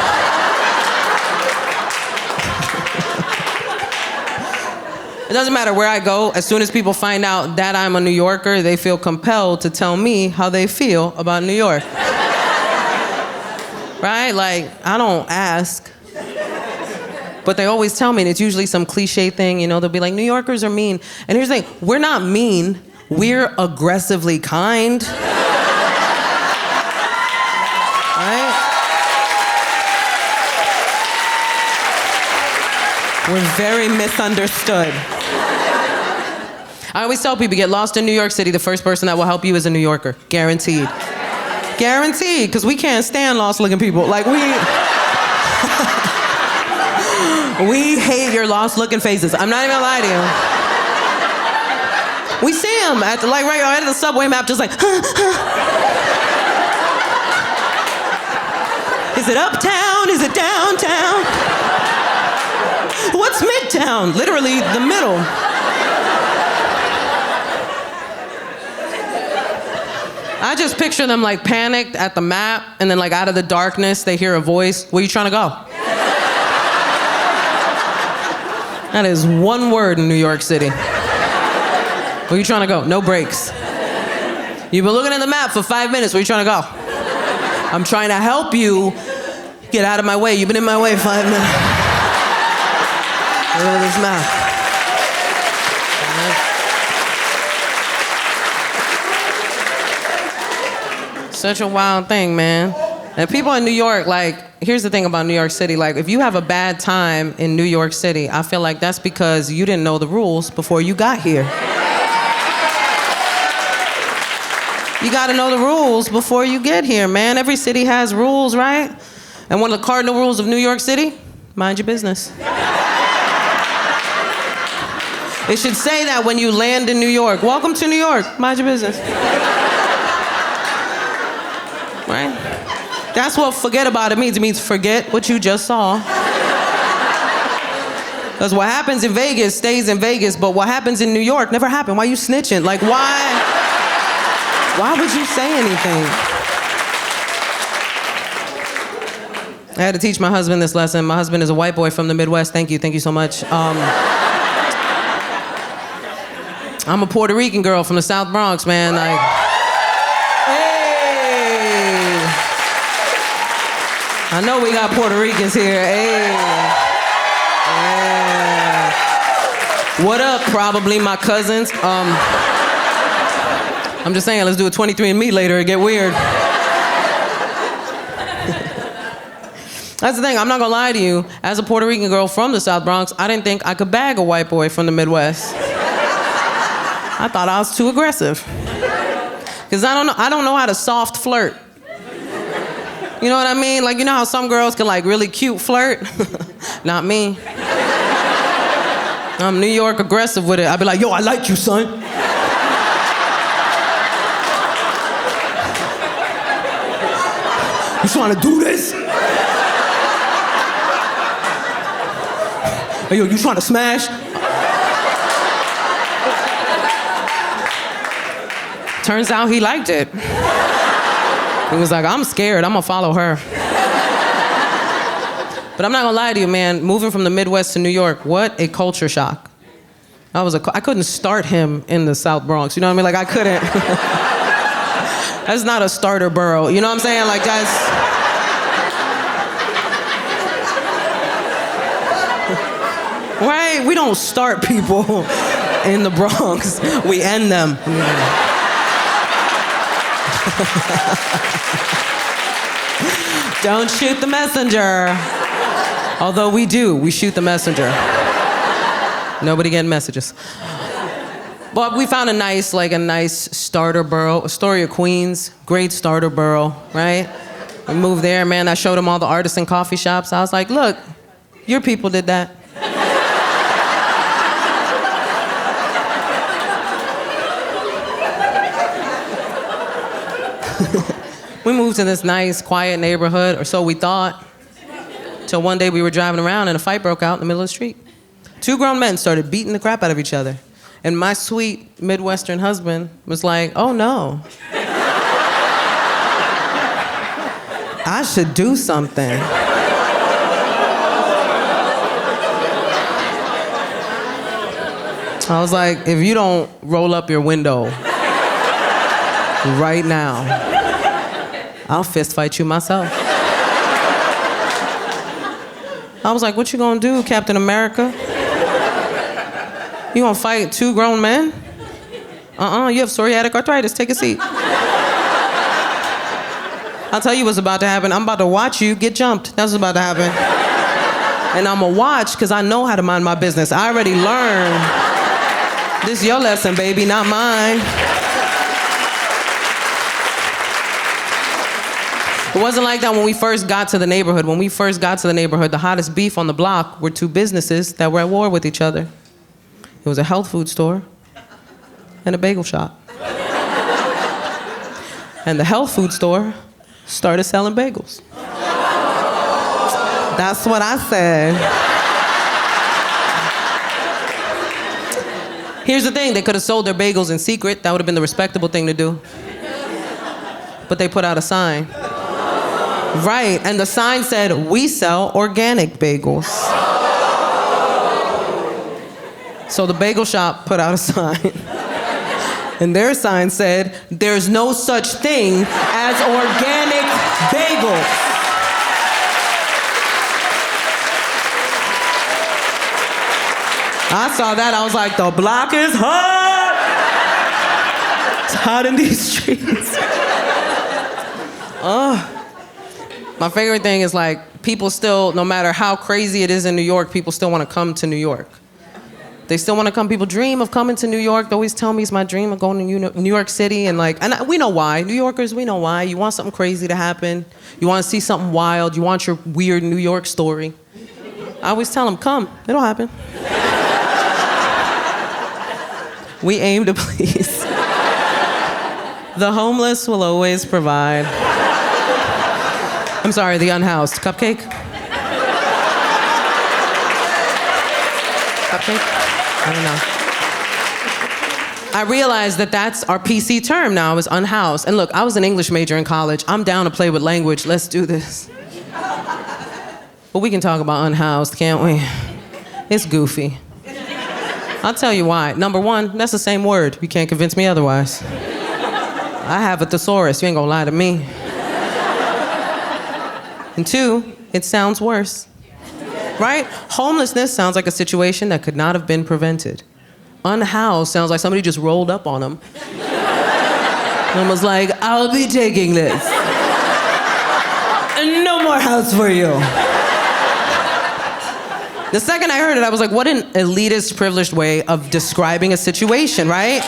Speaker 3: It doesn't matter where I go. As soon as people find out that I'm a New Yorker, they feel compelled to tell me how they feel about New York. Right? Like, I don't ask. But they always tell me, and it's usually some cliche thing, you know, they'll be like, New Yorkers are mean. And here's the thing, we're not mean, we're aggressively kind. Right? We're very misunderstood. I always tell people, get lost in New York City, the first person that will help you is a New Yorker. Guaranteed. Guaranteed, because we can't stand lost-looking people. Like, we hate your lost-looking faces. I'm not even gonna lie to you. We see them at the, like, right at the subway map, just like, Is it uptown? Is it downtown? What's midtown? Literally the middle. I just picture them like panicked at the map, and then like out of the darkness, they hear a voice. Where you trying to go? That is one word in New York City. Where you trying to go? No breaks. You've been looking at the map for 5 minutes. Where you trying to go? I'm trying to help you get out of my way. You've been in my way 5 minutes. Look at this map. Such a wild thing, man. And people in New York, like, here's the thing about New York City. Like, if you have a bad time in New York City, I feel like that's because you didn't know the rules before you got here. You gotta know the rules before you get here, man. Every city has rules, right? And one of the cardinal rules of New York City, mind your business. It should say that when you land in New York. Welcome to New York, mind your business. Right? That's what forget about it means. It means forget what you just saw. Because what happens in Vegas stays in Vegas, but what happens in New York never happened. Why you snitching? Like, why would you say anything? I had to teach my husband this lesson. My husband is a white boy from the Midwest. Thank you so much. I'm a Puerto Rican girl from the South Bronx, man. Like, hey. I know we got Puerto Ricans here. Hey. Yeah. What up, probably my cousins? I'm just saying, let's do a 23andMe later and get weird. That's the thing, I'm not gonna lie to you. As a Puerto Rican girl from the South Bronx, I didn't think I could bag a white boy from the Midwest. I thought I was too aggressive. Because I don't know how to soft flirt. You know what I mean? Like, you know how some girls can like really cute flirt? Not me. I'm New York aggressive with it. I'd be like, yo, I like you, son. You trying to do this? Hey, yo, you trying to smash? Turns out he liked it. He was like, I'm scared, I'm gonna follow her. But I'm not gonna lie to you, man, moving from the Midwest to New York, what a culture shock. I couldn't start him in the South Bronx, you know what I mean? Like, I couldn't. That's not a starter borough, you know what I'm saying? Like, that's... Right? We don't start people in the Bronx. We end them. Don't shoot the messenger. Although we do. We shoot the messenger. Nobody getting messages. But we found a nice starter borough. Astoria, Queens. Great starter borough, right? We moved there, man. I showed him all the artisan coffee shops. I was like, look, your people did that. We moved to this nice, quiet neighborhood, or so we thought, till one day we were driving around and a fight broke out in the middle of the street. Two grown men started beating the crap out of each other. And my sweet Midwestern husband was like, oh no. I should do something. I was like, if you don't roll up your window right now, I'll fist fight you myself. I was like, what you gonna do, Captain America? You gonna fight two grown men? You have psoriatic arthritis, take a seat. I'll tell you what's about to happen. I'm about to watch you get jumped. That's what's about to happen. And I'm gonna watch, because I know how to mind my business. I already learned This is your lesson, baby, not mine. It wasn't like that when we first got to the neighborhood. When we first got to the neighborhood, the hottest beef on the block were two businesses that were at war with each other. It was a health food store and a bagel shop. And the health food store started selling bagels. That's what I said. Here's the thing, they could have sold their bagels in secret. That would have been the respectable thing to do. But they put out a sign. Right, and the sign said, "We sell organic bagels." So the bagel shop put out a sign. And their sign said, "There's no such thing as organic bagels." I saw that, I was like, the block is hot! It's hot in these streets. My favorite thing is like, people still, no matter how crazy it is in New York, people still want to come to New York. They still want to come. People dream of coming to New York. They always tell me it's my dream of going to New York City. And we know why. New Yorkers, we know why. You want something crazy to happen. You want to see something wild. You want your weird New York story. I always tell them, come. It'll happen. We aim to please. The homeless will always provide. I'm sorry, the unhoused. Cupcake? Cupcake? I don't know. I realized that that's our PC term now, is unhoused. And look, I was an English major in college. I'm down to play with language. Let's do this. But we can talk about unhoused, can't we? It's goofy. I'll tell you why. Number one, that's the same word. You can't convince me otherwise. I have a thesaurus. You ain't gonna lie to me. And two, it sounds worse. Right? Homelessness sounds like a situation that could not have been prevented. Unhoused sounds like somebody just rolled up on them and was like, "I'll be taking this. And no more house for you." The second I heard it, I was like, what an elitist, privileged way of describing a situation, right?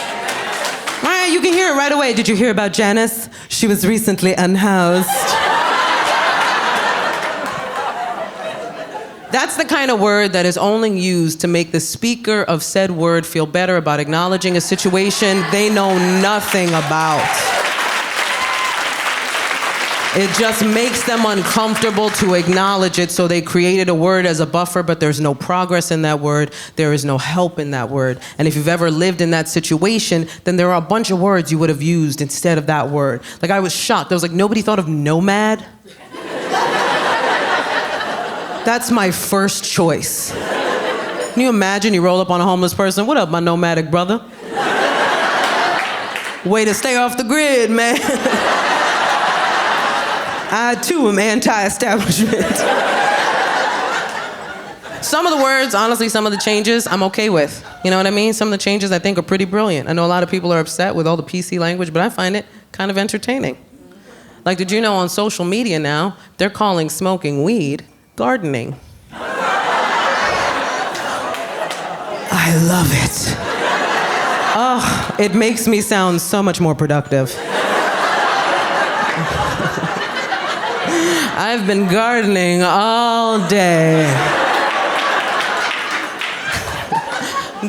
Speaker 3: Right, you can hear it right away. Did you hear about Janice? She was recently unhoused. That's the kind of word that is only used to make the speaker of said word feel better about acknowledging a situation they know nothing about. It just makes them uncomfortable to acknowledge it, so they created a word as a buffer, but there's no progress in that word. There is no help in that word. And if you've ever lived in that situation, then there are a bunch of words you would have used instead of that word. Like, I was shocked. I was like, nobody thought of nomad? That's my first choice. Can you imagine you roll up on a homeless person? "What up, my nomadic brother?" Way to stay off the grid, man. I, too, am anti-establishment. Some of the words, honestly, some of the changes, I'm okay with. You know what I mean? Some of the changes I think are pretty brilliant. I know a lot of people are upset with all the PC language, but I find it kind of entertaining. Like, did you know on social media now, they're calling smoking weed gardening? I love it. Oh, it makes me sound so much more productive. I've been gardening all day.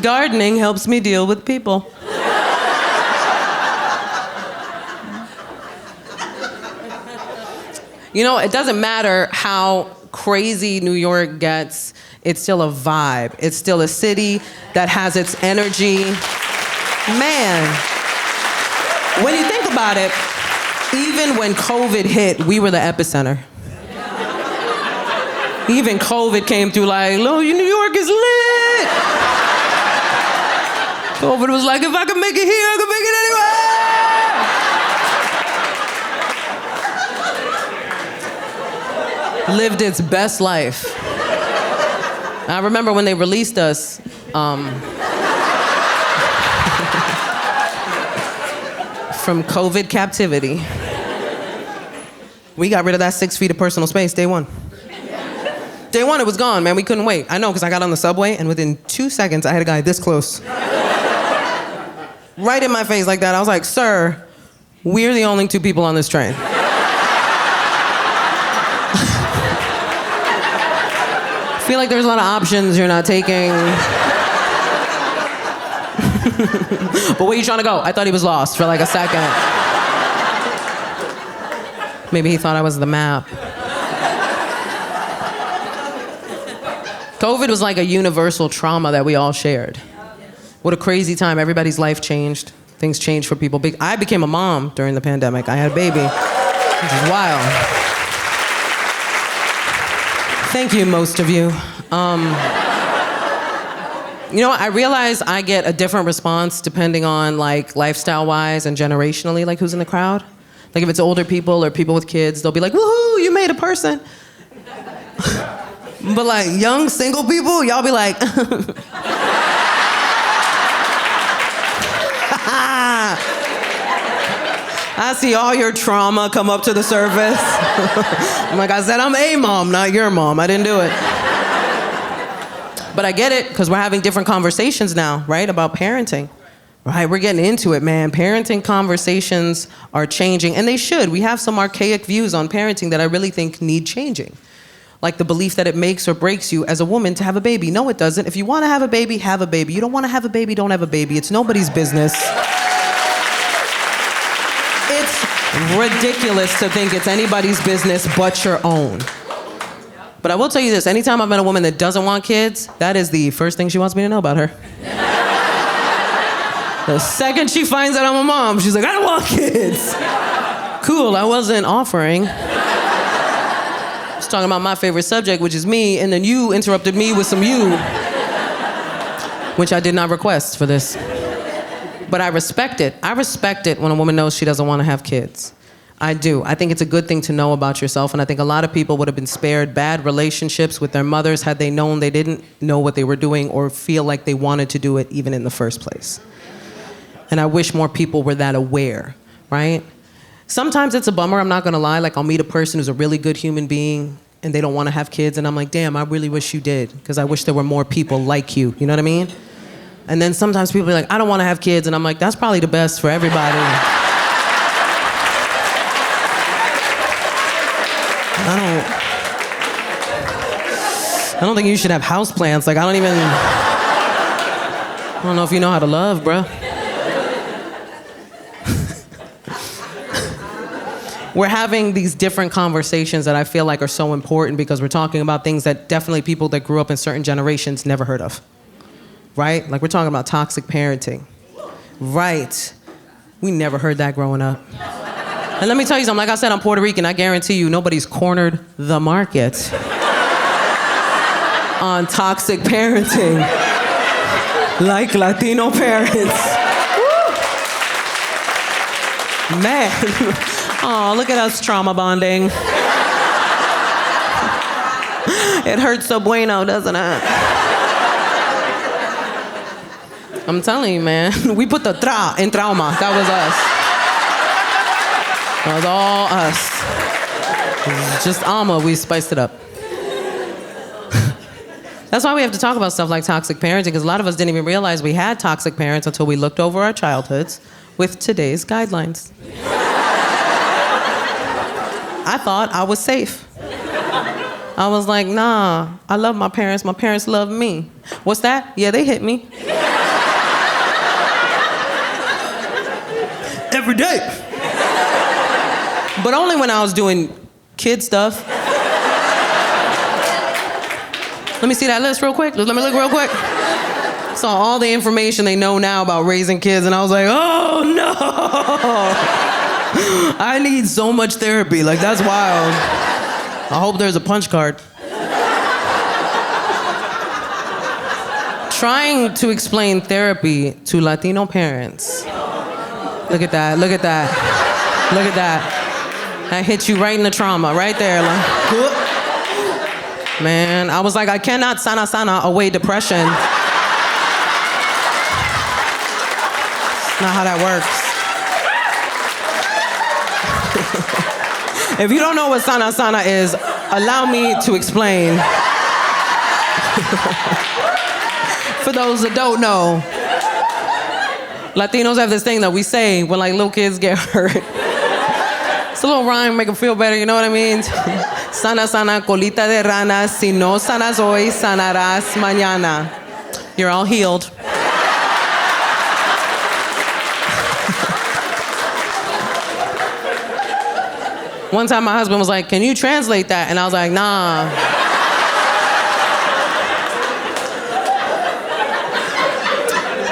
Speaker 3: Gardening helps me deal with people. You know, it doesn't matter how crazy New York gets, it's still a vibe. It's still a city that has its energy. Man, when you think about it, even when COVID hit, we were the epicenter. Even COVID came through like, "Look, New York is lit." COVID was like, if I can make it here, I can make it anywhere. Lived its best life. I remember when they released us, from COVID captivity. We got rid of that 6 feet of personal space day one. Day one, it was gone, man. We couldn't wait. I know, because I got on the subway, and within 2 seconds, I had a guy this close. Right in my face like that. I was like, sir, we're the only two people on this train. I feel like there's a lot of options you're not taking. But where you trying to go? I thought he was lost for like a second. Maybe he thought I was the map. COVID was like a universal trauma that we all shared. What a crazy time. Everybody's life changed. Things changed for people. I became a mom during the pandemic. I had a baby, which is wild. Thank you, most of you. You know what? I realize I get a different response depending on like lifestyle-wise and generationally, like who's in the crowd. Like if it's older people or people with kids, they'll be like, woohoo, you made a person. But like young single people, y'all be like, I see all your trauma come up to the surface. I'm like, I said I'm a mom, not your mom. I didn't do it. But I get it, because we're having different conversations now, right, about parenting. Right, we're getting into it, man. Parenting conversations are changing, and they should. We have some archaic views on parenting that I really think need changing. Like the belief that it makes or breaks you as a woman to have a baby. No, it doesn't. If you want to have a baby, have a baby. You don't want to have a baby, don't have a baby. It's nobody's business. It's ridiculous to think it's anybody's business but your own. But I will tell you this, anytime I've met a woman that doesn't want kids, that is the first thing she wants me to know about her. The second she finds out I'm a mom, she's like, I don't want kids. Cool, I wasn't offering. I was talking about my favorite subject, which is me, and then you interrupted me with some you, which I did not request for this. But I respect it. I respect it when a woman knows she doesn't want to have kids. I do. I think it's a good thing to know about yourself, and I think a lot of people would have been spared bad relationships with their mothers had they known they didn't know what they were doing or feel like they wanted to do it even in the first place. And I wish more people were that aware, right? Sometimes it's a bummer, I'm not gonna lie. Like I'll meet a person who's a really good human being and they don't wanna have kids, and I'm like, damn, I really wish you did, because I wish there were more people like you know what I mean? And then sometimes people are like, I don't wanna have kids, and I'm like, that's probably the best for everybody. I don't think you should have houseplants. Like, I don't know if you know how to love, bro. We're having these different conversations that I feel like are so important because we're talking about things that definitely people that grew up in certain generations never heard of, right? Like we're talking about toxic parenting, right? We never heard that growing up. And let me tell you something, like I said, I'm Puerto Rican. I guarantee you nobody's cornered the market on toxic parenting like Latino parents. Woo! Man, oh, look at us trauma bonding. It hurts so bueno, doesn't it? I'm telling you, man, we put the tra in trauma. That was us. That was all us. It was just Alma, we spiced it up. That's why we have to talk about stuff like toxic parenting, because a lot of us didn't even realize we had toxic parents until we looked over our childhoods with today's guidelines. I thought I was safe. I was like, nah, I love my parents love me. What's that? Yeah, they hit me. Every day. But only when I was doing kid stuff. Let me see that list real quick. Let me look real quick. Saw all the information they know now about raising kids, and I was like, oh no! I need so much therapy. Like, that's wild. I hope there's a punch card. Trying to explain therapy to Latino parents. Look at that, look at that. Look at that. That hit you right in the trauma, right there. Like, whoop. Man, I was like, I cannot sana away depression. It's not how that works. If you don't know what sana is, allow me to explain. For those that don't know, Latinos have this thing that we say when like little kids get hurt. It's a little rhyme, make them feel better, you know what I mean? Sana, sana, colita de rana, si no sanas hoy, sanarás mañana. You're all healed. One time my husband was like, can you translate that? And I was like, nah.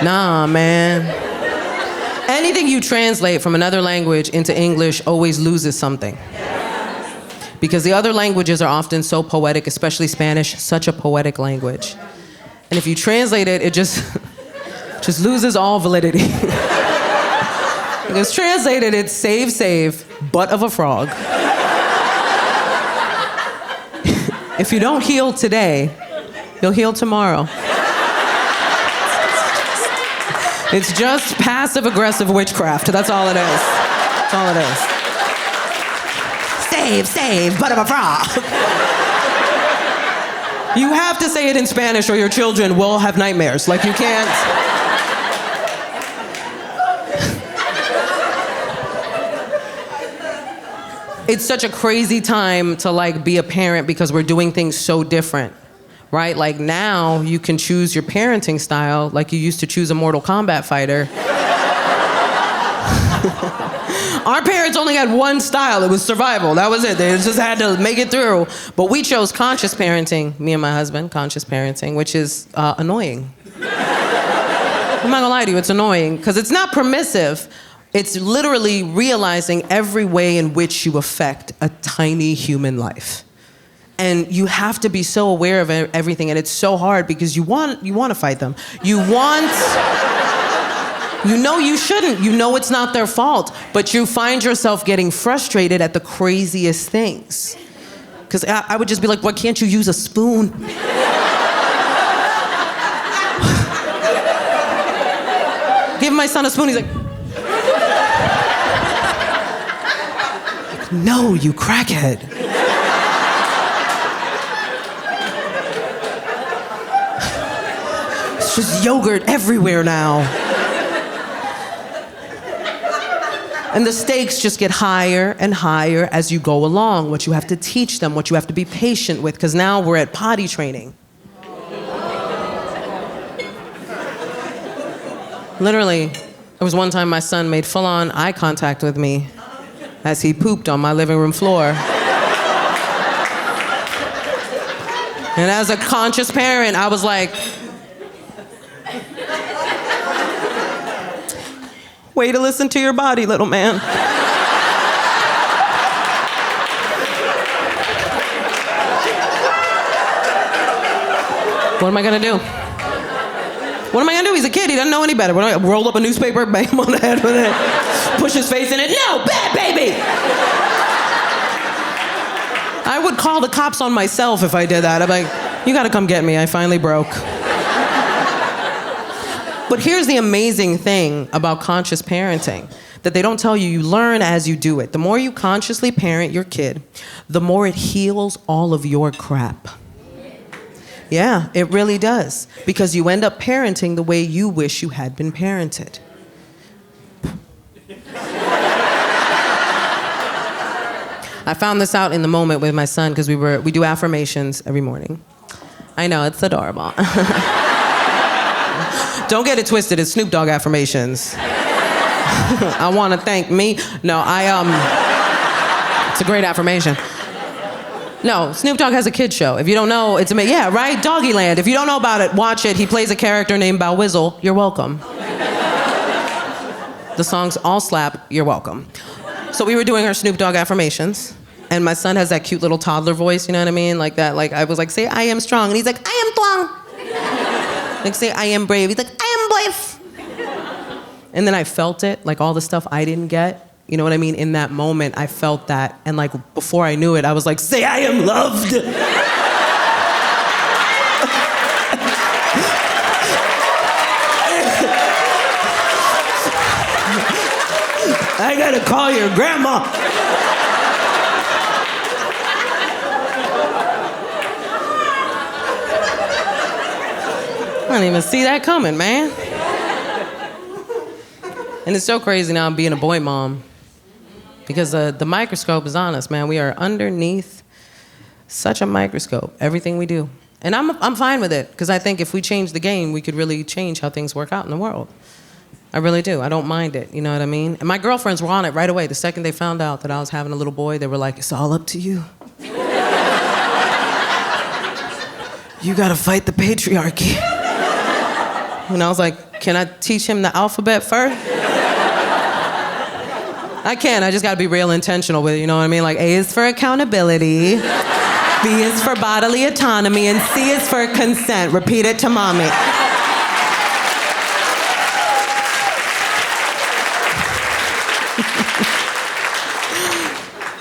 Speaker 3: Nah, man. Anything you translate from another language into English always loses something. Because the other languages are often so poetic, especially Spanish, such a poetic language. And if you translate it, it just loses all validity. Because translated, it's save, butt of a frog. If you don't heal today, you'll heal tomorrow. It's just passive-aggressive witchcraft. That's all it is. That's all it is. Save, butt of a frog. You have to say it in Spanish or your children will have nightmares. Like, you can't. It's such a crazy time to like be a parent because we're doing things so different, right? Like now you can choose your parenting style like you used to choose a Mortal Kombat fighter. Our parents only had one style. It was survival. That was it. They just had to make it through. But we chose conscious parenting, me and my husband, conscious parenting, which is annoying. I'm not gonna lie to you, it's annoying because it's not permissive. It's literally realizing every way in which you affect a tiny human life. And you have to be so aware of everything, and it's so hard because you want to fight them. You know you shouldn't. You know it's not their fault, but you find yourself getting frustrated at the craziest things. Because I would just be like, why can't you use a spoon? Give my son a spoon, he's like, no, you crackhead. It's just yogurt everywhere now. And the stakes just get higher and higher as you go along, what you have to teach them, what you have to be patient with, because now we're at potty training. Literally, there was one time my son made full-on eye contact with me as he pooped on my living room floor. And as a conscious parent, I was like, way to listen to your body, little man. What am I gonna do? What am I gonna do? He's a kid, he doesn't know any better. What am I gonna roll up a newspaper, bang him on the head with it, push his face in it? No, bad baby! I would call the cops on myself if I did that. I'm like, you gotta come get me, I finally broke. But here's the amazing thing about conscious parenting that they don't tell you. You learn as you do it. The more you consciously parent your kid, the more it heals all of your crap. Yeah, it really does. Because you end up parenting the way you wish you had been parented. I found this out in the moment with my son because we do affirmations every morning. I know, it's adorable. Don't get it twisted, it's Snoop Dogg affirmations. I want to thank me. No, it's a great affirmation. No, Snoop Dogg has a kid show. If you don't know, it's amazing. Yeah, right? Doggyland. If you don't know about it, watch it. He plays a character named Bow Wizzle. You're welcome. The songs all slap. You're welcome. So we were doing our Snoop Dogg affirmations, and my son has that cute little toddler voice, you know what I mean? Like that, like I was like, say, I am strong. And he's like, I am strong. Like, say, I am brave. He's like, I am brave. And then I felt it, like all the stuff I didn't get. You know what I mean? In that moment, I felt that. And like, before I knew it, I was like, say, I am loved. I gotta call your grandma. I didn't even see that coming, man. And it's so crazy now being a boy mom because the microscope is on us, man. We are underneath such a microscope, everything we do. And I'm fine with it because I think if we change the game, we could really change how things work out in the world. I really do. I don't mind it, you know what I mean? And my girlfriends were on it right away. The second they found out that I was having a little boy, they were like, it's all up to you. You gotta fight the patriarchy. And I was like, can I teach him the alphabet first? I can, I just gotta be real intentional with it, you know what I mean? Like A is for accountability, B is for bodily autonomy, and C is for consent. Repeat it to mommy.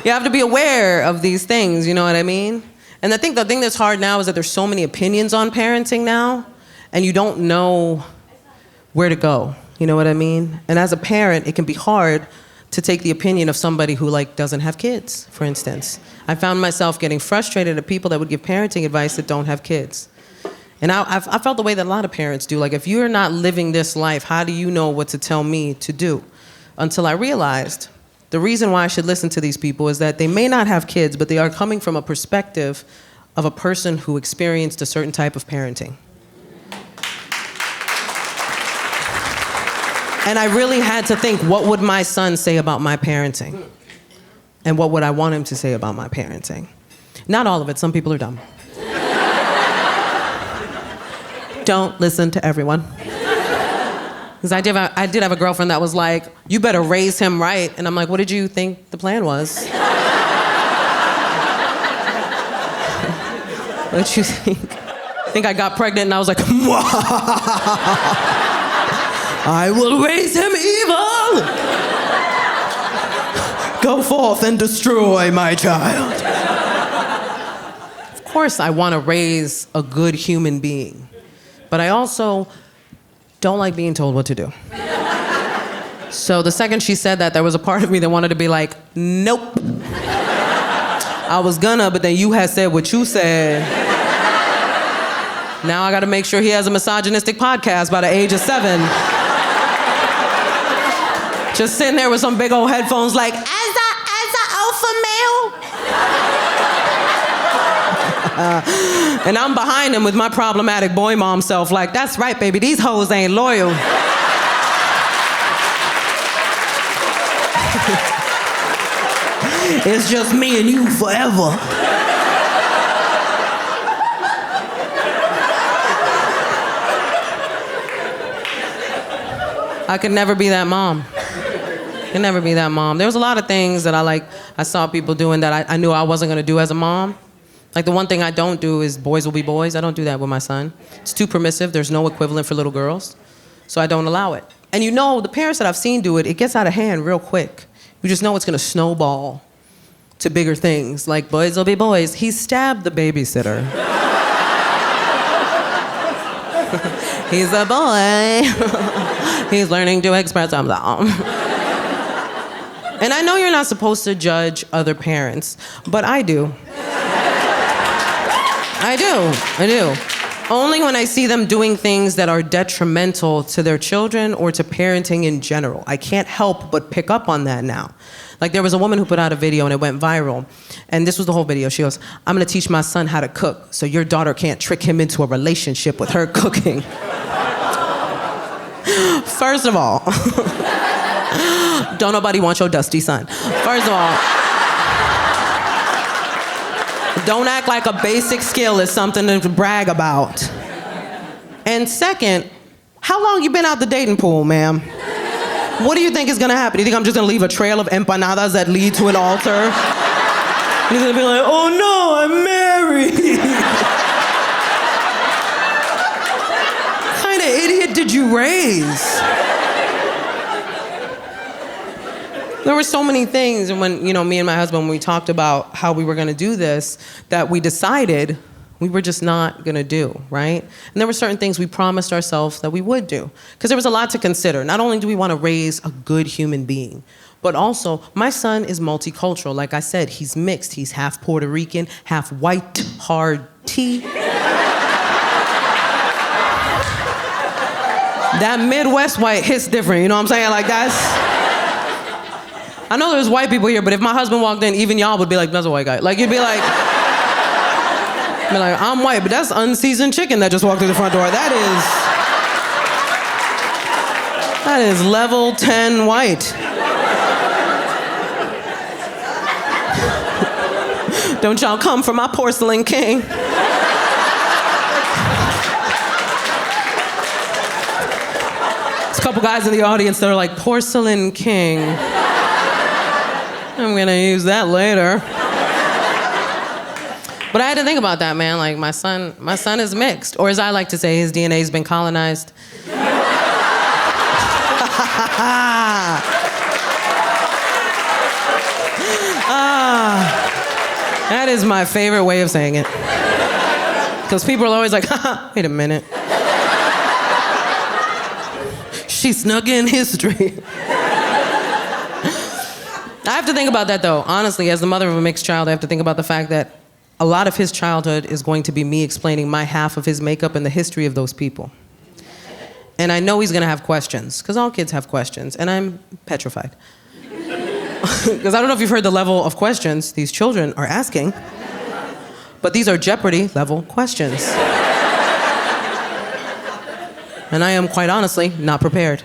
Speaker 3: You have to be aware of these things, you know what I mean? And I think the thing that's hard now is that there's so many opinions on parenting now, and you don't know where to go, you know what I mean? And as a parent, it can be hard to take the opinion of somebody who doesn't have kids, for instance. I found myself getting frustrated at people that would give parenting advice that don't have kids. And I felt the way that a lot of parents do. Like, if you're not living this life, how do you know what to tell me to do? Until I realized the reason why I should listen to these people is that they may not have kids, but they are coming from a perspective of a person who experienced a certain type of parenting. And I really had to think, what would my son say about my parenting? And what would I want him to say about my parenting? Not all of it. Some people are dumb. Don't listen to everyone. Because I did have a girlfriend that was like, you better raise him right. And I'm like, what did you think the plan was? What did you think? I think I got pregnant and I was like, I will raise him evil. Go forth and destroy my child. Of course I want to raise a good human being, but I also don't like being told what to do. So the second she said that, there was a part of me that wanted to be like, nope. I was gonna, but then you had said what you said. Now I gotta make sure he has a misogynistic podcast by the age of 7. Just sitting there with some big old headphones like, as a alpha male. And I'm behind him with my problematic boy mom self like, that's right, baby, these hoes ain't loyal. It's just me and you forever. I could never be that mom. Could never be that mom. There was a lot of things that I saw people doing that I knew I wasn't gonna do as a mom. Like the one thing I don't do is boys will be boys. I don't do that with my son. It's too permissive. There's no equivalent for little girls. So I don't allow it. And you know, the parents that I've seen do it, it gets out of hand real quick. You just know it's gonna snowball to bigger things, like boys will be boys. He stabbed the babysitter. He's a boy. He's learning to express himself. And I know you're not supposed to judge other parents, but I do. I do. Only when I see them doing things that are detrimental to their children or to parenting in general. I can't help but pick up on that now. Like there was a woman who put out a video and it went viral. And this was the whole video. She goes, I'm gonna teach my son how to cook so your daughter can't trick him into a relationship with her cooking. First of all, don't nobody want your dusty son. First of all, don't act like a basic skill is something to brag about. And second, how long you been out the dating pool, ma'am? What do you think is gonna happen? Do you think I'm just gonna leave a trail of empanadas that lead to an altar? You're gonna be like, oh no, I'm married. What kind of idiot did you raise? There were so many things, and when, me and my husband, when we talked about how we were gonna do this, that we decided we were just not gonna do, right? And there were certain things we promised ourselves that we would do. Because there was a lot to consider. Not only do we wanna raise a good human being, but also, my son is multicultural. Like I said, he's mixed. He's half Puerto Rican, half white, hard tea. That Midwest white hits different, you know what I'm saying? Like that's... I know there's white people here, but if my husband walked in, even y'all would be like, that's a white guy. Like you'd be like, I'm white, but that's unseasoned chicken that just walked through the front door. That is level 10 white. Don't y'all come for my porcelain king. There's a couple guys in the audience that are like, porcelain king. I'm gonna use that later. But I had to think about that, man. Like my son is mixed. Or as I like to say, his DNA's been colonized. That is my favorite way of saying it. Because people are always like, wait a minute. She snuck in history. I have to think about that though. Honestly, as the mother of a mixed child, I have to think about the fact that a lot of his childhood is going to be me explaining my half of his makeup and the history of those people. And I know he's gonna have questions, because all kids have questions, and I'm petrified. Because I don't know if you've heard the level of questions these children are asking, but these are Jeopardy level questions. And I am quite honestly not prepared.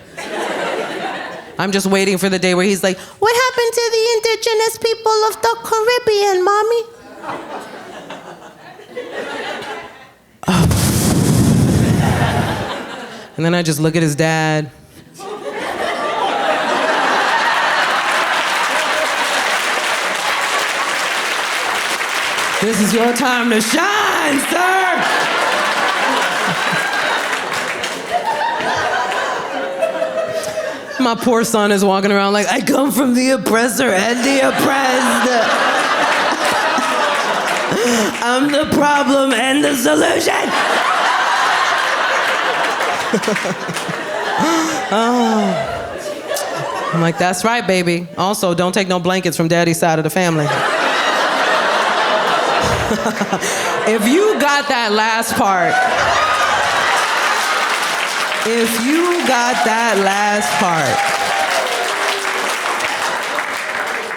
Speaker 3: I'm just waiting for the day where he's like, what happened to the indigenous people of the Caribbean, mommy? And then I just look at his dad. This is your time to shine, sir! My poor son is walking around like, I come from the oppressor and the oppressed. I'm the problem and the solution. Oh. I'm like, that's right, baby. Also, don't take no blankets from daddy's side of the family. If you got that last part,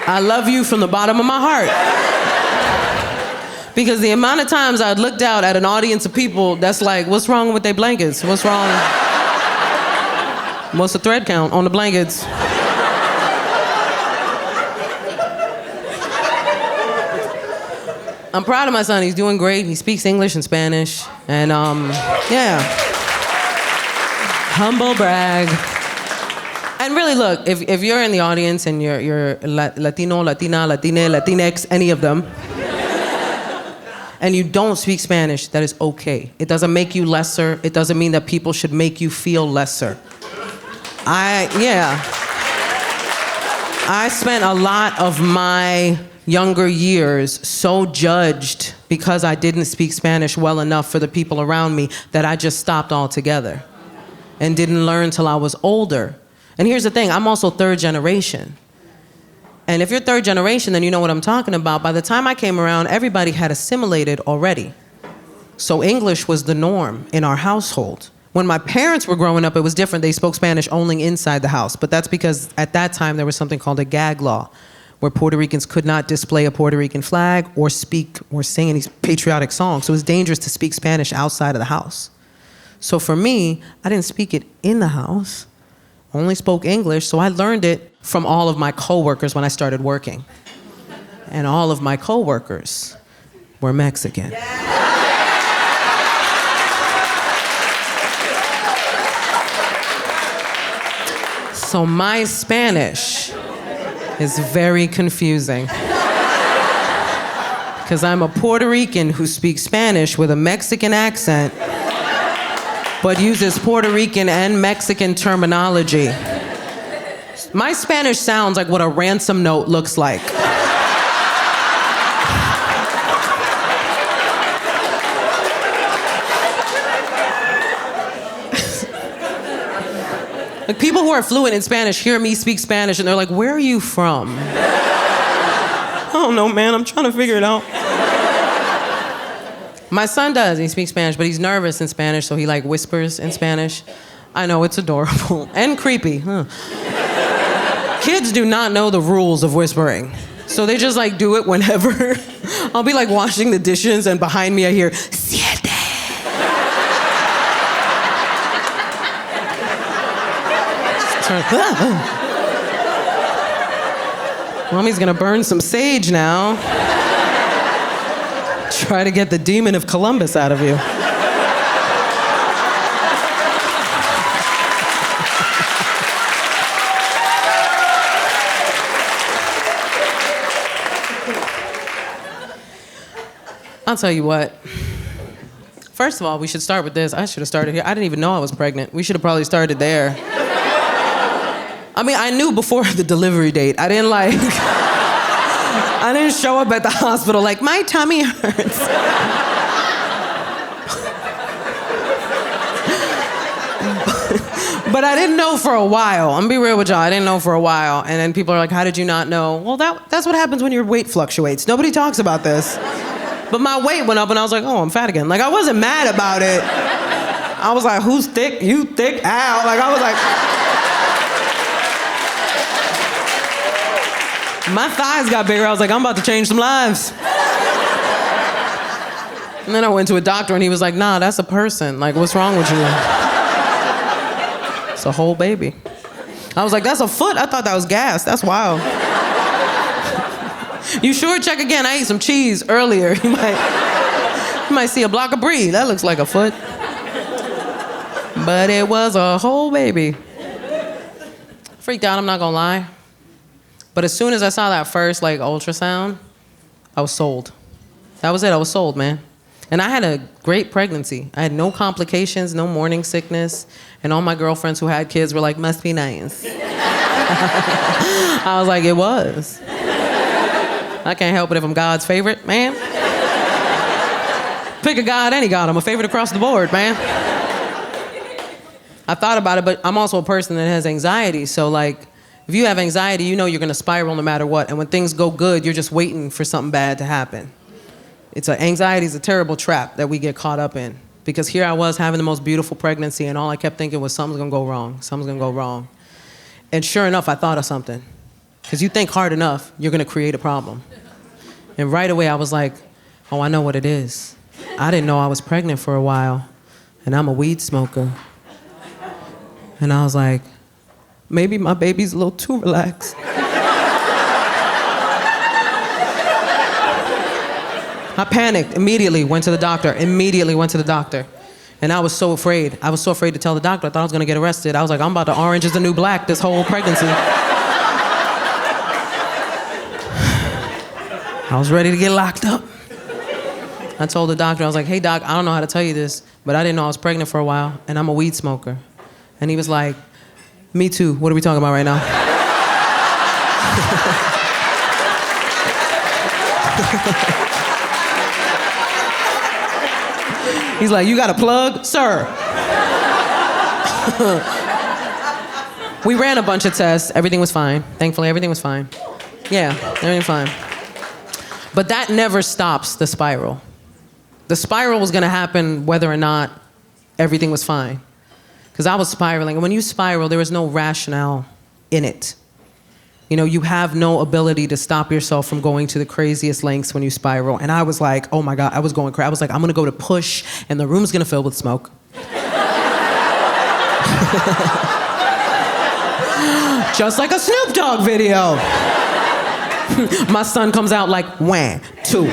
Speaker 3: I love you from the bottom of my heart. Because the amount of times I'd looked out at an audience of people that's like, what's wrong with their blankets? What's wrong? What's the thread count on the blankets? I'm proud of my son. He's doing great. He speaks English and Spanish. And yeah. Humble brag. And really, look, if you're in the audience and you're Latino, Latina, Latine, Latinx, any of them, and you don't speak Spanish, that is okay. It doesn't make you lesser. It doesn't mean that people should make you feel lesser. I spent a lot of my younger years so judged because I didn't speak Spanish well enough for the people around me that I just stopped altogether and didn't learn till I was older. And here's the thing, I'm also third generation. And if you're third generation, then you know what I'm talking about. By the time I came around, everybody had assimilated already. So English was the norm in our household. When my parents were growing up, it was different. They spoke Spanish only inside the house. But that's because at that time, there was something called a gag law, where Puerto Ricans could not display a Puerto Rican flag or speak or sing any patriotic songs. So it was dangerous to speak Spanish outside of the house. So for me, I didn't speak it in the house, only spoke English. So I learned it from all of my coworkers when I started working. And all of my coworkers were Mexican. So my Spanish is very confusing. Because I'm a Puerto Rican who speaks Spanish with a Mexican accent, but uses Puerto Rican and Mexican terminology. My Spanish sounds like what a ransom note looks like. Like, people who are fluent in Spanish hear me speak Spanish and they're like, where are you from? I don't know, man, I'm trying to figure it out. My son does, he speaks Spanish, but he's nervous in Spanish, so he like whispers in Spanish. I know, it's adorable. And creepy, huh? Kids do not know the rules of whispering. So they just like do it whenever. I'll be like washing the dishes and behind me I hear, siete. Mommy's gonna burn some sage now. Try to get the demon of Columbus out of you. I'll tell you what. First of all, we should start with this. I should have started here. I didn't even know I was pregnant. We should have probably started there. I mean, I knew before the delivery date. I didn't show up at the hospital like, my tummy hurts. But I didn't know for a while. I'm gonna be real with y'all. I didn't know for a while. And then people are like, how did you not know? Well, that's what happens when your weight fluctuates. Nobody talks about this. But my weight went up and I was like, oh, I'm fat again. Like, I wasn't mad about it. I was like, who's thick? You thick? Ow. Like, I was like... My thighs got bigger. I was like, I'm about to change some lives. And then I went to a doctor and he was like, nah, that's a person. Like, what's wrong with you? It's a whole baby. I was like, that's a foot? I thought that was gas. That's wild. You sure? Check again. I ate some cheese earlier. You might see a block of brie. That looks like a foot. But it was a whole baby. Freaked out, I'm not gonna lie. But as soon as I saw that first ultrasound, I was sold. That was it, I was sold, man. And I had a great pregnancy. I had no complications, no morning sickness, and all my girlfriends who had kids were like, must be nice. I was like, it was. I can't help it if I'm God's favorite, man. Pick a God, any God. I'm a favorite across the board, man. I thought about it, but I'm also a person that has anxiety. So, if you have anxiety, you know you're going to spiral no matter what. And when things go good, you're just waiting for something bad to happen. Anxiety is a terrible trap that we get caught up in. Because here I was having the most beautiful pregnancy, and all I kept thinking was something's going to go wrong. Something's going to go wrong. And sure enough, I thought of something. Because you think hard enough, you're going to create a problem. And right away, I was like, oh, I know what it is. I didn't know I was pregnant for a while, and I'm a weed smoker. And I was like, maybe my baby's a little too relaxed. I panicked, immediately went to the doctor. And I was so afraid. I was so afraid to tell the doctor. I thought I was going to get arrested. I was like, I'm about to Orange is the New Black this whole pregnancy. I was ready to get locked up. I told the doctor, I was like, hey, doc, I don't know how to tell you this, but I didn't know I was pregnant for a while, and I'm a weed smoker. And he was like, me too. What are we talking about right now? He's like, you got a plug? Sir. We ran a bunch of tests. Everything was fine. Thankfully, everything was fine. Yeah, everything was fine. But that never stops the spiral. The spiral was going to happen whether or not everything was fine. Because I was spiraling. And when you spiral, there is no rationale in it. You know, you have no ability to stop yourself from going to the craziest lengths when you spiral. And I was like, oh my God, I was going crazy. I was like, I'm going to go to push, and the room's going to fill with smoke. Just like a Snoop Dogg video. My son comes out like, 1, 2, 3.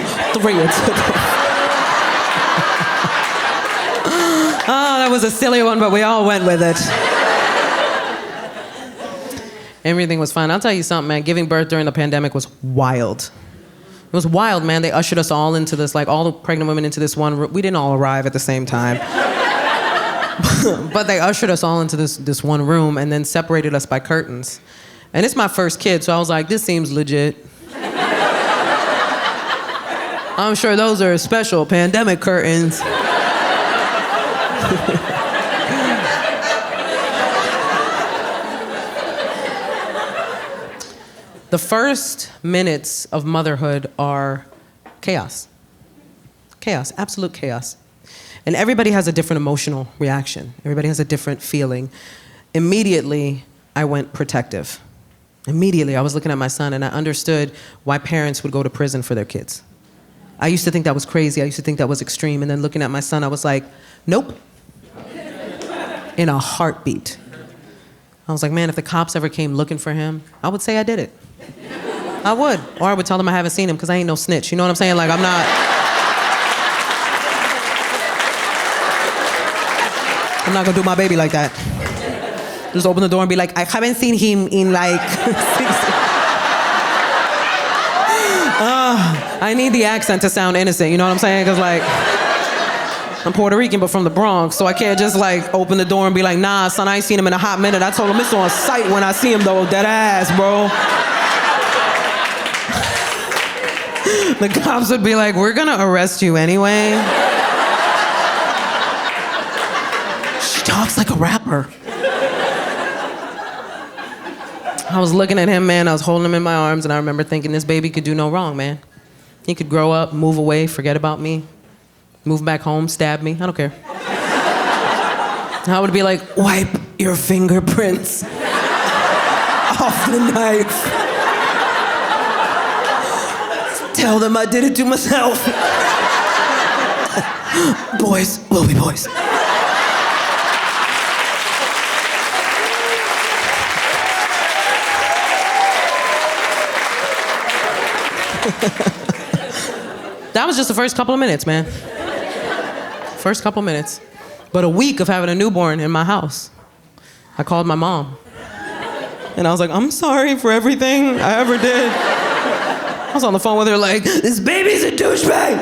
Speaker 3: Oh, that was a silly one, but we all went with it. Everything was fine. I'll tell you something, man. Giving birth during the pandemic was wild. It was wild, man. They ushered us all into this, all the pregnant women into this one room. We didn't all arrive at the same time. But they ushered us all into this one room and then separated us by curtains. And it's my first kid, so I was like, this seems legit. I'm sure those are special pandemic curtains. The first minutes of motherhood are chaos. Chaos, absolute chaos. And everybody has a different emotional reaction. Everybody has a different feeling. Immediately, I went protective. Immediately, I was looking at my son and I understood why parents would go to prison for their kids. I used to think that was crazy. I used to think that was extreme. And then looking at my son, I was like, nope. In a heartbeat. I was like, man, if the cops ever came looking for him, I would say I did it. I would. Or I would tell them I haven't seen him because I ain't no snitch. You know what I'm saying? Like, I'm not gonna do my baby like that. Just open the door and be like, I haven't seen him in like 6 I need the accent to sound innocent, you know what I'm saying? Because like, I'm Puerto Rican, but from the Bronx, so I can't just like open the door and be like, nah, son, I ain't seen him in a hot minute. I told him it's on sight when I see him though, dead ass, bro. The cops would be like, we're gonna arrest you anyway. She talks like a rapper. I was looking at him, man. I was holding him in my arms, and I remember thinking this baby could do no wrong, man. He could grow up, move away, forget about me, move back home, stab me. I don't care. I would be like, wipe your fingerprints off the knife. Tell them I did it to myself. Boys will be boys. That was just the first couple of minutes, man. First couple minutes. But a week of having a newborn in my house. I called my mom. And I was like, I'm sorry for everything I ever did. I was on the phone with her like, this baby's a douchebag.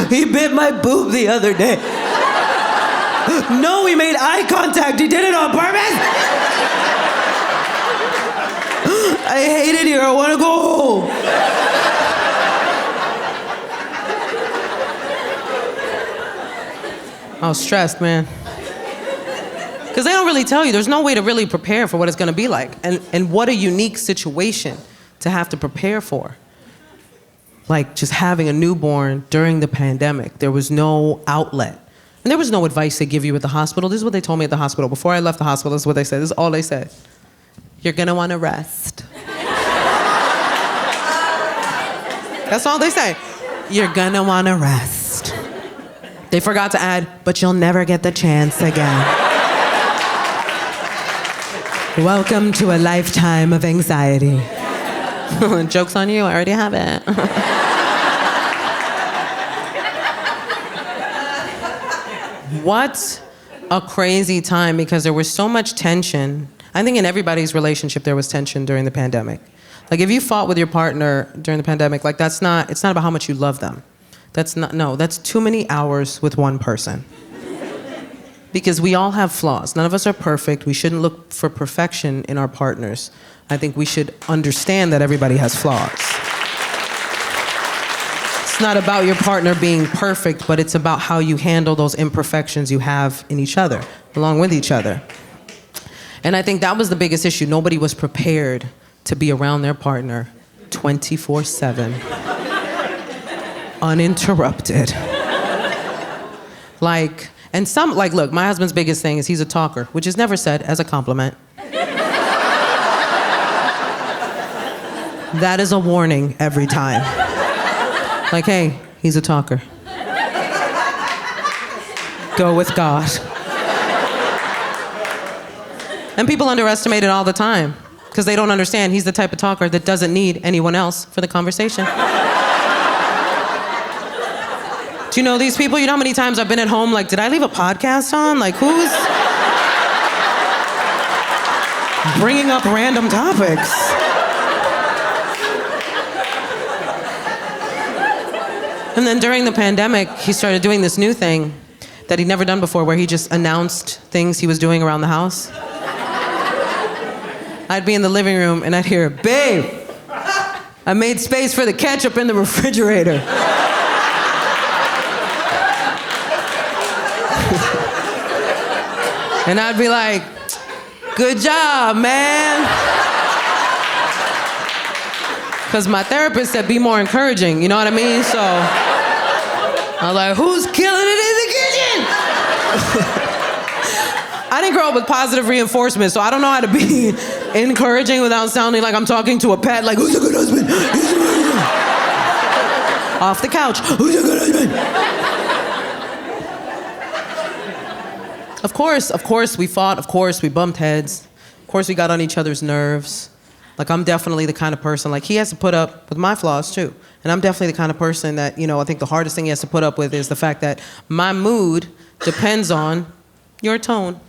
Speaker 3: He bit my boob the other day. No, he made eye contact. He did it on purpose. I hate it here. I want to go home. I was stressed, man. Because they don't really tell you. There's no way to really prepare for what it's going to be like. And what a unique situation to have to prepare for. Like just having a newborn during the pandemic. There was no outlet. And there was no advice they give you at the hospital. This is what they told me at the hospital. Before I left the hospital, this is what they said. This is all they said. You're going to want to rest. That's all they say. You're going to want to rest. They forgot to add, but you'll never get the chance again. Welcome to a lifetime of anxiety. Joke's on you, I already have it. What a crazy time, because there was so much tension. I think in everybody's relationship there was tension during the pandemic. Like if you fought with your partner during the pandemic, like it's not about how much you love them. That's too many hours with one person. Because we all have flaws. None of us are perfect. We shouldn't look for perfection in our partners. I think we should understand that everybody has flaws. It's not about your partner being perfect, but it's about how you handle those imperfections you have in each other, along with each other. And I think that was the biggest issue. Nobody was prepared to be around their partner 24/7, uninterrupted. Look, my husband's biggest thing is he's a talker, which is never said as a compliment. That is a warning every time. Like, hey, he's a talker. Go with God. And people underestimate it all the time because they don't understand he's the type of talker that doesn't need anyone else for the conversation. Do you know these people? You know how many times I've been at home like, did I leave a podcast on? Like, who's bringing up random topics? And then during the pandemic, he started doing this new thing that he'd never done before, where he just announced things he was doing around the house. I'd be in the living room and I'd hear, babe, I made space for the ketchup in the refrigerator. And I'd be like, good job, man. Because my therapist said be more encouraging, you know what I mean? So I was like, who's killing it in the kitchen? I didn't grow up with positive reinforcement, so I don't know how to be encouraging without sounding like I'm talking to a pet, like, who's a good husband? Who's a good husband? Off the couch, who's a good husband? Of course we fought, of course we bumped heads, of course we got on each other's nerves. Like, I'm definitely the kind of person, like, he has to put up with my flaws too. And I'm definitely the kind of person that, I think the hardest thing he has to put up with is the fact that my mood depends on your tone.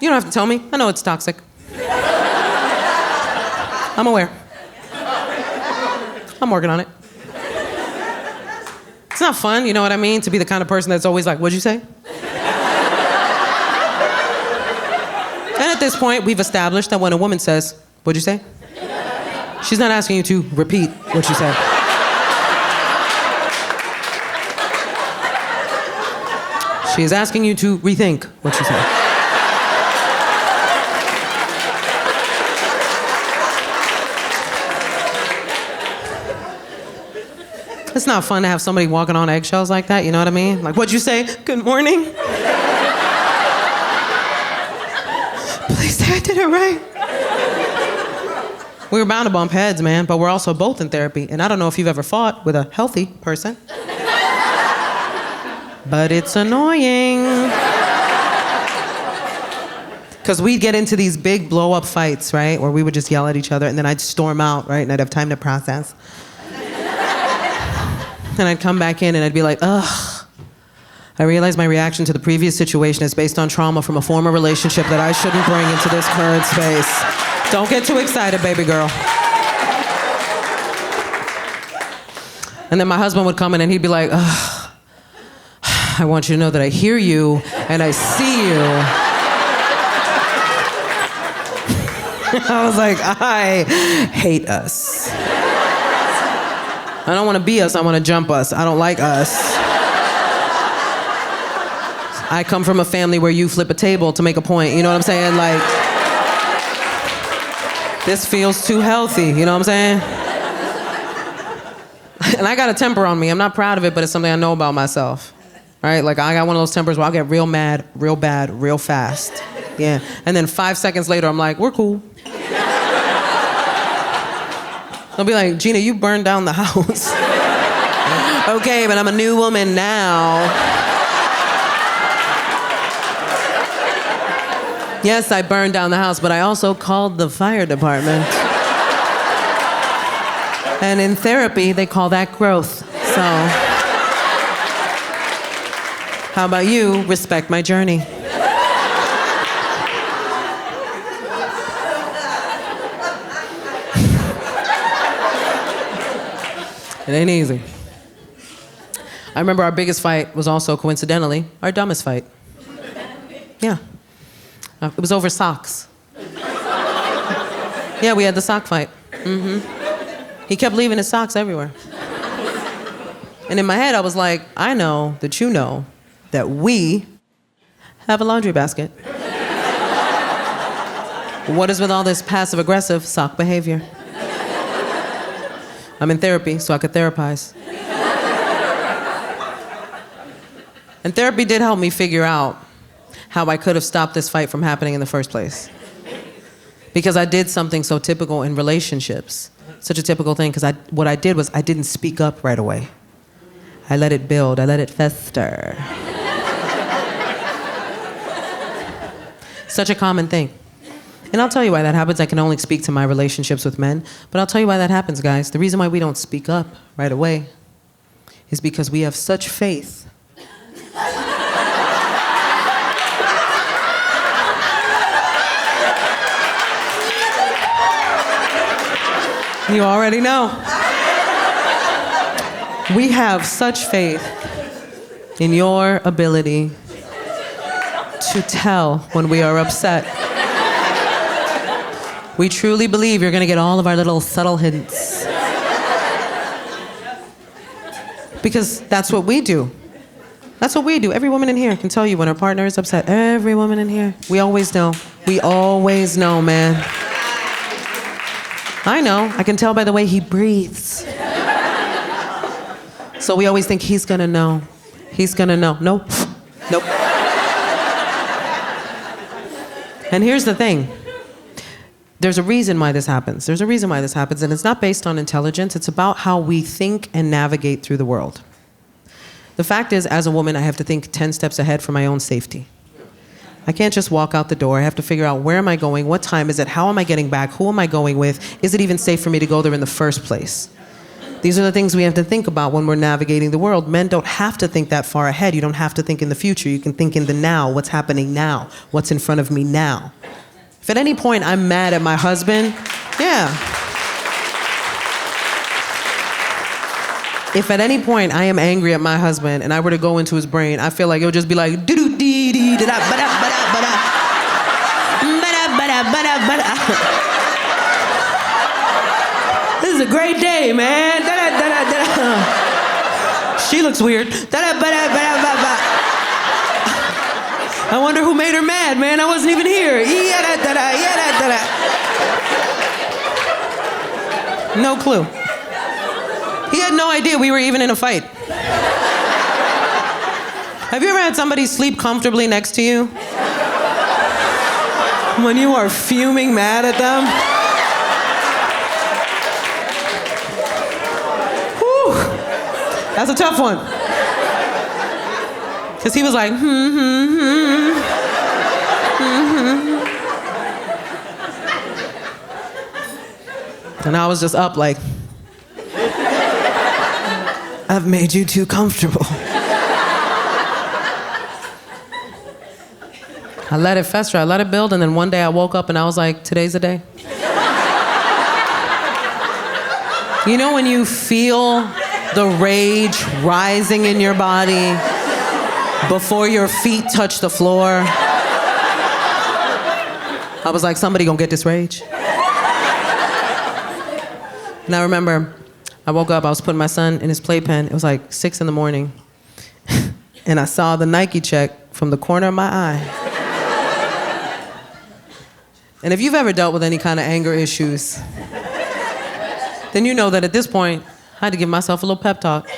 Speaker 3: You don't have to tell me. I know it's toxic. I'm aware. I'm working on it. It's not fun, you know what I mean? To be the kind of person that's always like, what'd you say? And at this point, we've established that when a woman says, what'd you say? She's not asking you to repeat what you said. She is asking you to rethink what you said. It's not fun to have somebody walking on eggshells like that, you know what I mean? Like, what'd you say? Good morning? Please say I did it right. We were bound to bump heads, man, but we're also both in therapy. And I don't know if you've ever fought with a healthy person. But it's annoying. Because we'd get into these big blow-up fights, right? Where we would just yell at each other, and then I'd storm out, right? And I'd have time to process. And I'd come back in and I'd be like, ugh. I realize my reaction to the previous situation is based on trauma from a former relationship that I shouldn't bring into this current space. Don't get too excited, baby girl. And then my husband would come in and he'd be like, ugh. I want you to know that I hear you and I see you. I was like, I hate us. I don't want to be us, I want to jump us. I don't like us. I come from a family where you flip a table to make a point, you know what I'm saying? Like, this feels too healthy, you know what I'm saying? And I got a temper on me. I'm not proud of it, but it's something I know about myself. Right? Like, I got one of those tempers where I'll get real mad, real bad, real fast. Yeah. And then 5 seconds later, I'm like, we're cool. They'll be like, Gina, you burned down the house. Okay, but I'm a new woman now. Yes, I burned down the house, but I also called the fire department. And in therapy, they call that growth. So, how about you respect my journey? It ain't easy. I remember our biggest fight was also, coincidentally, our dumbest fight. Yeah. It was over socks. Yeah, we had the sock fight. He kept leaving his socks everywhere. And in my head, I was like, I know that you know that we have a laundry basket. What is with all this passive-aggressive sock behavior? I'm in therapy, so I could therapize. And therapy did help me figure out how I could have stopped this fight from happening in the first place. Because I did something so typical in relationships, such a typical thing, because what I did was I didn't speak up right away. I let it build, I let it fester. Such a common thing. And I'll tell you why that happens. I can only speak to my relationships with men, but I'll tell you why that happens, guys. The reason why we don't speak up right away is because we have such faith. You already know. We have such faith in your ability to tell when we are upset. We truly believe you're gonna get all of our little subtle hints. Because that's what we do. That's what we do. Every woman in here can tell you when her partner is upset. Every woman in here. We always know. We always know, man. I know. I can tell by the way he breathes. So we always think he's gonna know. He's gonna know. Nope. Nope. And here's the thing. There's a reason why this happens. There's a reason why this happens, and it's not based on intelligence. It's about how we think and navigate through the world. The fact is, as a woman, I have to think 10 steps ahead for my own safety. I can't just walk out the door. I have to figure out where am I going, what time is it, how am I getting back, who am I going with, is it even safe for me to go there in the first place? These are the things we have to think about when we're navigating the world. Men don't have to think that far ahead. You don't have to think in the future. You can think in the now, what's happening now, what's in front of me now. If at any point I'm mad at my husband, yeah. If at any point I am angry at my husband and I were to go into his brain, I feel like it would just be like, this is a great day, man. She looks weird. I wonder who made her mad, man. I wasn't even here. No clue. He had no idea we were even in a fight. Have you ever had somebody sleep comfortably next to you? When you are fuming mad at them? Whew. That's a tough one. Because he was like, And I was just up like, I've made you too comfortable. I let it fester, I let it build, and then one day I woke up and I was like, today's the day. You know when you feel the rage rising in your body before your feet touch the floor? I was like, somebody gonna get this rage. And I remember, I woke up, I was putting my son in his playpen. It was like 6 a.m. And I saw the Nike check from the corner of my eye. And if you've ever dealt with any kind of anger issues, then you know that at this point, I had to give myself a little pep talk.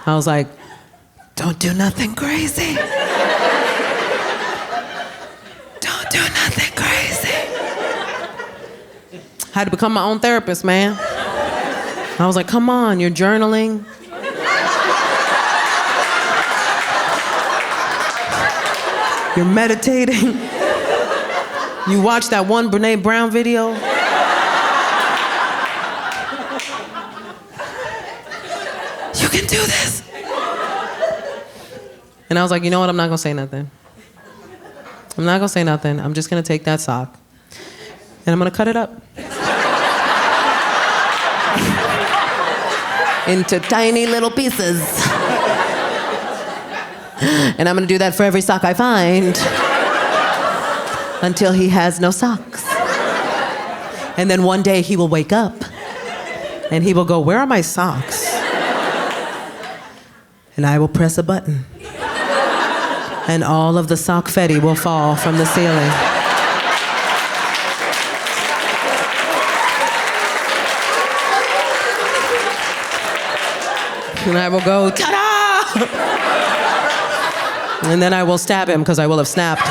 Speaker 3: I was like, don't do nothing crazy. Don't do nothing crazy. I had to become my own therapist, man. I was like, come on, you're journaling. You're meditating. You watch that one Brene Brown video. You can do this. And I was like, you know what? I'm not gonna say nothing. I'm not gonna say nothing. I'm just gonna take that sock and I'm gonna cut it up into tiny little pieces. And I'm gonna do that for every sock I find until he has no socks. And then one day he will wake up and he will go, where are my socks? And I will press a button and all of the sockfetti will fall from the ceiling. And I will go, ta-da! And then I will stab him because I will have snapped.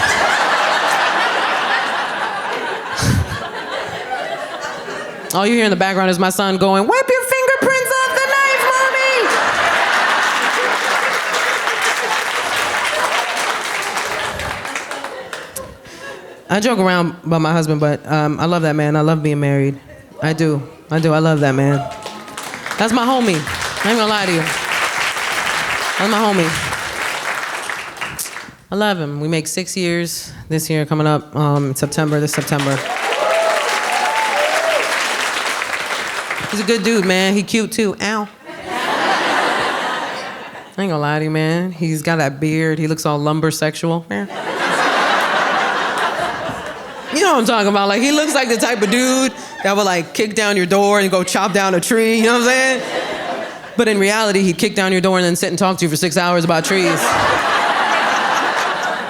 Speaker 3: All you hear in the background is my son going, wipe your fingerprints off the knife, Mommy! I joke around about my husband, but I love that man. I love being married. I do. I love that man. That's my homie. I ain't gonna lie to you. That's my homie. I love him. We make 6 years this year, coming up this September. He's a good dude, man. He cute too. Ow. I ain't gonna lie to you, man. He's got that beard. He looks all lumber sexual. Man. You know what I'm talking about? Like, he looks like the type of dude that would like kick down your door and go chop down a tree. You know what I'm saying? But in reality, he'd kick down your door and then sit and talk to you for 6 hours about trees.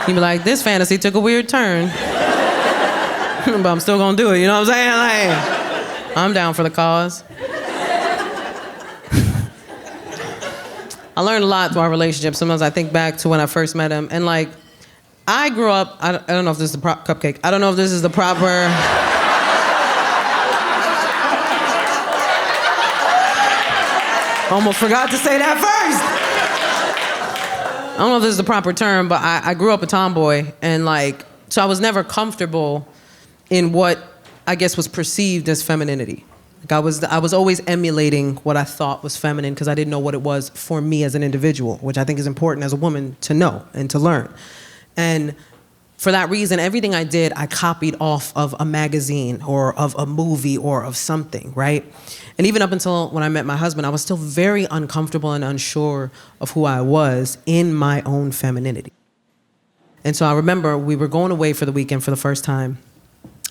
Speaker 3: He'd be like, this fantasy took a weird turn. But I'm still gonna do it, you know what I'm saying? Like, I'm down for the cause. I learned a lot through our relationship. Sometimes I think back to when I first met him, and like, I grew up, I don't know if this is the cupcake. I don't know if this is the proper... Almost forgot to say that first. I don't know if this is the proper term, but I grew up a tomboy, and like, so I was never comfortable in what I guess was perceived as femininity. Like I was always emulating what I thought was feminine because I didn't know what it was for me as an individual, which I think is important as a woman to know and to learn. And for that reason, everything I did, I copied off of a magazine or of a movie or of something, right? And even up until when I met my husband, I was still very uncomfortable and unsure of who I was in my own femininity. And so I remember we were going away for the weekend for the first time,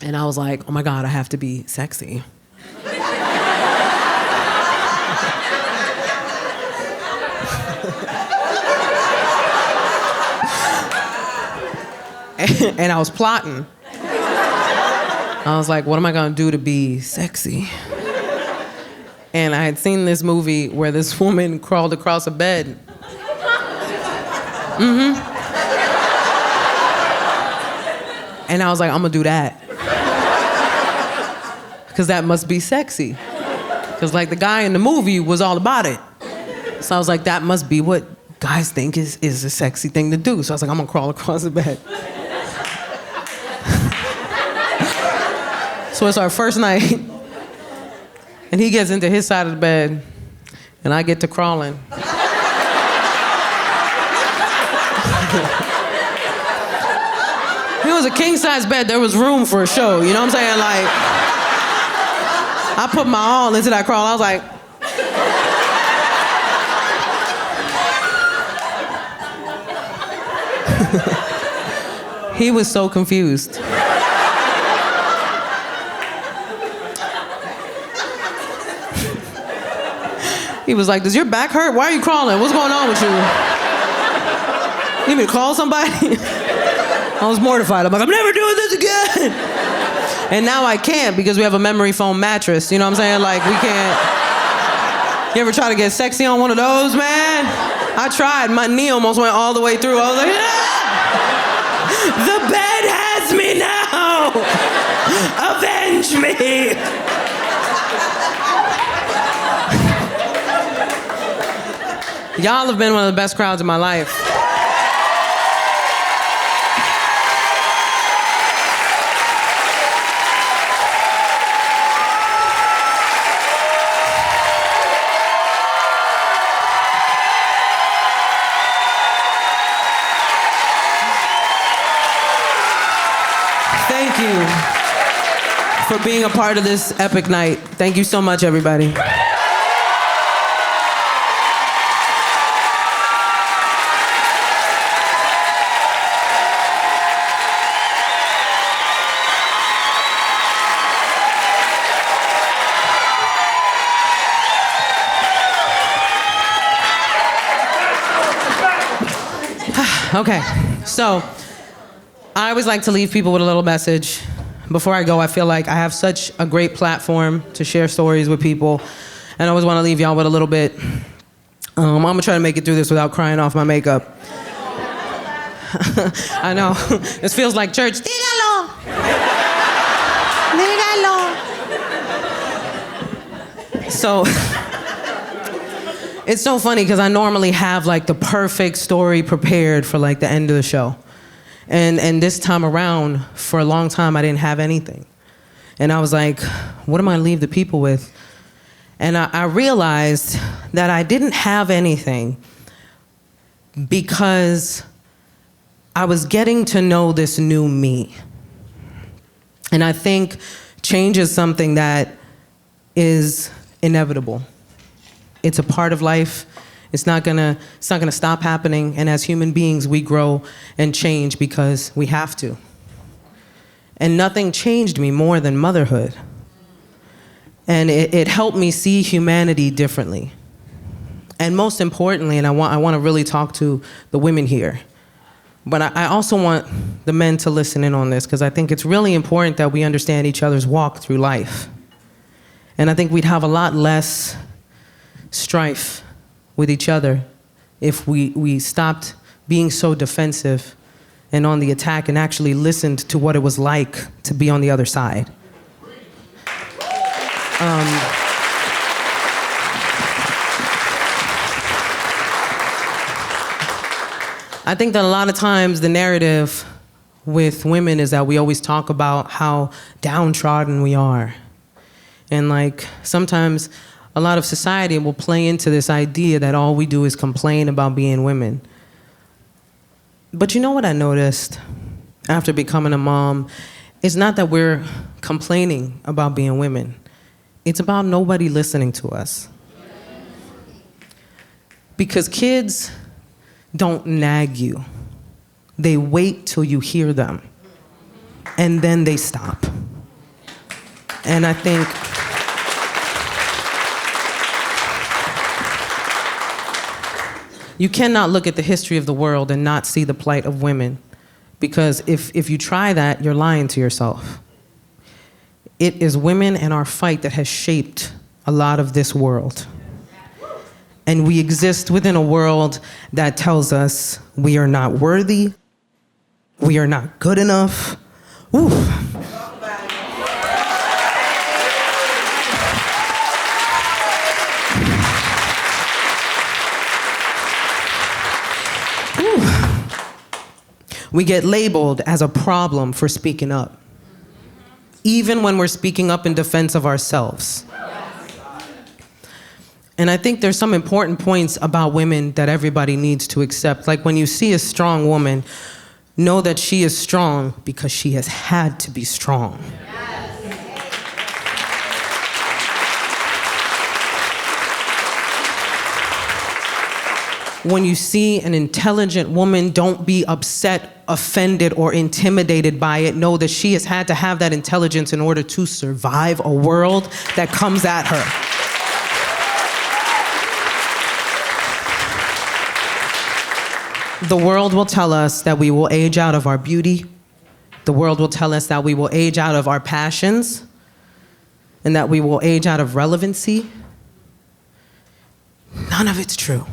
Speaker 3: and I was like, oh my God, I have to be sexy. And I was plotting. I was like, what am I gonna do to be sexy? And I had seen this movie where this woman crawled across a bed. And I was like, I'm gonna do that. Because that must be sexy. Because like the guy in the movie was all about it. So I was like, that must be what guys think is a sexy thing to do. So I was like, I'm gonna crawl across the bed. So it's our first night, and he gets into his side of the bed, and I get to crawling. It was a king-size bed. There was room for a show, you know what I'm saying? Like, I put my all into that crawl. I was like... He was so confused. He was like, does your back hurt? Why are you crawling? What's going on with you? You need me to call somebody? I was mortified. I'm like, I'm never doing this again. And now I can't because we have a memory foam mattress. You know what I'm saying? Like, we can't. You ever try to get sexy on one of those, man? I tried. My knee almost went all the way through. I was like, ah! The bed has me now. Avenge me. Y'all have been one of the best crowds in my life. Thank you for being a part of this epic night. Thank you so much, everybody. Okay, so I always like to leave people with a little message. Before I go, I feel like I have such a great platform to share stories with people, and I always want to leave y'all with a little bit. I'm gonna try to make it through this without crying off my makeup. I know, this feels like church. Dígalo! Dígalo! So, it's so funny because I normally have like the perfect story prepared for like the end of the show. And this time around, for a long time, I didn't have anything. And I was like, what am I gonna leave the people with? And I realized that I didn't have anything because I was getting to know this new me. And I think change is something that is inevitable. It's a part of life. It's not gonna stop happening. And as human beings, we grow and change because we have to. And nothing changed me more than motherhood. And it helped me see humanity differently. And most importantly, and I want to really talk to the women here, but I also want the men to listen in on this, because I think it's really important that we understand each other's walk through life. And I think we'd have a lot less strife with each other if we stopped being so defensive and on the attack and actually listened to what it was like to be on the other side. I think that a lot of times the narrative with women is that we always talk about how downtrodden we are. And like sometimes a lot of society will play into this idea that all we do is complain about being women. But you know what I noticed after becoming a mom? It's not that we're complaining about being women. It's about nobody listening to us. Because kids don't nag you. They wait till you hear them. And then they stop. And I think you cannot look at the history of the world and not see the plight of women, because if you try that, you're lying to yourself. It is women and our fight that has shaped a lot of this world. And we exist within a world that tells us we are not worthy, we are not good enough. Ooh. We get labeled as a problem for speaking up, even when we're speaking up in defense of ourselves. And I think there's some important points about women that everybody needs to accept. Like when you see a strong woman, know that she is strong because she has had to be strong. When you see an intelligent woman, don't be upset, offended, or intimidated by it. Know that she has had to have that intelligence in order to survive a world that comes at her. The world will tell us that we will age out of our beauty. The world will tell us that we will age out of our passions and that we will age out of relevancy. None of it's true.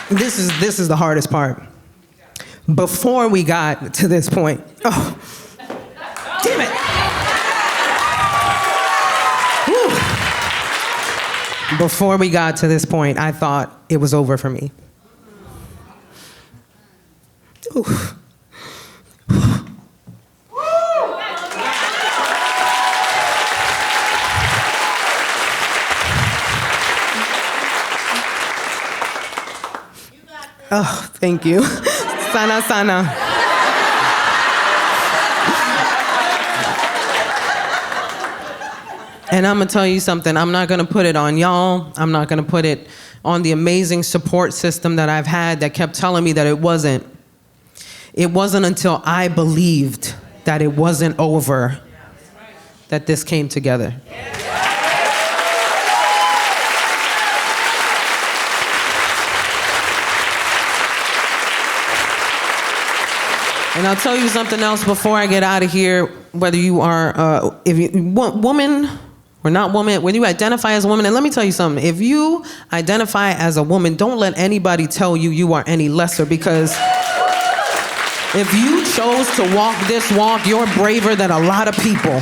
Speaker 3: This is the hardest part. Before we got to this point, oh, damn it. Whew. Before we got to this point, I thought it was over for me. Oof. Oh, thank you. Sana, sana. And I'm gonna tell you something. I'm not gonna put it on y'all. I'm not gonna put it on the amazing support system that I've had that kept telling me that it wasn't. It wasn't until I believed that it wasn't over that this came together. And I'll tell you something else before I get out of here, whether you are, if you woman or not woman, when you identify as a woman, and let me tell you something, if you identify as a woman, don't let anybody tell you you are any lesser, because if you chose to walk this walk, you're braver than a lot of people.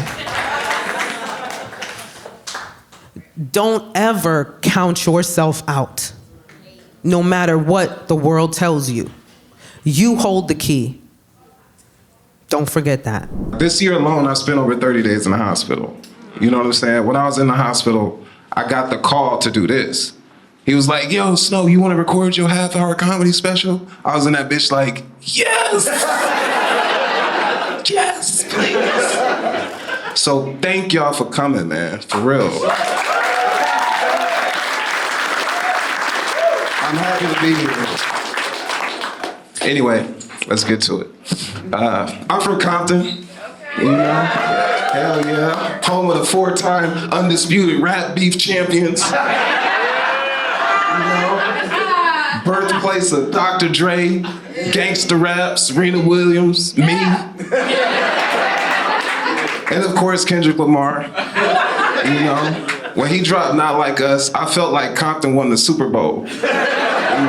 Speaker 3: Don't ever count yourself out, no matter what the world tells you. You hold the key. Don't forget that.
Speaker 4: This year alone, I spent over 30 days in the hospital. You know what I'm saying? When I was in the hospital, I got the call to do this. He was like, yo, Snow, you want to record your half-hour comedy special? I was in that bitch like, yes! Yes, please. So thank y'all for coming, man, for real. I'm happy. happy to be here. Anyway, let's get to it. I'm from Compton. You know? Hell yeah. Home of the 4-time undisputed rap beef champions. You know? Birthplace of Dr. Dre, Gangsta Rap, Serena Williams, me. And of course, Kendrick Lamar. You know? When he dropped Not Like Us, I felt like Compton won the Super Bowl. You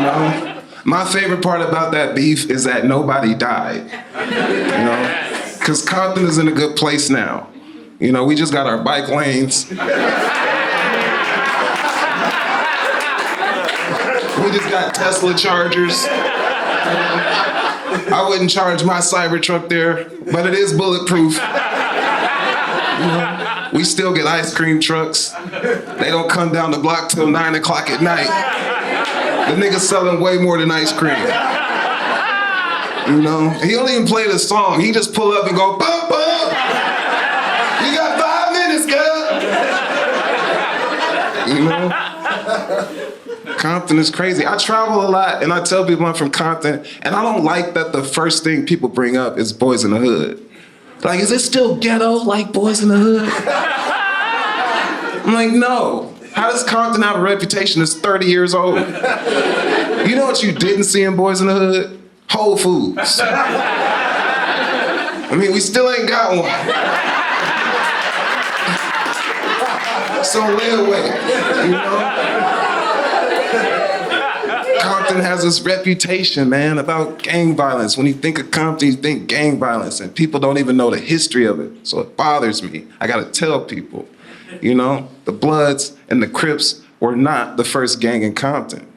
Speaker 4: know? My favorite part about that beef is that nobody died. You know? Because Compton is in a good place now. You know, we just got our bike lanes. We just got Tesla chargers. I wouldn't charge my Cybertruck there, but it is bulletproof. You know, we still get ice cream trucks. They don't come down the block till 9 o'clock at night. The nigga's selling way more than ice cream. You know, he don't even play the song. He just pull up and go, bump, bump. You got 5 minutes, girl. You know? Compton is crazy. I travel a lot and I tell people I'm from Compton, and I don't like that the first thing people bring up is Boys in the Hood. Like, is it still ghetto like Boys in the Hood? I'm like, no. How does Compton have a reputation that's 30 years old? You know what you didn't see in Boys in the Hood? Whole Foods. I mean, we still ain't got one. So lay away, you know? Compton has this reputation, man, about gang violence. When you think of Compton, you think gang violence, and people don't even know the history of it. So it bothers me. I gotta tell people, you know, the Bloods and the Crips were not the first gang in Compton.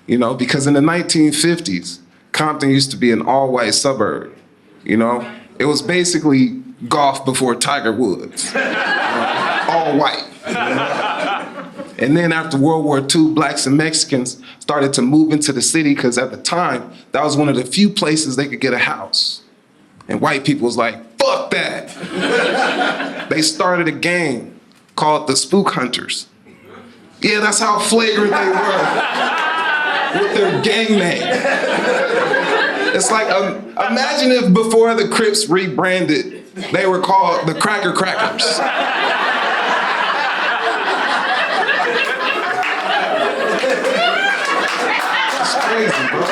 Speaker 4: You know, because in the 1950s, Compton used to be an all-white suburb, you know? It was basically golf before Tiger Woods. All white. You know? And then after World War II, blacks and Mexicans started to move into the city because at the time, that was one of the few places they could get a house. And white people was like, fuck that. They started a gang called the Spook Hunters. Yeah, that's how flagrant they were with their gang name. It's like, imagine if before the Crips rebranded, they were called the Cracker Crackers. It's crazy, bro.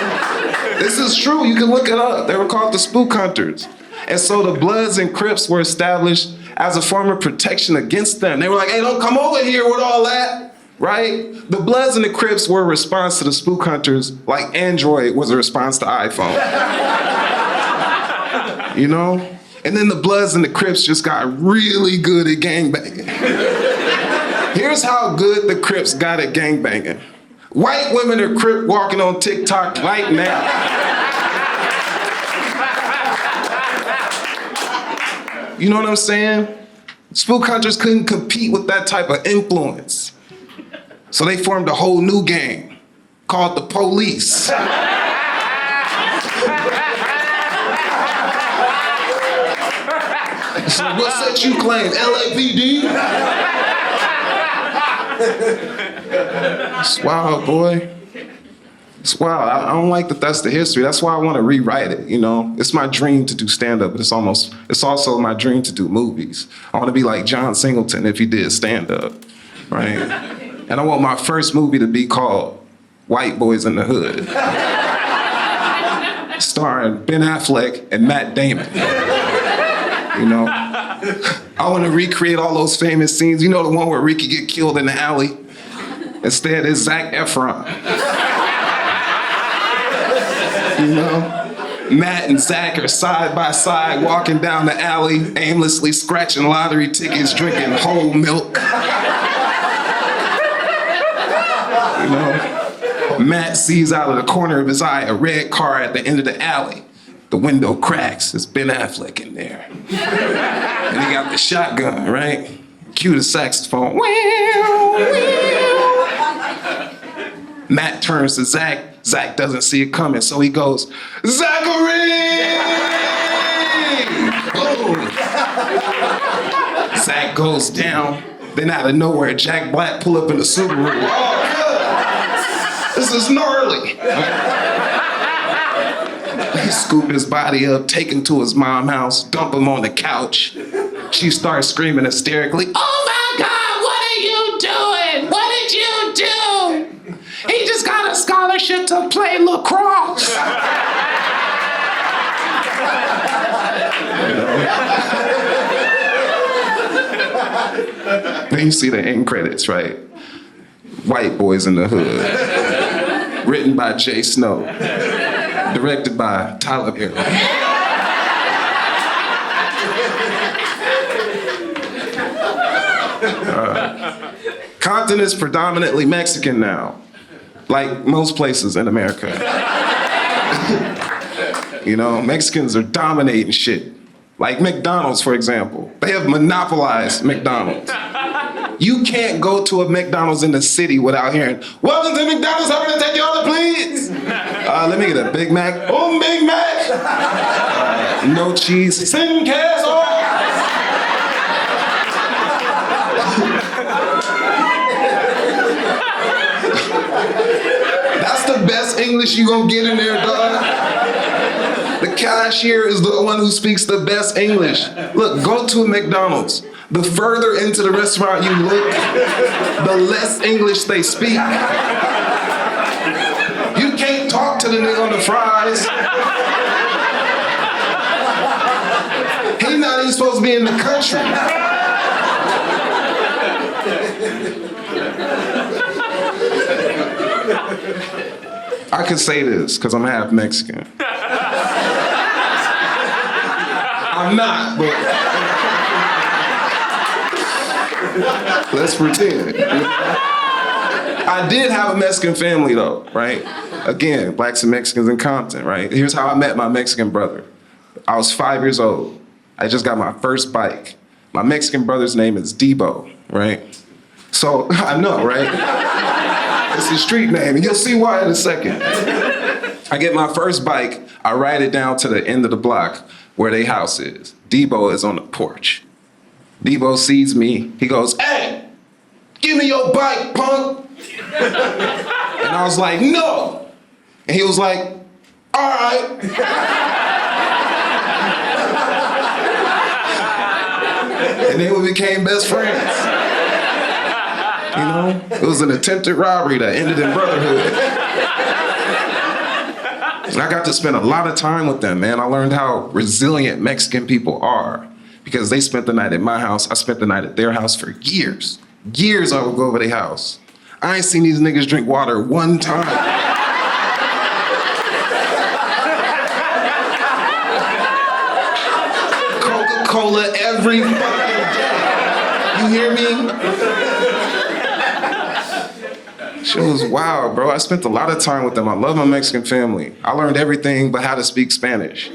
Speaker 4: This is true, you can look it up. They were called the Spook Hunters. And so the Bloods and Crips were established as a form of protection against them. They were like, hey, don't come over here with all that, right? The Bloods and the Crips were a response to the Spook Hunters like Android was a response to iPhone. You know? And then the Bloods and the Crips just got really good at gangbanging. Here's how good the Crips got at gangbanging. White women are Crip walking on TikTok right now. You know what I'm saying? Spook Hunters couldn't compete with that type of influence. So they formed a whole new gang called the Police. So what set you claim? LAPD? It's wild, boy. It's wild. I don't like that that's the history. That's why I want to rewrite it, you know? It's my dream to do stand-up, but it's also my dream to do movies. I want to be like John Singleton if he did stand-up, right? And I want my first movie to be called White Boys in the Hood. Starring Ben Affleck and Matt Damon. You know? I want to recreate all those famous scenes. You know the one where Ricky get killed in the alley? Instead, it's Zac Efron. You know? Matt and Zach are side by side walking down the alley, aimlessly scratching lottery tickets, drinking whole milk. You know? Matt sees out of the corner of his eye a red car at the end of the alley. The window cracks. It's Ben Affleck in there. And he got the shotgun, right? Cue the saxophone. Matt turns to Zach. Zach doesn't see it coming, so he goes, Zachary! Boom! Zach goes down. Then out of nowhere, Jack Black pull up in the Subaru. Oh, good. This is gnarly. Charlie. He scooped his body up, take him to his mom's house, dump him on the couch. She starts screaming hysterically, "Oh my God, what are you doing? What did you do? He just got a scholarship to play lacrosse." Then you see the end credits, right? White Boys in the Hood. Written by Jay Snow. Directed by Tyler Perry. Compton is predominantly Mexican now, like most places in America. You know, Mexicans are dominating shit. Like McDonald's, for example. They have monopolized McDonald's. You can't go to a McDonald's in the city without hearing, "Welcome to McDonald's, I'm gonna take your order, please." Let me get a Big Mac. Oh, Big Mac. No cheese. Sin queso. That's the best English you gonna get in there, dog. The cashier is the one who speaks the best English. Look, go to a McDonald's. The further into the restaurant you look, the less English they speak. You can't talk to the nigga on the fries. He's not even supposed to be in the country. I could say this because I'm half Mexican. I'm not, but let's pretend. I did have a Mexican family though, right? Again, blacks and Mexicans in Compton, right? Here's how I met my Mexican brother. I was 5 years old. I just got my first bike. My Mexican brother's name is Debo, right? So, I know, right? It's his street name, and you'll see why in a second. I get my first bike, I ride it down to the end of the block where their house is. Debo is on the porch. Debo sees me, he goes, "Hey, give me your bike, punk." And I was like, "No." And he was like, "All right." And then we became best friends. You know, it was an attempted robbery that ended in brotherhood. And I got to spend a lot of time with them, man. I learned how resilient Mexican people are because they spent the night at my house. I spent the night at their house for years. Years I would go over their house. I ain't seen these niggas drink water one time. Coca-Cola every fucking day. You hear me? Shit was wild, bro. I spent a lot of time with them. I love my Mexican family. I learned everything but how to speak Spanish.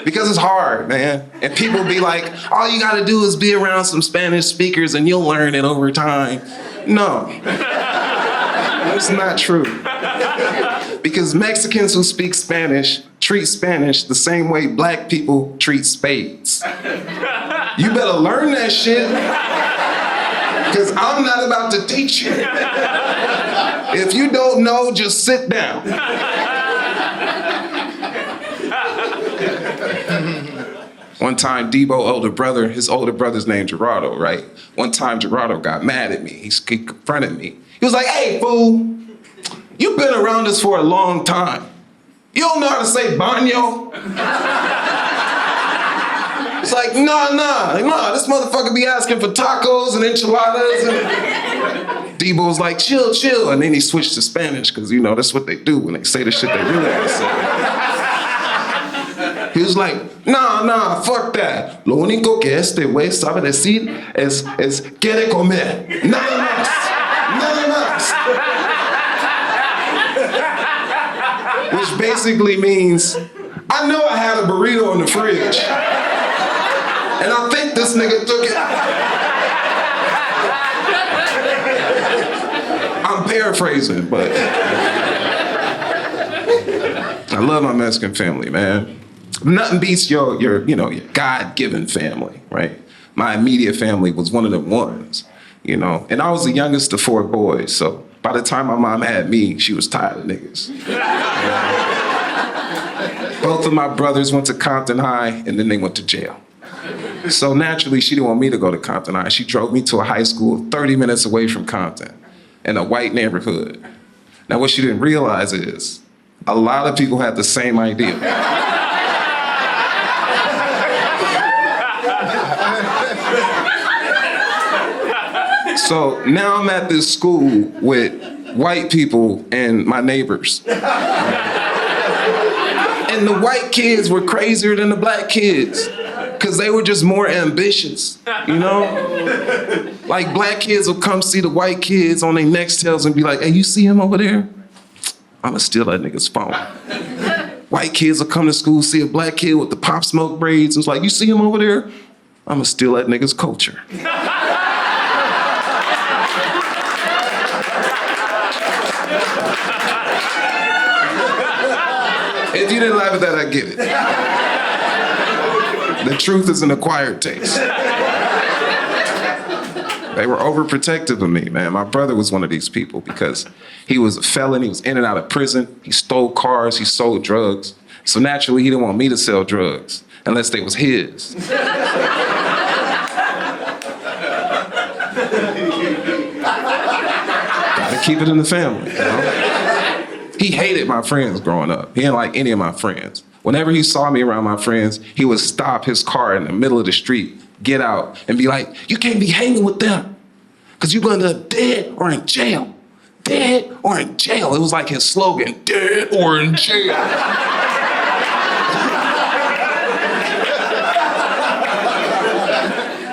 Speaker 4: Because it's hard, man. And people be like, all you gotta do is be around some Spanish speakers and you'll learn it over time. No. That's not true. Because Mexicans who speak Spanish treat Spanish the same way black people treat spades. You better learn that shit. Because I'm not about to teach you. If you don't know, just sit down. One time, his older brother's named Gerardo, right? One time, Gerardo got mad at me. He confronted me. He was like, "Hey, fool, you've been around us for a long time. You don't know how to say baño?" It's like, nah, this motherfucker be asking for tacos and enchiladas. And Debo was like, chill. And then he switched to Spanish, because, you know, that's what they do when they say the shit they really want to say. He was like, nah, fuck that. Lo único que este güey sabe decir es quiere comer. Nada más. Which basically means, I know I had a burrito in the fridge. And I think this nigga took it. I'm paraphrasing, but I love my Mexican family, man. Nothing beats your God-given family, right? My immediate family was one of the ones, you know. And I was the youngest of 4 boys, so By the time my mom had me, she was tired of niggas. Both of my brothers went to Compton High, and then they went to jail. So naturally, she didn't want me to go to Compton High. She drove me to a high school 30 minutes away from Compton, in a white neighborhood. Now, what she didn't realize is, a lot of people had the same idea. So now I'm at this school with white people and my neighbors. And the white kids were crazier than the black kids, because they were just more ambitious, you know? Like, black kids will come see the white kids on their Nextels and be like, hey, you see him over there? I'ma steal that nigga's phone. White kids will come to school, see a black kid with the Pop Smoke braids, and it's like, you see him over there? I'ma steal that nigga's culture. If you didn't laugh at that, I get it. The truth is an acquired taste. They were overprotective of me, man. My brother was one of these people because he was a felon, he was in and out of prison, he stole cars, he sold drugs. So naturally, he didn't want me to sell drugs unless they was his. Gotta keep it in the family, you know? He hated my friends growing up. He didn't like any of my friends. Whenever he saw me around my friends, he would stop his car in the middle of the street, get out, and be like, you can't be hanging with them, because you're gonna end up dead or in jail. Dead or in jail. It was like his slogan, dead or in jail.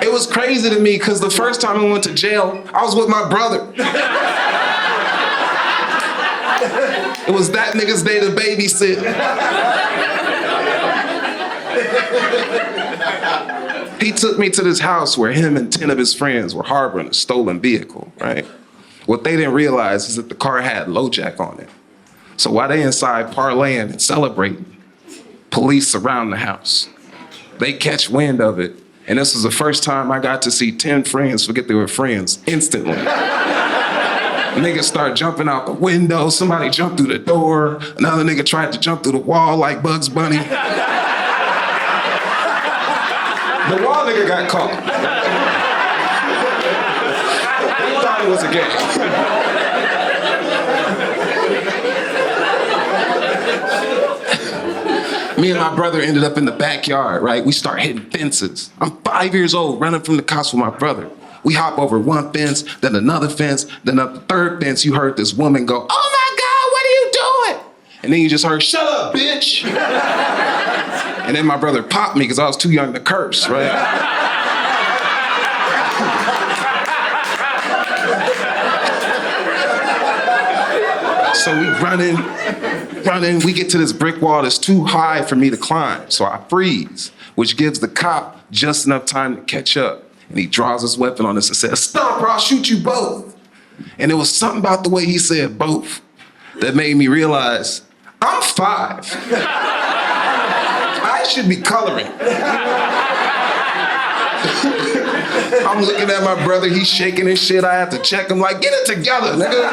Speaker 4: It was crazy to me, because the first time I went to jail, I was with my brother. It was that nigga's day to babysit. He took me to this house where him and 10 of his friends were harboring a stolen vehicle, right? What they didn't realize is that the car had LoJack on it. So while they inside parlaying and celebrating, police surround the house. They catch wind of it, and this was the first time I got to see 10 friends forget they were friends instantly. Niggas start jumping out the window, somebody jumped through the door, another nigga tried to jump through the wall like Bugs Bunny. The wall nigga got caught. He thought it was a game. Me and my brother ended up in the backyard, right? We start hitting fences. I'm 5 years old, running from the cops with my brother. We hop over one fence, then another fence, then up the third fence, you heard this woman go, oh my God, what are you doing? And then you just heard, shut up, bitch. And then my brother popped me because I was too young to curse, right? So we running, we get to this brick wall that's too high for me to climb, so I freeze, which gives the cop just enough time to catch up. And he draws his weapon on us and says, stop or I'll shoot you both. And it was something about the way he said both that made me realize, I'm 5. I should be coloring. I'm looking at my brother, he's shaking his shit. I have to check him like, get it together, nigga.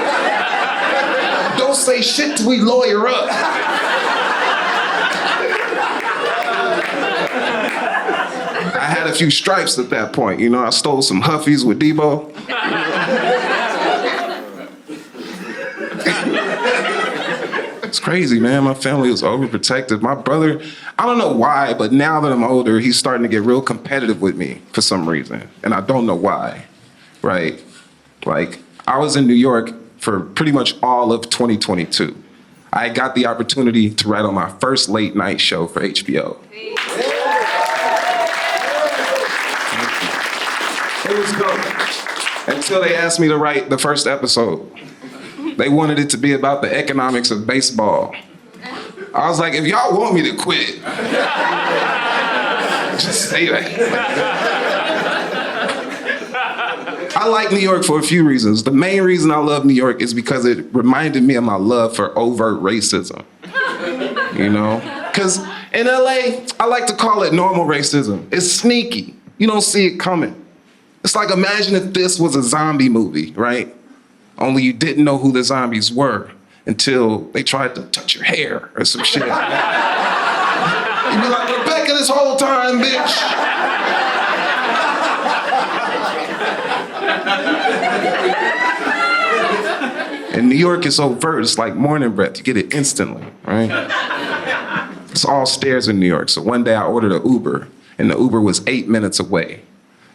Speaker 4: Don't say shit till we lawyer up. I had a few stripes at that point, you know, I stole some Huffies with Debo. It's crazy, man. My family was overprotective. My brother, I don't know why, but now that I'm older, he's starting to get real competitive with me for some reason. And I don't know why, right? Like, I was in New York for pretty much all of 2022. I got the opportunity to write on my first late night show for HBO. It was dope. Until they asked me to write the first episode. They wanted it to be about the economics of baseball. I was like, if y'all want me to quit, just say that. I like New York for a few reasons. The main reason I love New York is because it reminded me of my love for overt racism. You know? Because in LA, I like to call it normal racism. It's sneaky. You don't see it coming. It's like, imagine if this was a zombie movie, right? Only you didn't know who the zombies were until they tried to touch your hair or some shit. You'd be like, Rebecca this whole time, bitch. In New York, it's overt. It's like morning breath. You get it instantly, right? It's all stairs in New York. So one day I ordered an Uber, and the Uber was 8 minutes away.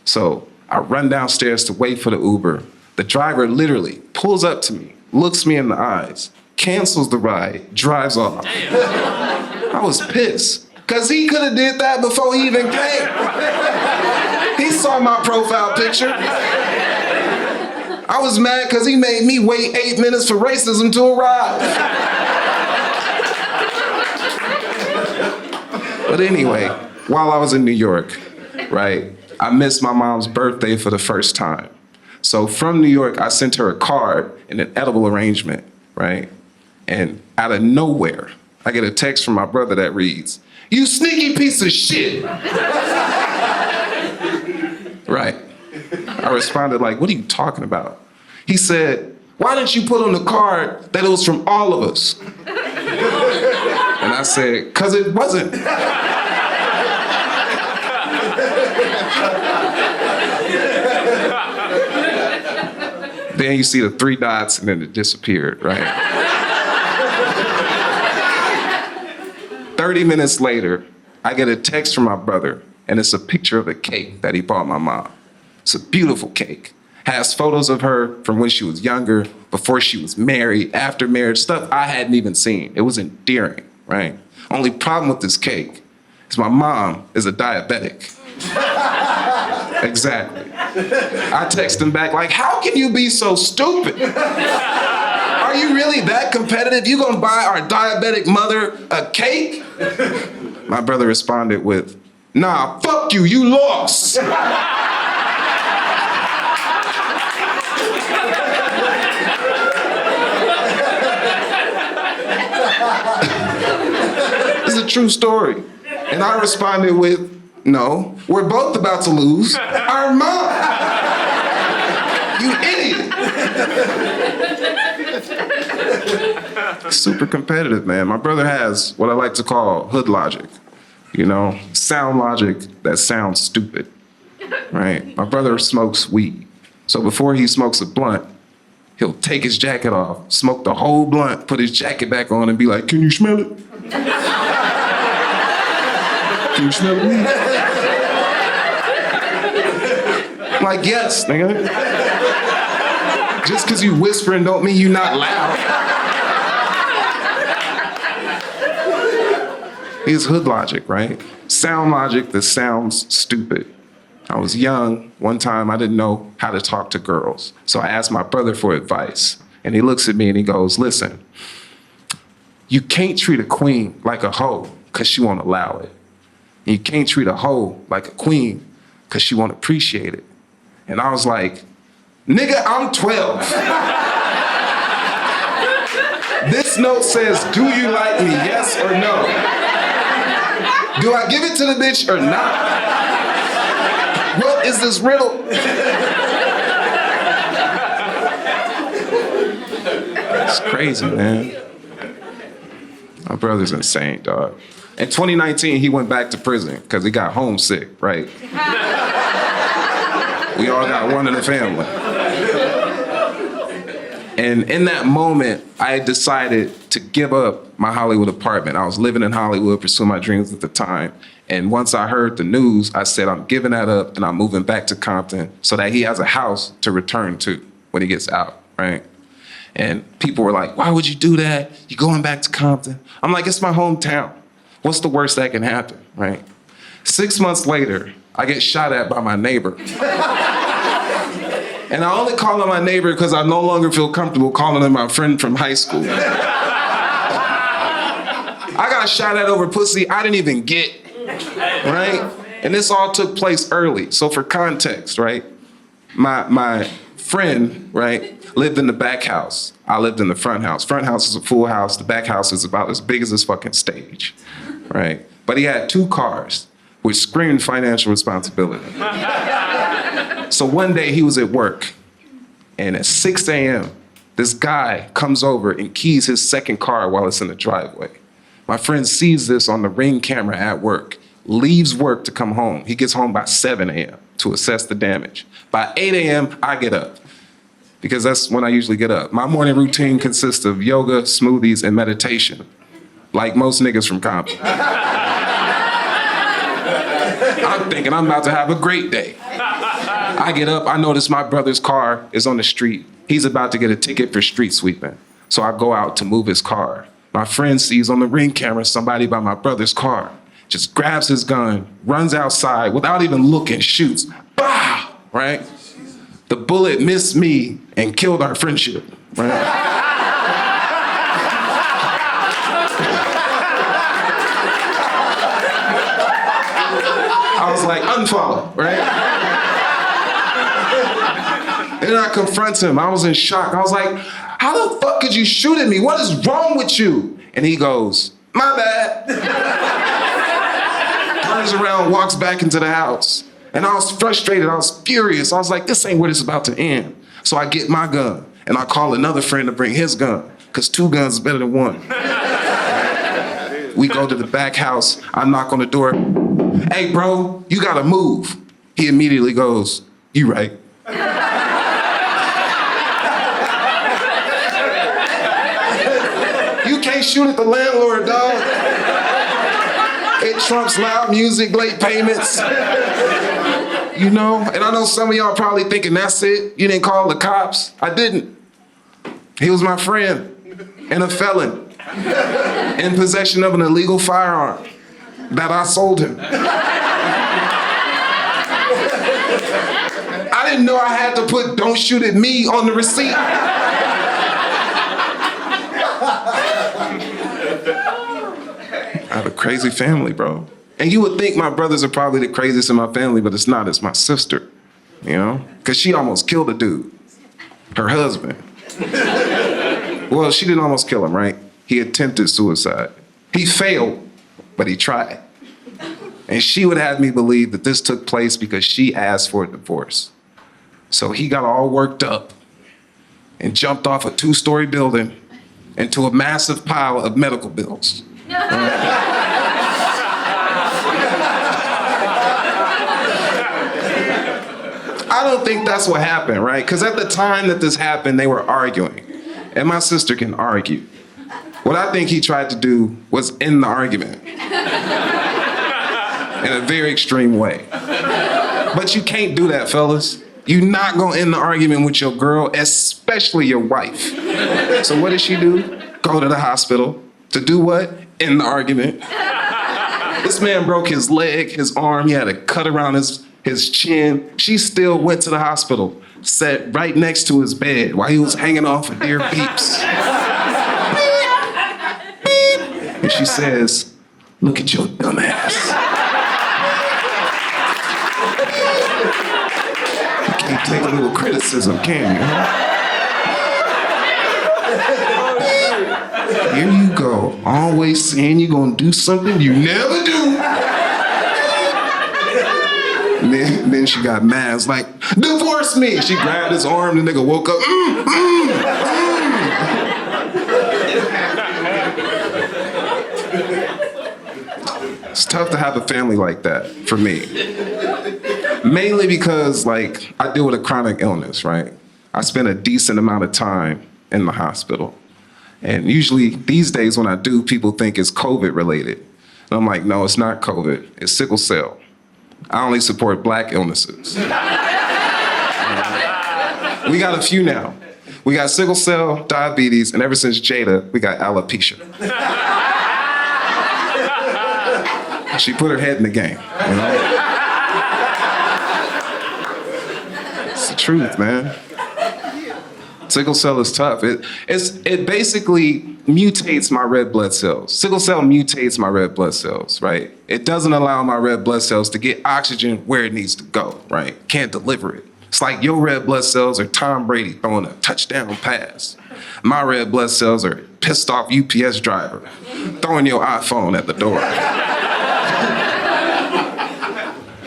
Speaker 4: So I run downstairs to wait for the Uber. The driver literally pulls up to me, looks me in the eyes, cancels the ride, drives off. I was pissed, because he could have did that before he even came. He saw my profile picture. I was mad because he made me wait 8 minutes for racism to arrive. But anyway, while I was in New York, right, I missed my mom's birthday for the first time. So from New York, I sent her a card and an edible arrangement, right? And out of nowhere, I get a text from my brother that reads, "You sneaky piece of shit." Right. I responded like, "What are you talking about?" He said, "Why didn't you put on the card that it was from all of us?" And I said, "'Cause it wasn't." Then you see the 3 dots and then it disappeared, right? 30 minutes later, I get a text from my brother, and it's a picture of a cake that he bought my mom. It's a beautiful cake. Has photos of her from when she was younger, before she was married, after marriage, stuff I hadn't even seen. It was endearing, right? Only problem with this cake is my mom is a diabetic. Exactly. I text him back like, "How can you be so stupid? Are you really that competitive? You gonna buy our diabetic mother a cake?" My brother responded with, "Nah, fuck you, you lost." It's a true story. And I responded with, "No, we're both about to lose our mom. You idiot." Super competitive, man. My brother has what I like to call hood logic. You know, sound logic that sounds stupid, right? My brother smokes weed. So before he smokes a blunt, he'll take his jacket off, smoke the whole blunt, put his jacket back on, and be like, "Can you smell it? Can you smell it?" I'm like, "Yes, nigga." Just because you whispering don't mean you not loud. It's hood logic, right? Sound logic that sounds stupid. I was young. One time I didn't know how to talk to girls. So I asked my brother for advice. And he looks at me and he goes, "Listen, you can't treat a queen like a hoe because she won't allow it. And you can't treat a hoe like a queen because she won't appreciate it." And I was like, "Nigga, I'm 12. This note says, do you like me, yes or no? Do I give it to the bitch or not? What is this riddle?" It's crazy, man. My brother's insane, dog. In 2019, he went back to prison because he got homesick, right? We all got one in the family. And in that moment, I decided to give up my Hollywood apartment. I was living in Hollywood, pursuing my dreams at the time. And once I heard the news, I said, I'm giving that up and I'm moving back to Compton so that he has a house to return to when he gets out, right? And people were like, "Why would you do that? You going back to Compton?" I'm like, "It's my hometown. What's the worst that can happen, right?" 6 months later, I get shot at by my neighbor. And I only call him my neighbor because I no longer feel comfortable calling him my friend from high school. I got shot at over pussy I didn't even get, right? And this all took place early. So for context, right? My friend, right, lived in the back house. I lived in the front house. Front house is a full house. The back house is about as big as this fucking stage, right? But he had 2 cars, which screamed financial responsibility. So one day he was at work, and at 6 a.m., This guy comes over and keys his second car while it's in the driveway. My friend sees this on the Ring camera at work, leaves work to come home. He gets home by 7 a.m. to assess the damage. By 8 a.m., I get up, because that's when I usually get up. My morning routine consists of yoga, smoothies, and meditation, like most niggas from Compton. I'm thinking I'm about to have a great day. I get up, I notice my brother's car is on the street. He's about to get a ticket for street sweeping. So I go out to move his car. My friend sees on the Ring camera somebody by my brother's car, just grabs his gun, runs outside without even looking, shoots. Bah! Right? The bullet missed me and killed our friendship. Right? I was like, unfollow, right? And then I confront him. I was in shock. I was like, how the fuck could you shoot at me? What is wrong with you? And he goes, my bad. Turns around, walks back into the house. And I was frustrated. I was furious. I was like, this ain't where this is about to end. So I get my gun and I call another friend to bring his gun, because 2 guns is better than 1. We go to the back house. I knock on the door. Hey, bro, you gotta move. He immediately goes, you right. You can't shoot at the landlord, dog. It trumps loud music, late payments. You know? And I know some of y'all probably thinking, that's it? You didn't call the cops? I didn't. He was my friend and a felon in possession of an illegal firearm that I sold him. I didn't know I had to put "don't shoot at me" on the receipt. I have a crazy family, bro. And you would think my brothers are probably the craziest in my family, but it's not. It's my sister, you know? Because she almost killed a dude, her husband. Well, she didn't almost kill him, right? He attempted suicide. He failed, but he tried. And she would have me believe that this took place because she asked for a divorce. So he got all worked up and jumped off a 2-story building into a massive pile of medical bills. I don't think that's what happened, right? Because at the time that this happened, they were arguing. And my sister can argue. What I think he tried to do was end the argument in a very extreme way. But you can't do that, fellas. You're not gonna end the argument with your girl, especially your wife. So what did she do? Go to the hospital. To do what? End the argument. This man broke his leg, his arm. He had a cut around his chin. She still went to the hospital, sat right next to his bed while he was hanging off of dear beeps. And she says, look at your dumb ass. You can't take a little criticism, can you? Huh? Here you go, always saying you're gonna do something you never do. And then she got mad. It's like, divorce me. She grabbed his arm, the nigga woke up. It's tough to have a family like that for me. Mainly because, like, I deal with a chronic illness, right? I spend a decent amount of time in the hospital. And usually these days when I do, people think it's COVID related. And I'm like, no, it's not COVID, it's sickle cell. I only support Black illnesses. We got a few now. We got sickle cell, diabetes, and ever since Jada, we got alopecia. She put her head in the game, you know? It's the truth, man. Sickle cell is tough. It basically mutates my red blood cells. Sickle cell mutates my red blood cells, right? It doesn't allow my red blood cells to get oxygen where it needs to go, right? Can't deliver it. It's like your red blood cells are Tom Brady throwing a touchdown pass. My red blood cells are pissed off UPS driver throwing your iPhone at the door.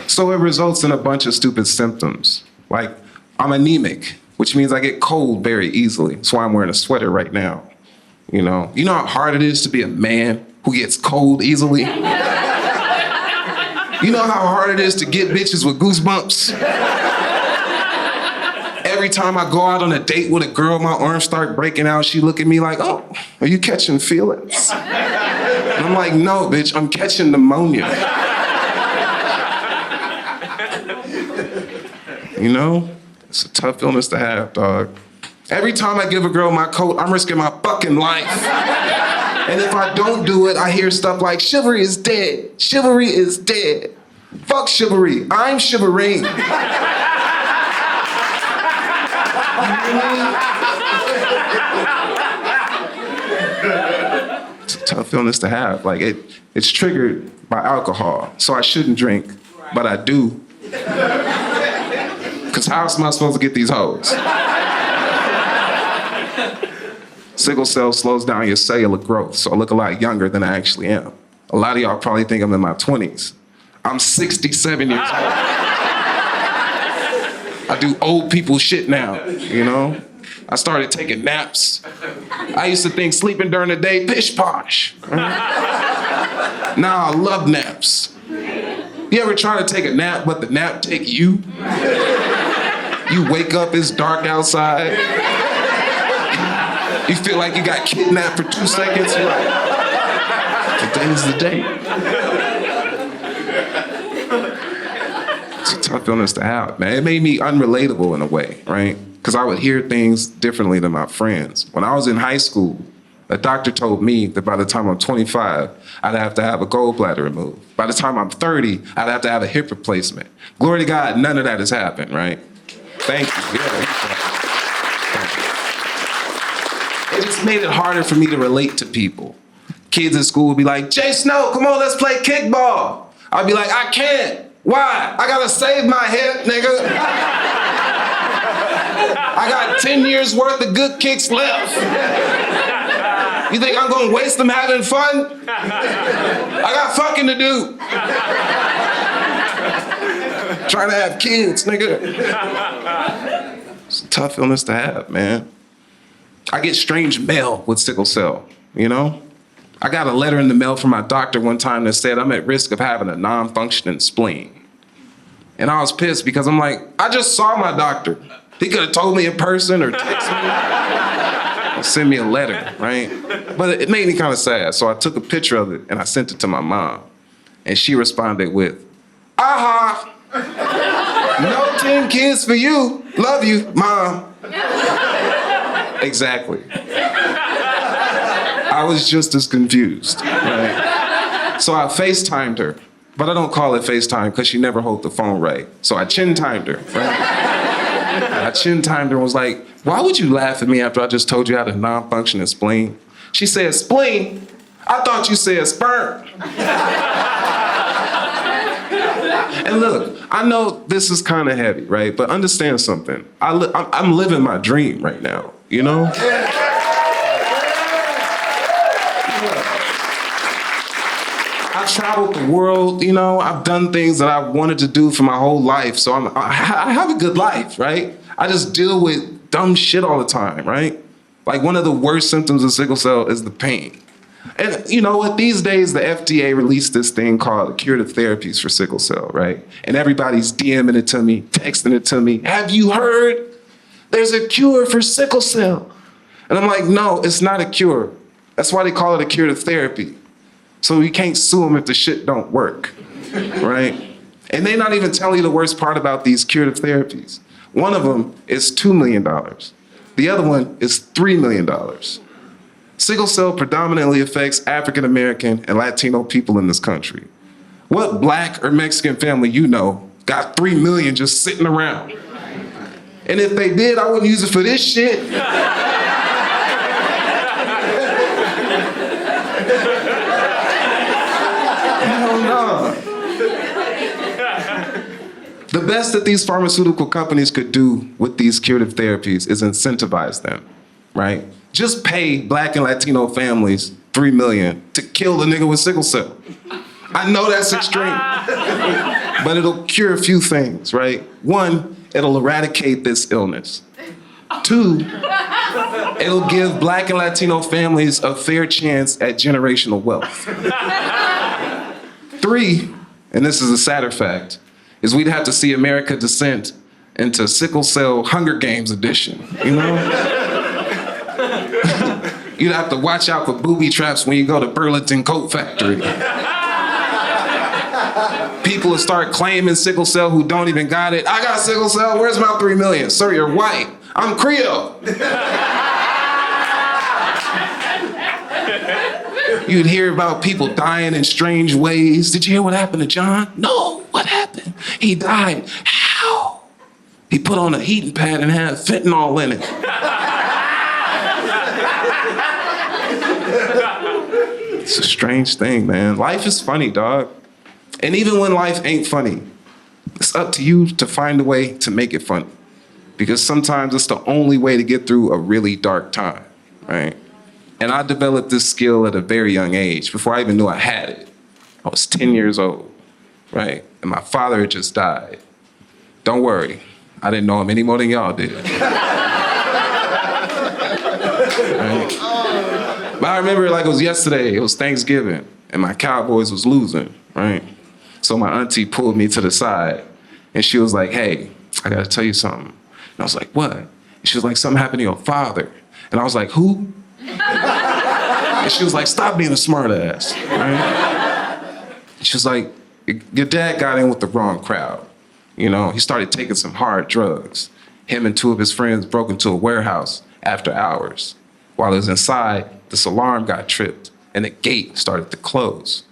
Speaker 4: So it results in a bunch of stupid symptoms. Like, I'm anemic. which means I get cold very easily. That's why I'm wearing a sweater right now. You know how hard it is to be a man who gets cold easily? You know how hard it is to get bitches with goosebumps? Every time I go out on a date with a girl, my arms start breaking out. She look at me like, oh, are you catching feelings? And I'm like, no, bitch, I'm catching pneumonia. You know? It's a tough illness to have, dog. Every time I give a girl my coat, I'm risking my fucking life. And if I don't do it, I hear stuff like, chivalry is dead. Chivalry is dead. Fuck chivalry. I'm shivering. It's a tough illness to have. Like, it's triggered by alcohol. So I shouldn't drink, but I do. Because how else am I supposed to get these hoes? Sickle cell slows down your cellular growth, so I look a lot younger than I actually am. A lot of y'all probably think I'm in my 20s. I'm 67 years old. I do old people shit now, you know? I started taking naps. I used to think sleeping during the day, pish posh. Right? Now I love naps. You ever try to take a nap, but the nap take you? You wake up, it's dark outside. You feel like you got kidnapped for 2 seconds. You're like, today's the day. It's a tough illness to have, man. It made me unrelatable in a way, right? Because I would hear things differently than my friends. When I was in high school, a doctor told me that by the time I'm 25, I'd have to have a gallbladder removed. By the time I'm 30, I'd have to have a hip replacement. Glory to God, none of that has happened, right? Thank you. Yeah, it just made it harder for me to relate to people. Kids at school would be like, Jay Snow, come on, let's play kickball. I'd be like, I can't. Why? I gotta save my hip, nigga. I got 10 years worth of good kicks left. You think I'm gonna waste them having fun? I got fucking to do. Trying to have kids, nigga. It's a tough illness to have, man. I get strange mail with sickle cell, you know? I got a letter in the mail from my doctor one time that said I'm at risk of having a non-functioning spleen. And I was pissed because I'm like, I just saw my doctor. He could have told me in person or texted me or sent me a letter, right? But it made me kind of sad, so I took a picture of it and I sent it to my mom. And she responded with, aha, no 10 kids for you. Love you, Mom. Exactly. I was just as confused, right? So I FaceTimed her, but I don't call it FaceTime because she never holds the phone right. So I chin-timed her, right? I chin-timed her and was like, why would you laugh at me after I just told you I had a non-functioning spleen? She said, spleen? I thought you said sperm. And look, I know this is kind of heavy, right? But understand something. I'm living my dream right now, you know? I've traveled the world, you know? I've done things that I've wanted to do for my whole life, so I have a good life, right? I just deal with dumb shit all the time, right? Like one of the worst symptoms of sickle cell is the pain. And you know what? These days, the FDA released this thing called curative therapies for sickle cell, right? And everybody's DMing it to me, texting it to me. Have you heard? There's a cure for sickle cell. And I'm like, no, it's not a cure. That's why they call it a curative therapy. So you can't sue them if the shit don't work, right? And they're not even telling you the worst part about these curative therapies. One of them is $2 million. The other one is $3 million. Sickle cell predominantly affects African American and Latino people in this country. What Black or Mexican family you know got $3 million just sitting around? And if they did, I wouldn't use it for this shit. Hell no. The best that these pharmaceutical companies could do with these curative therapies is incentivize them, right? Just pay Black and Latino families $3 million to kill the nigga with sickle cell. I know that's extreme, but it'll cure a few things, right? One, it'll eradicate this illness. 2, it'll give Black and Latino families a fair chance at generational wealth. 3, and this is a sadder fact, is we'd have to see America descend into sickle cell Hunger Games edition, you know? You'd have to watch out for booby traps when you go to Burlington Coat Factory. People will start claiming sickle cell who don't even got it. I got sickle cell, where's my 3 million? Sir, you're white. I'm Creole. You'd hear about people dying in strange ways. Did you hear what happened to John? No, what happened? He died. How? He put on a heating pad and had fentanyl in it. It's a strange thing, man. Life is funny, dog. And even when life ain't funny, it's up to you to find a way to make it funny. Because sometimes it's the only way to get through a really dark time, right? And I developed this skill at a very young age, before I even knew I had it. I was 10 years old, right? And my father had just died. Don't worry, I didn't know him any more than y'all did. Right? But I remember it like it was yesterday. It was Thanksgiving, and my Cowboys was losing, right? So my auntie pulled me to the side, and she was like, hey, I gotta tell you something. And I was like, what? And she was like, something happened to your father. And I was like, who? And she was like, stop being a smart ass, right? She was like, your dad got in with the wrong crowd. You know, he started taking some hard drugs. Him and 2 of his friends broke into a warehouse after hours. While he was inside, this alarm got tripped and the gate started to close.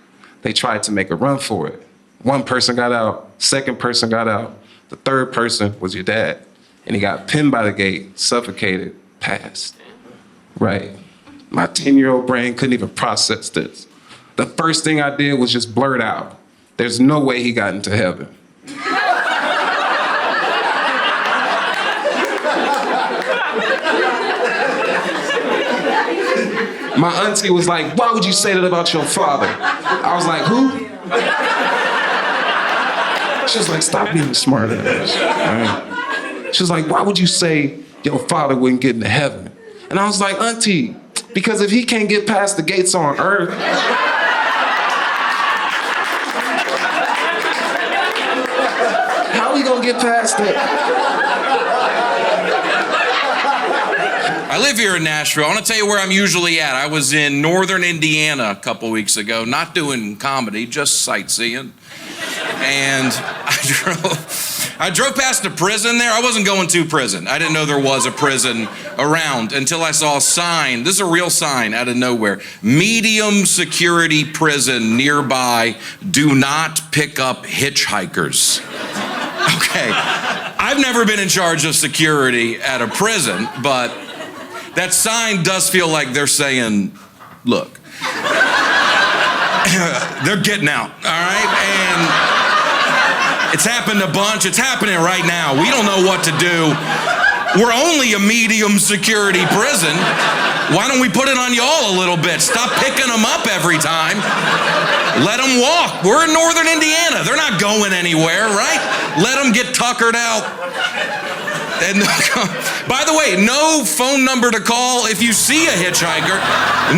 Speaker 4: They tried to make a run for it. 1 person got out, 2nd person got out, the 3rd person was your dad. And he got pinned by the gate, suffocated, passed. Right. My 10-year-old brain couldn't even process this. The first thing I did was just blurt out, there's no way he got into heaven. My auntie was like, why would you say that about your father? I was like, who? She was like, stop being a smart ass. Right? She was like, why would you say your father wouldn't get into heaven? And I was like, auntie, because if he can't get past the gates on earth, how are we gonna get past it?
Speaker 5: I live here in Nashville. I want to tell you where I'm usually at. I was in northern Indiana a couple weeks ago, not doing comedy, just sightseeing. And I drove past a prison there. I wasn't going to prison. I didn't know there was a prison around until I saw a sign. This is a real sign out of nowhere. Medium security prison nearby. Do not pick up hitchhikers. Okay. I've never been in charge of security at a prison, but that sign does feel like they're saying, look, they're getting out, all right? And it's happened a bunch. It's happening right now. We don't know what to do. We're only a medium security prison. Why don't we put it on y'all a little bit? Stop picking them up every time. Let them walk. We're in northern Indiana. They're not going anywhere, right? Let them get tuckered out. And by the way, no phone number to call if you see a hitchhiker.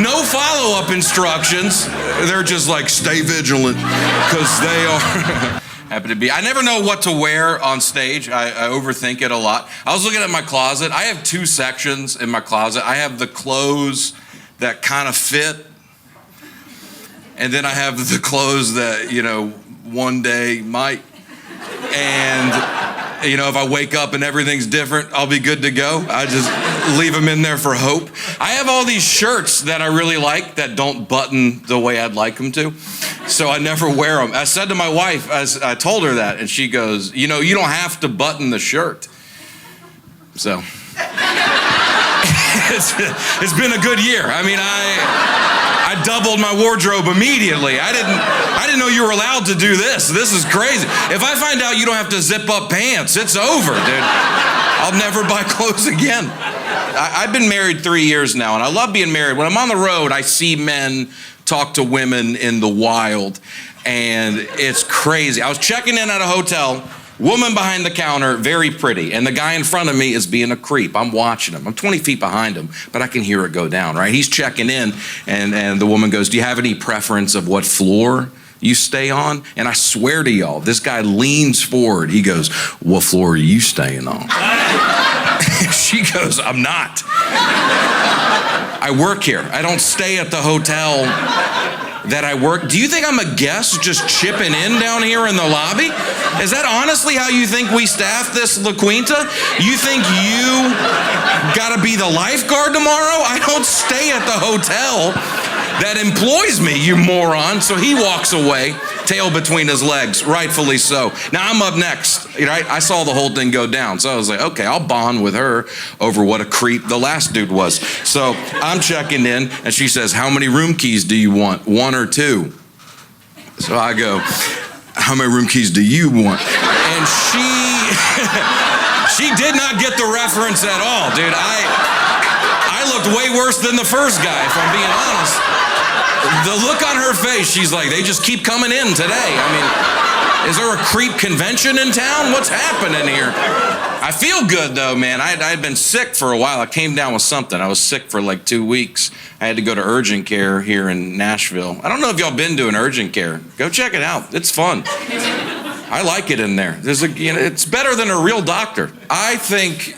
Speaker 5: No follow-up instructions. They're just like, stay vigilant, because they are happen to be. I never know what to wear on stage. I overthink it a lot. I was looking at my closet. I have 2 sections in my closet. I have the clothes that kind of fit, and then I have the clothes that, you know, one day might. And you know, if I wake up and everything's different, I'll be good to go. I just leave them in there for hope. I have all these shirts that I really like that don't button the way I'd like them to, so I never wear them. I said to my wife, I told her that, and she goes, you know, you don't have to button the shirt. So it's been a good year. I mean, I doubled my wardrobe immediately. I didn't know you were allowed to do this. This is crazy. If I find out you don't have to zip up pants, it's over, dude. I'll never buy clothes again. I've been married 3 years now, and I love being married. When I'm on the road, I see men talk to women in the wild, and it's crazy. I was checking in at a hotel Woman behind the counter, very pretty. And the guy in front of me is being a creep. I'm watching him. I'm 20 feet behind him, but I can hear it go down, right? He's checking in, and the woman goes, do you have any preference of what floor you stay on? And I swear to y'all, this guy leans forward. He goes, what floor are you staying on? She goes, I'm not. I work here. I don't stay at the hotel that I work. Do you think I'm a guest just chipping in down here in the lobby? Is that honestly how you think we staff this La Quinta? You think you gotta be the lifeguard tomorrow? I don't stay at the hotel that employs me, you moron. So he walks away, tail between his legs, rightfully so. Now I'm up next, right? I saw the whole thing go down. So I was like, okay, I'll bond with her over what a creep the last dude was. So I'm checking in, and she says, how many room keys do you want? 1 or 2? So I go, how many room keys do you want? And she did not get the reference at all, dude. I looked way worse than the first guy, if I'm being honest. The look on her face, she's like, they just keep coming in today. I mean, is there a creep convention in town? What's happening here? I feel good though, man. I'd been sick for a while. I came down with something. I was sick for like 2 weeks. I had to go to urgent care here in Nashville. I don't know if y'all been doing urgent care. Go check it out. It's fun. I like it in there. It's better than a real doctor. I think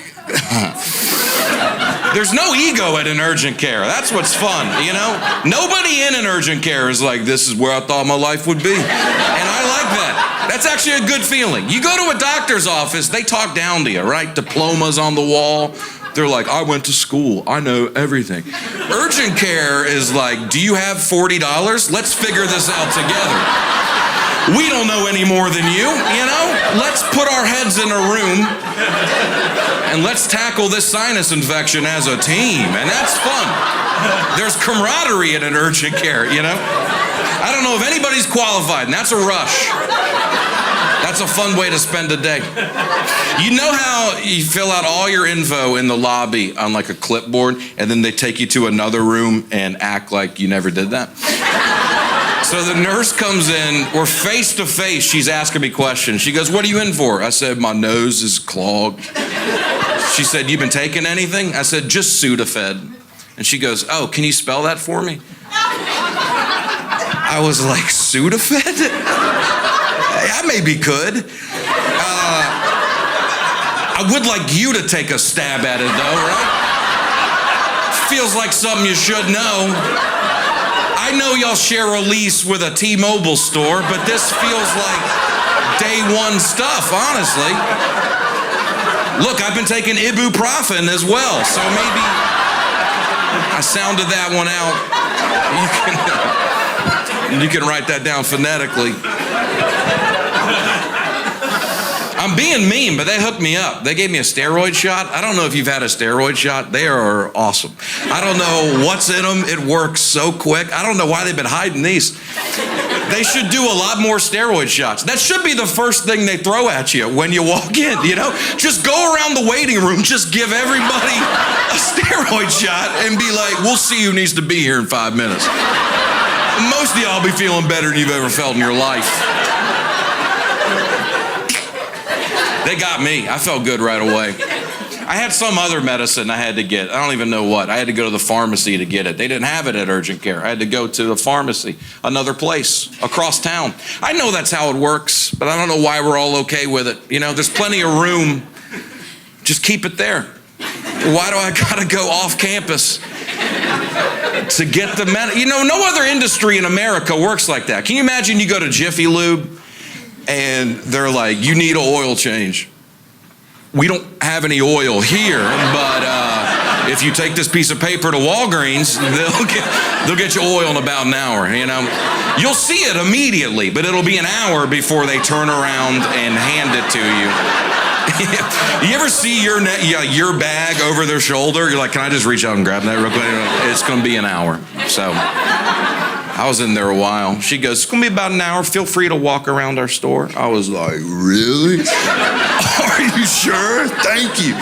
Speaker 5: there's no ego at an urgent care. That's what's fun, you know? Nobody in an urgent care is like, this is where I thought my life would be. And I like that. That's actually a good feeling. You go to a doctor's office, they talk down to you, right? Diplomas on the wall. They're like, I went to school. I know everything. Urgent care is like, do you have $40? Let's figure this out together. We don't know any more than you know? Let's put our heads in a room and let's tackle this sinus infection as a team. And that's fun. There's camaraderie in an urgent care, you know? I don't know if anybody's qualified, and that's a rush. That's a fun way to spend a day. You know how you fill out all your info in the lobby on like a clipboard, and then they take you to another room and act like you never did that? So the nurse comes in, we're face to face, she's asking me questions. She goes, what are you in for? I said, my nose is clogged. She said, you been taking anything? I said, just Sudafed. And she goes, oh, can you spell that for me? I was like, Sudafed? I maybe could. I would like you to take a stab at it though, right? Feels like something you should know. I know y'all share a lease with a T-Mobile store, but this feels like day one stuff, honestly. Look, I've been taking ibuprofen as well, so maybe I sounded that one out. You can write that down phonetically. I'm being mean, but they hooked me up. They gave me a steroid shot. I don't know if you've had a steroid shot. They are awesome. I don't know what's in them. It works so quick. I don't know why they've been hiding these. They should do a lot more steroid shots. That should be the first thing they throw at you when you walk in, you know? Just go around the waiting room, just give everybody a steroid shot and be like, we'll see who needs to be here in 5 minutes. Most of y'all be feeling better than you've ever felt in your life. They got me. I felt good right away. I had some other medicine I had to get. I don't even know what. I had to go to the pharmacy to get it. They didn't have it at urgent care. I had to go to the pharmacy, another place, across town. I know that's how it works, but I don't know why we're all okay with it. You know, there's plenty of room. Just keep it there. Why do I gotta go off campus to get the medicine? You know, no other industry in America works like that. Can you imagine you go to Jiffy Lube and they're like, you need an oil change. We don't have any oil here, but if you take this piece of paper to Walgreens, they'll get you oil in about an hour, you know? You'll see it immediately, but it'll be an hour before they turn around and hand it to you. You ever see your bag over their shoulder? You're like, can I just reach out and grab that real quick? It's gonna be an hour, so. I was in there a while. She goes, it's gonna be about an hour. Feel free to walk around our store. I was like, really? Are you sure? Thank you.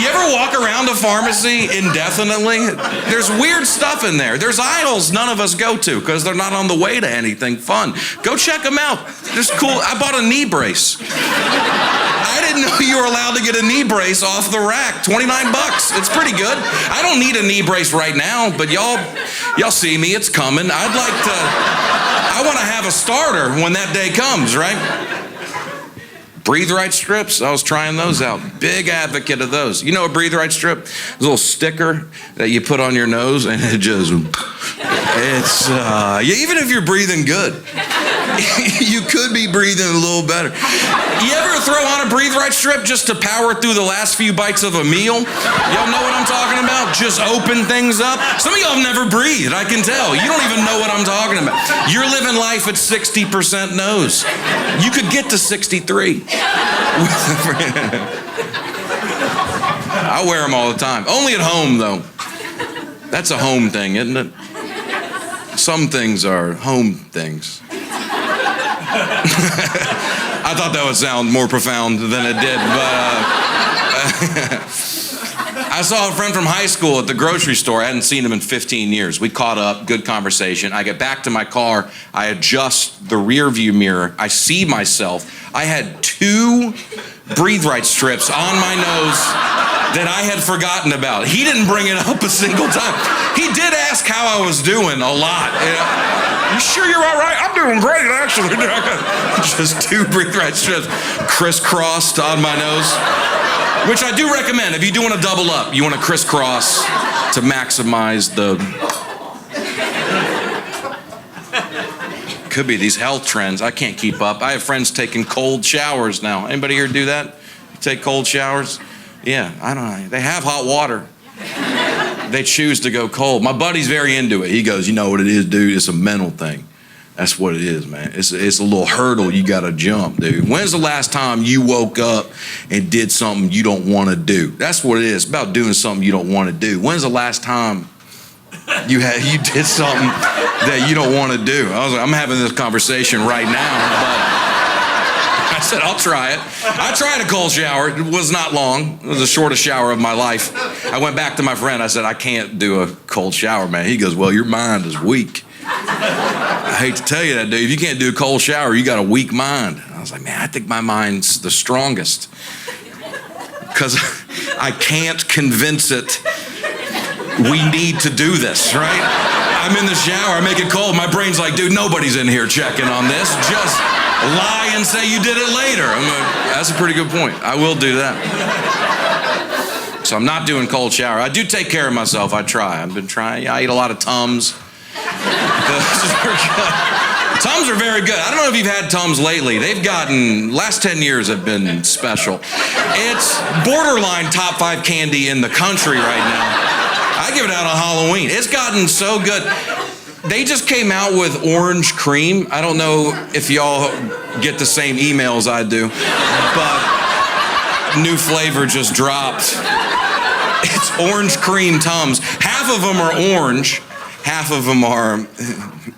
Speaker 5: You ever walk around a pharmacy indefinitely? There's weird stuff in there. There's aisles none of us go to because they're not on the way to anything fun. Go check them out. There's cool. I bought a knee brace. I didn't know you were allowed to get a knee brace off the rack. $29. It's pretty good. I don't need a knee brace right now, but y'all see me. It's coming. I want to have a starter when that day comes, right? Breathe Right strips, I was trying those out. Big advocate of those. You know a Breathe Right strip? It's a little sticker that you put on your nose and it just, even if you're breathing good, you could be breathing a little better. You ever throw on a Breathe Right strip just to power through the last few bites of a meal? Y'all know what I'm talking about? Just open things up. Some of y'all have never breathed, I can tell. You don't even know what I'm talking about. You're living life at 60% nose. You could get to 63. I wear them all the time. Only at home, though. That's a home thing, isn't it? Some things are home things. I thought that would sound more profound than it did, but I saw a friend from high school at the grocery store. I hadn't seen him in 15 years. We caught up, good conversation. I get back to my car. I adjust the rear view mirror. I see myself. I had 2 Breathe Right strips on my nose that I had forgotten about. He didn't bring it up a single time. He did ask how I was doing a lot. You sure you're all right? I'm doing great, actually. Just 2 Breathe Right strips crisscrossed on my nose. Which I do recommend. If you're doing a double up, you want to crisscross to maximize the... Could be these health trends. I can't keep up. I have friends taking cold showers now. Anybody here do that? You take cold showers? Yeah, I don't know. They have hot water. They choose to go cold. My buddy's very into it. He goes, you know what it is, dude? It's a mental thing. That's what it is, man. It's a little hurdle you got to jump, dude. When's the last time you woke up and did something you don't want to do? That's what it is. It's about doing something you don't want to do. When's the last time you did something that you don't want to do? I was like, I'm having this conversation right now, but I said, I'll try it. I tried a cold shower. It was not long. It was the shortest shower of my life. I went back to my friend. I said, I can't do a cold shower, man. He goes, well, your mind is weak. I hate to tell you that, dude. If you can't do a cold shower, you got a weak mind. I was like, man, I think my mind's the strongest. Because I can't convince it we need to do this, right? I'm in the shower, I make it cold. My brain's like, dude, nobody's in here checking on this. Just lie and say you did it later. I'm like, that's a pretty good point. I will do that. So I'm not doing cold shower. I do take care of myself. I try. I've been trying. I eat a lot of Tums. Tums are very good. I don't know if you've had Tums lately. They've gotten, last 10 years have been special. It's borderline top 5 candy in the country right now. I give it out on Halloween. It's gotten so good. They just came out with orange cream. I don't know if y'all get the same emails I do, but new flavor just dropped. It's orange cream Tums. Half of them are orange, half of them are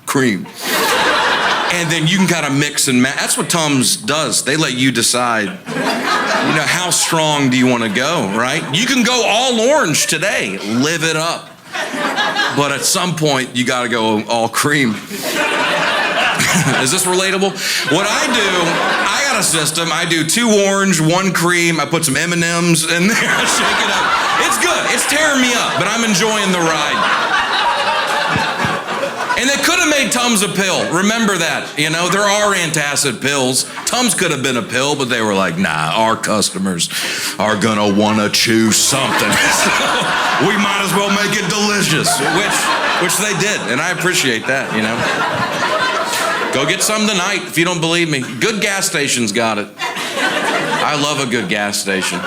Speaker 5: cream. And then you can kind of mix and match. That's what Tums does. They let you decide, how strong do you want to go, right? You can go all orange today, live it up. But at some point, you got to go all cream. Is this relatable? What I do, I got a system. I do 2 orange, 1 cream. I put some M&Ms in there. I shake it up. It's good. It's tearing me up, but I'm enjoying the ride. And they could have made Tums a pill. Remember that. There are antacid pills. Tums could have been a pill, but they were like, nah, our customers are gonna wanna choose something. So we might as well make it delicious, which they did, and I appreciate that, Go get some tonight if you don't believe me. Good gas stations got it. I love a good gas station.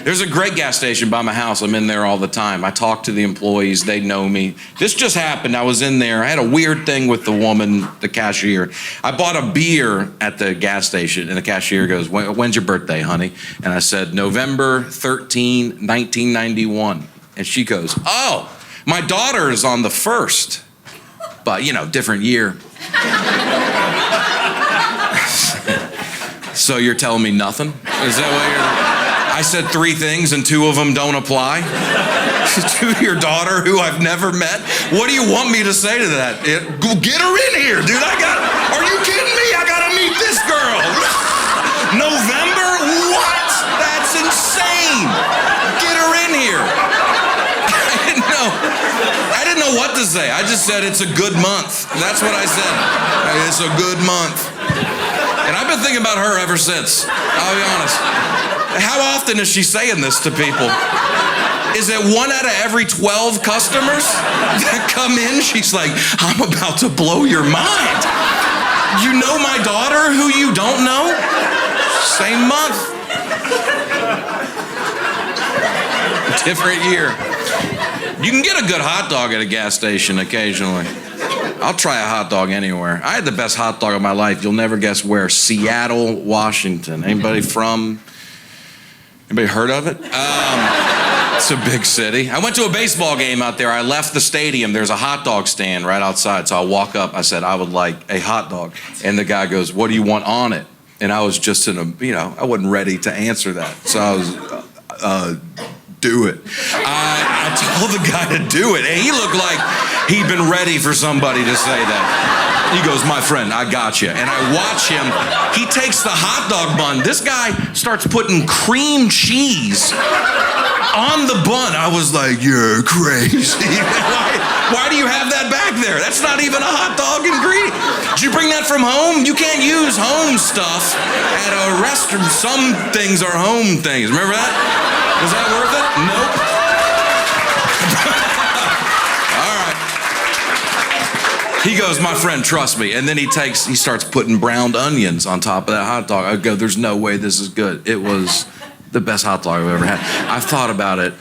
Speaker 5: There's a great gas station by my house. I'm in there all the time. I talk to the employees. They know me. This just happened. I was in there. I had a weird thing with the woman, the cashier. I bought a beer at the gas station, and the cashier goes, when's your birthday, honey? And I said, November 13, 1991. And she goes, oh, my daughter is on the 1st. But, different year. So you're telling me nothing? Is that what you're... I said 3 things and 2 of them don't apply to your daughter who I've never met. What do you want me to say to that? Get her in here, dude. Are you kidding me? I gotta meet this girl. November? What? That's insane. Get her in here. I didn't know what to say. I just said it's a good month. That's what I said. It's a good month. And I've been thinking about her ever since. I'll be honest. How often is she saying this to people? Is it 1 out of every 12 customers that come in? She's like, I'm about to blow your mind. You know my daughter who you don't know? Same month. Different year. You can get a good hot dog at a gas station occasionally. I'll try a hot dog anywhere. I had the best hot dog of my life. You'll never guess where. Seattle, Washington. Anybody heard of it? It's a big city. I went to a baseball game out there. I left the stadium. There's a hot dog stand right outside. So I walk up. I said, I would like a hot dog. And the guy goes, what do you want on it? And I was just I wasn't ready to answer that. So I was, do it. I told the guy to do it, and he looked like he'd been ready for somebody to say that. He goes, my friend, I got you. And I watch him. He takes the hot dog bun. This guy starts putting cream cheese on the bun. I was like, you're crazy. Why do you have that back there? That's not even a hot dog ingredient. Did you bring that from home? You can't use home stuff at a restaurant. Some things are home things. Remember that? Was that worth it? Nope. All right. He goes, my friend, trust me. And then he starts putting browned onions on top of that hot dog. I go, there's no way this is good. It was the best hot dog I've ever had. I've thought about it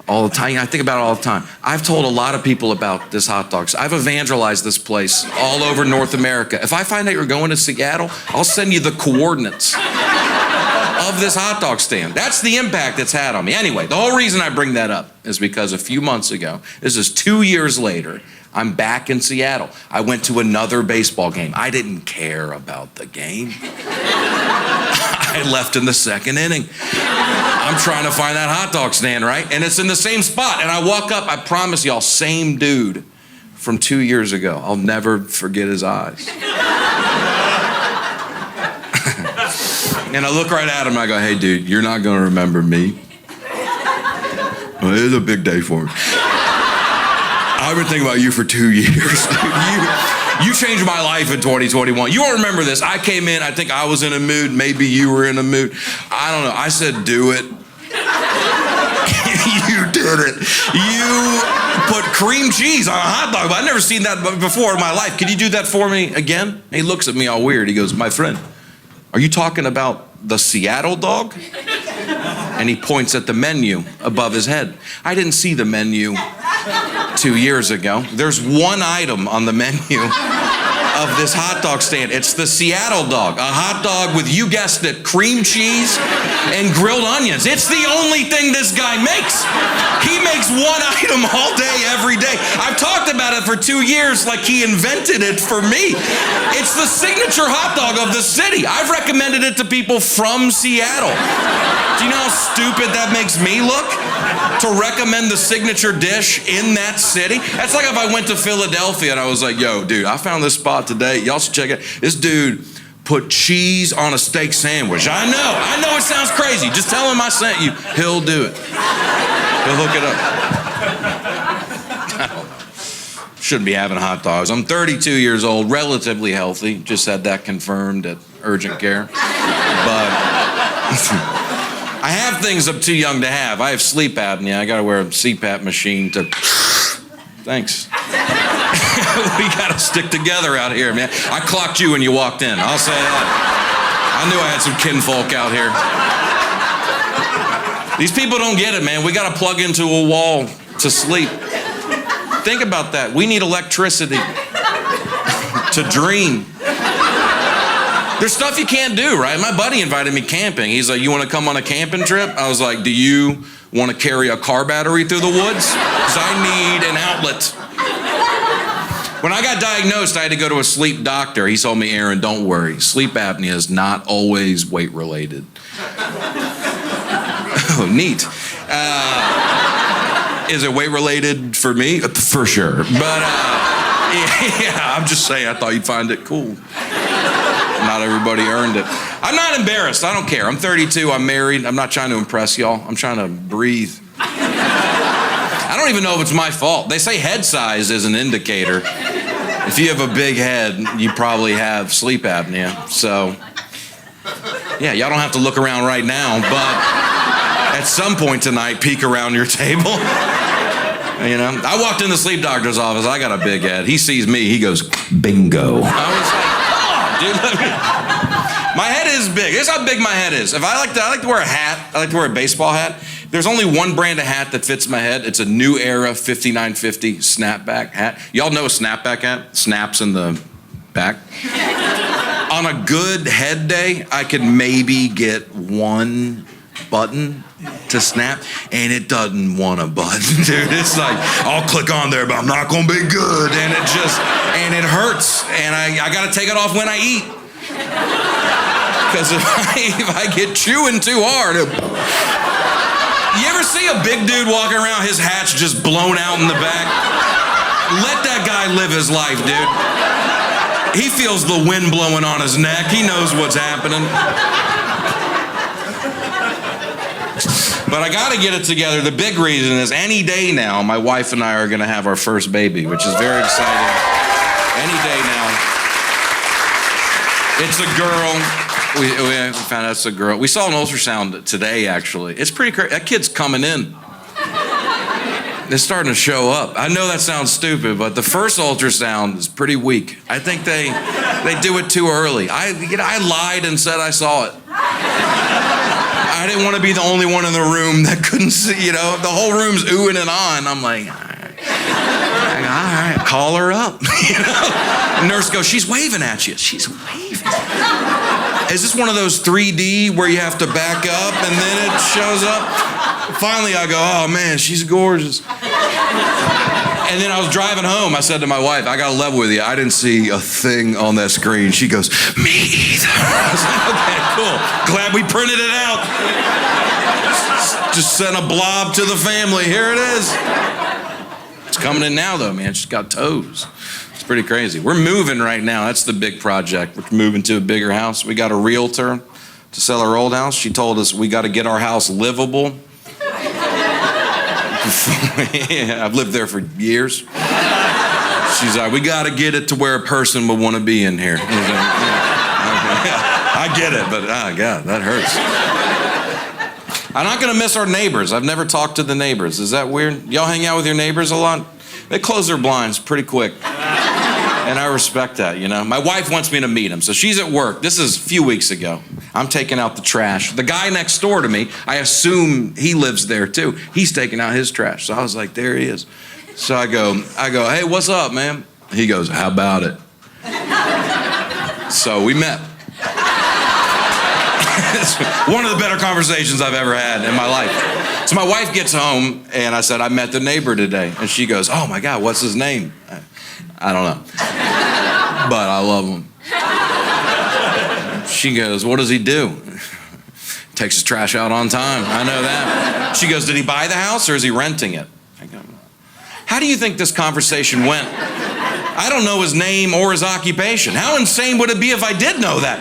Speaker 5: all the time. I think about it all the time. I've told a lot of people about this hot dog. I've evangelized this place all over North America. If I find out you're going to Seattle, I'll send you the coordinates of this hot dog stand. That's the impact it's had on me. Anyway, the whole reason I bring that up is because a few months ago, this is 2 years later, I'm back in Seattle. I went to another baseball game. I didn't care about the game. I left in the second inning. I'm trying to find that hot dog stand, right? And it's in the same spot. And I walk up, I promise y'all, same dude from 2 years ago. I'll never forget his eyes. And I look right at him and I go, hey, dude, you're not going to remember me. Well, it is a big day for me. I've been thinking about you for 2 years, dude. You changed my life in 2021. You won't remember this. I came in, I think I was in a mood. Maybe you were in a mood. I don't know. I said, do it. You did it. You put cream cheese on a hot dog. I've never seen that before in my life. Could you do that for me again? He looks at me all weird. He goes, my friend, are you talking about the Seattle dog? And he points at the menu above his head. I didn't see the menu 2 years ago. There's one item on the menu of this hot dog stand. It's the Seattle dog, a hot dog with, you guessed it, cream cheese and grilled onions. It's the only thing this guy makes. He makes one item all day, every day. I've talked about it for 2 years like he invented it for me. It's the signature hot dog of the city. I've recommended it to people from Seattle. Do you know how stupid that makes me look? To recommend the signature dish in that city? That's like if I went to Philadelphia and I was like, yo, dude, I found this spot today. Y'all should check it. This dude put cheese on a steak sandwich. I know it sounds crazy. Just tell him I sent you. He'll do it. He'll hook it up. Shouldn't be having hot dogs. I'm 32 years old, relatively healthy. Just had that confirmed at urgent care. But I have things I'm too young to have. I have sleep apnea. I gotta wear a CPAP machine to... Thanks. We gotta stick together out here, man. I clocked you when you walked in. I'll say that. I knew I had some kinfolk out here. These people don't get it, man. We gotta plug into a wall to sleep. Think about that. We need electricity to dream. There's stuff you can't do, right? My buddy invited me camping. He's like, you want to come on a camping trip? I was like, do you want to carry a car battery through the woods? Because I need an outlet. When I got diagnosed, I had to go to a sleep doctor. He told me, Aaron, don't worry. Sleep apnea is not always weight related. Oh, neat. Is it weight related for me? For sure. But yeah, I'm just saying, I thought you'd find it cool. Not everybody earned it. I'm not embarrassed. I don't care. I'm 32. I'm married. I'm not trying to impress y'all. I'm trying to breathe. I don't even know if it's my fault. They say head size is an indicator. If you have a big head, you probably have sleep apnea. So, yeah, y'all don't have to look around right now, but at some point tonight, peek around your table. You know, I walked in the sleep doctor's office. I got a big head. He sees me. He goes, bingo. I was like, dude, my head is big. Here's how big my head is. If I like to wear a hat. I like to wear a baseball hat. There's only one brand of hat that fits my head. It's a New Era 5950 snapback hat. Y'all know a snapback hat? Snaps in the back. On a good head day, I could maybe get one button to snap, and it doesn't want a button, dude. It's like, I'll click on there, but I'm not gonna be good. And it hurts. And I gotta take it off when I eat. Because if I get chewing too hard, you ever see a big dude walking around, his hat's just blown out in the back? Let that guy live his life, dude. He feels the wind blowing on his neck. He knows what's happening. But I gotta get it together. The big reason is any day now, my wife and I are gonna have our first baby, which is very exciting. Any day now. It's a girl. We found out it's a girl. We saw an ultrasound today, actually. It's pretty crazy. That kid's coming in. It's starting to show up. I know that sounds stupid, but the first ultrasound is pretty weak. I think they do it too early. I lied and said I saw it. I didn't want to be the only one in the room that couldn't see, you know. The whole room's oohing and on. I'm like, all right, call her up. You know? The nurse goes, she's waving at you. She's waving. Is this one of those 3D where you have to back up and then it shows up? Finally, I go, oh man, she's gorgeous. And then I was driving home. I said to my wife, I got to level with you. I didn't see a thing on that screen. She goes, me either. I was like, okay, cool. Glad we printed it out. Just sent a blob to the family. Here it is. It's coming in now, though, man. She's got toes. It's pretty crazy. We're moving right now. That's the big project. We're moving to a bigger house. We got a realtor to sell our old house. She told us we got to get our house livable. Yeah, I've lived there for years. She's like, we got to get it to where a person would want to be in here. I get it, but God, that hurts. I'm not going to miss our neighbors. I've never talked to the neighbors. Is that weird? Y'all hang out with your neighbors a lot? They close their blinds pretty quick. And I respect that, you know. My wife wants me to meet him, so she's at work. This is a few weeks ago. I'm taking out the trash. The guy next door to me, I assume he lives there too. He's taking out his trash. So I was like, there he is. So I go, hey, what's up, man? He goes, how about it? So we met. It's one of the better conversations I've ever had in my life. So my wife gets home, and I said, I met the neighbor today. And she goes, oh my God, what's his name? I don't know. But I love him. She goes, what does he do? Takes his trash out on time. I know that. She goes, did he buy the house or is he renting it? I go, how do you think this conversation went? I don't know his name or his occupation. How insane would it be if I did know that?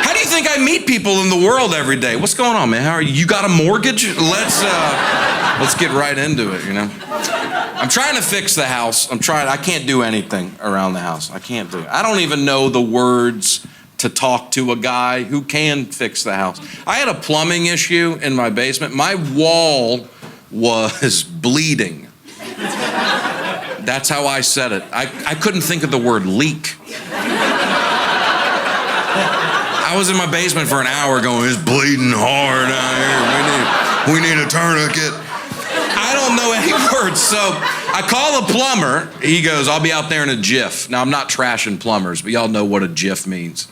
Speaker 5: How do you think I meet people in the world every day? What's going on, man? How are you? You got a mortgage? Let's get right into it, you know? I'm trying to fix the house. I can't do anything around the house. I can't do it. I don't even know the words to talk to a guy who can fix the house. I had a plumbing issue in my basement. My wall was bleeding. That's how I said it. I couldn't think of the word leak. I was in my basement for an hour going, it's bleeding hard out here. We need a tourniquet. I don't know any words. So I call a plumber. He goes, I'll be out there in a jiff. Now, I'm not trashing plumbers, but y'all know what a jiff means.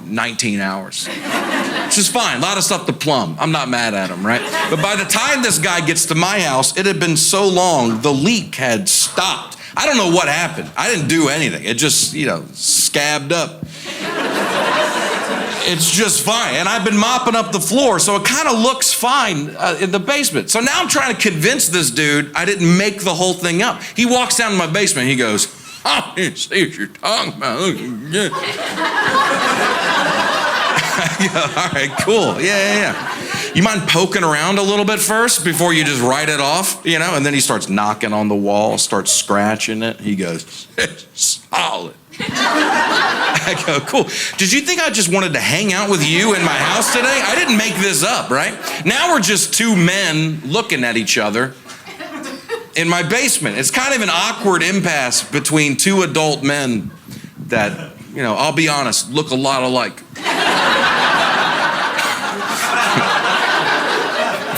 Speaker 5: 19 hours. Which is fine. A lot of stuff to plumb. I'm not mad at him, right? But by the time this guy gets to my house, it had been so long, the leak had stopped. I don't know what happened. I didn't do anything. It just, scabbed up. It's just fine. And I've been mopping up the floor, so it kind of looks fine in the basement. So now I'm trying to convince this dude I didn't make the whole thing up. He walks down to my basement. He goes, "Oh, you see what you're talking about." I go, "All right, cool. Yeah. You mind poking around a little bit first before you just write it off, you know?" And then he starts knocking on the wall, starts scratching it. He goes, "It's solid." I go, "Cool. Did you think I just wanted to hang out with you in my house today? I didn't make this up, right?" Now we're just two men looking at each other in my basement. It's kind of an awkward impasse between two adult men that, you know, I'll be honest, look a lot alike.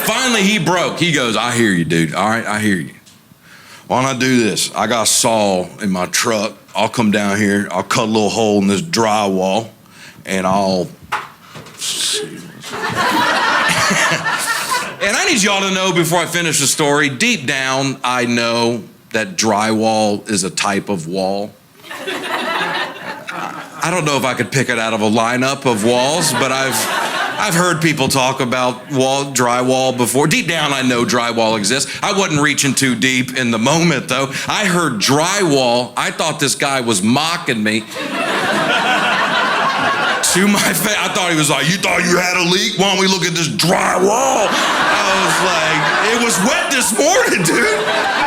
Speaker 5: Finally, he broke. He goes, "I hear you, dude. All right, I hear you. Why don't I do this? I got a saw in my truck. I'll come down here. I'll cut a little hole in this drywall, and I'll..." And I need y'all to know before I finish the story, deep down, I know that drywall is a type of wall. I don't know if I could pick it out of a lineup of walls, but I've heard people talk about drywall before. Deep down, I know drywall exists. I wasn't reaching too deep in the moment, though. I heard drywall. I thought this guy was mocking me. To my face, I thought he was like, "You thought you had a leak? Why don't we look at this drywall?" I was like, "It was wet this morning, dude.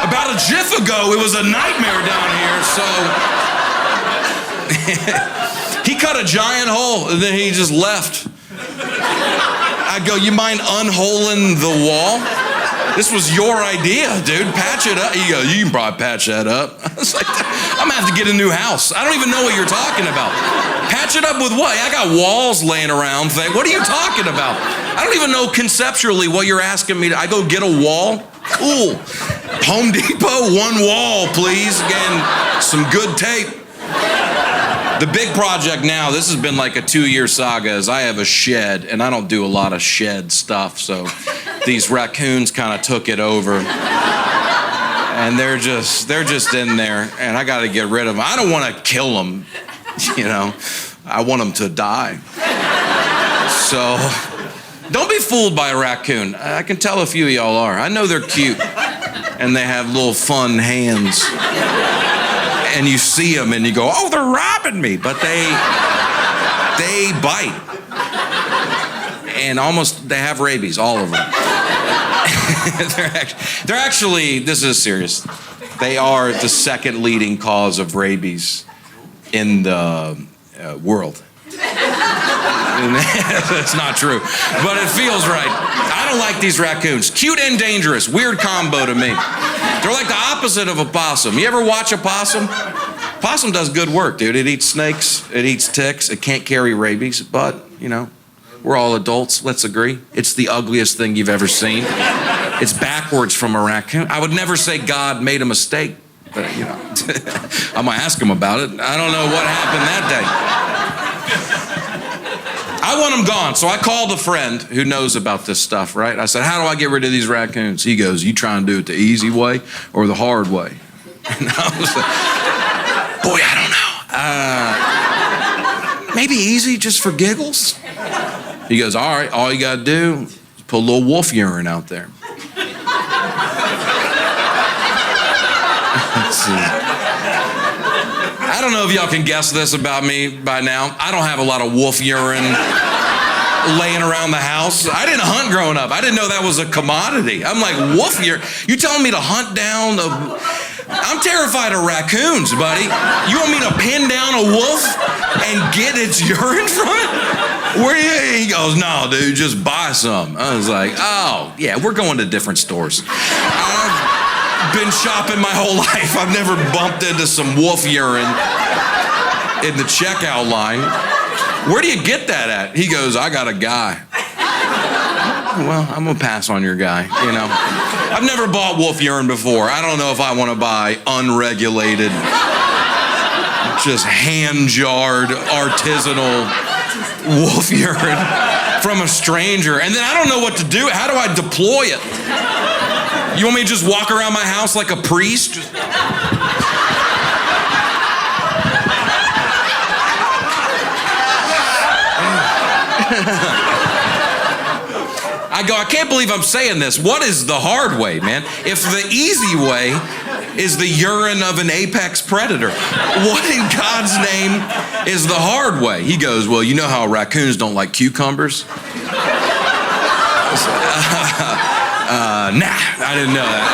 Speaker 5: About a jiff ago, it was a nightmare down here, so..." He cut a giant hole, and then he just left. I go, "You mind unholing the wall? This was your idea, dude. Patch it up." He goes, "You can probably patch that up." I was like, "I'm gonna have to get a new house. I don't even know what you're talking about. Patch it up with what? I got walls laying around. What are you talking about? I don't even know conceptually what you're asking me to..." I go get a wall. Cool. Home Depot, one wall, please. Again, some good tape. The big project now, this has been like a 2-year saga, is I have a shed, and I don't do a lot of shed stuff, so these raccoons kind of took it over. And they're just in there, and I got to get rid of them. I don't want to kill them, you know. I want them to die. So don't be fooled by a raccoon. I can tell a few of y'all are. I know they're cute, and they have little fun hands. And you see them and you go, "Oh, they're robbing me," but they bite. And they have rabies, all of them. They're actually, this is serious. They are the second leading cause of rabies in the world. That's not true, but it feels right. I don't like these raccoons. Cute and dangerous, weird combo to me. They're like the opposite of a possum. You ever watch a possum? Possum does good work, dude. It eats snakes, it eats ticks, it can't carry rabies, but, you know, we're all adults, let's agree. It's the ugliest thing you've ever seen. It's backwards from a raccoon. I would never say God made a mistake, but, you know, I'm gonna ask him about it. I don't know what happened that day. I want them gone, so I called a friend who knows about this stuff, right? I said, "How do I get rid of these raccoons?" He goes, "You try and do it the easy way or the hard way?" And I was like, "Boy, I don't know. Maybe easy just for giggles?" He goes, "All right, all you gotta do is put a little wolf urine out there." Let's see. I don't know if y'all can guess this about me by now. I don't have a lot of wolf urine laying around the house. I didn't hunt growing up. I didn't know that was a commodity. I'm like, wolf urine? You telling me to hunt down I'm terrified of raccoons, buddy. You want me to pin down a wolf and get its urine from it? He goes, "No, dude, just buy some." I was like, "Oh, yeah, we're going to different stores." I've been shopping my whole life. I've never bumped into some wolf urine in the checkout line. "Where do you get that at?" He goes, "I got a guy." Well, I'm gonna pass on your guy, you know. I've never bought wolf urine before. I don't know if I want to buy unregulated, just hand-jarred, artisanal wolf urine from a stranger. And then I don't know what to do. How do I deploy it? You want me to just walk around my house like a priest? I go, I can't believe I'm saying this. What is the hard way, man? If the easy way is the urine of an apex predator, what in God's name is the hard way? He goes, well, you know how raccoons don't like cucumbers? Nah, I didn't know that.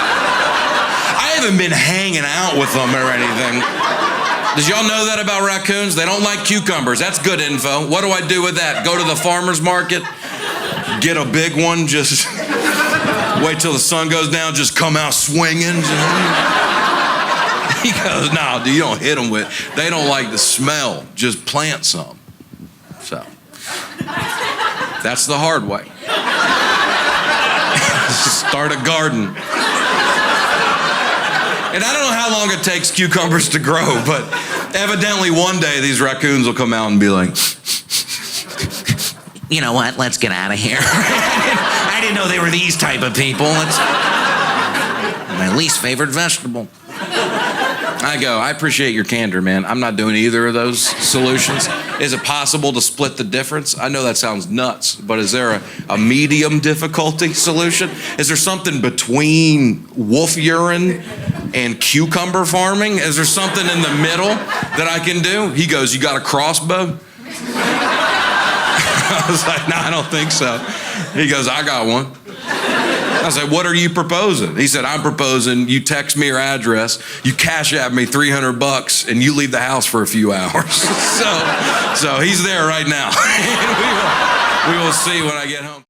Speaker 5: I haven't been hanging out with them or anything. Did y'all know that about raccoons? They don't like cucumbers. That's good info. What do I do with that? Go to the farmer's market, get a big one, just wait till the sun goes down, just come out swinging. He goes, no, dude, you don't hit them with, they don't like the smell. Just plant some. So, that's the hard way. Start a garden. And I don't know how long it takes cucumbers to grow, but evidently one day these raccoons will come out and be like,
Speaker 6: You know what? Let's get out of here. I didn't know they were these type of people. It's my least favorite vegetable.
Speaker 5: I go, I appreciate your candor, man. I'm not doing either of those solutions. Is it possible to split the difference? I know that sounds nuts, but is there a medium difficulty solution? Is there something between wolf urine and cucumber farming? Is there something in the middle that I can do? He goes, you got a crossbow? I was like, no, I don't think so. He goes, I got one. I said, what are you proposing? He said, I'm proposing you text me your address, you cash at me $300, and you leave the house for a few hours. So he's there right now. we will see when I get home.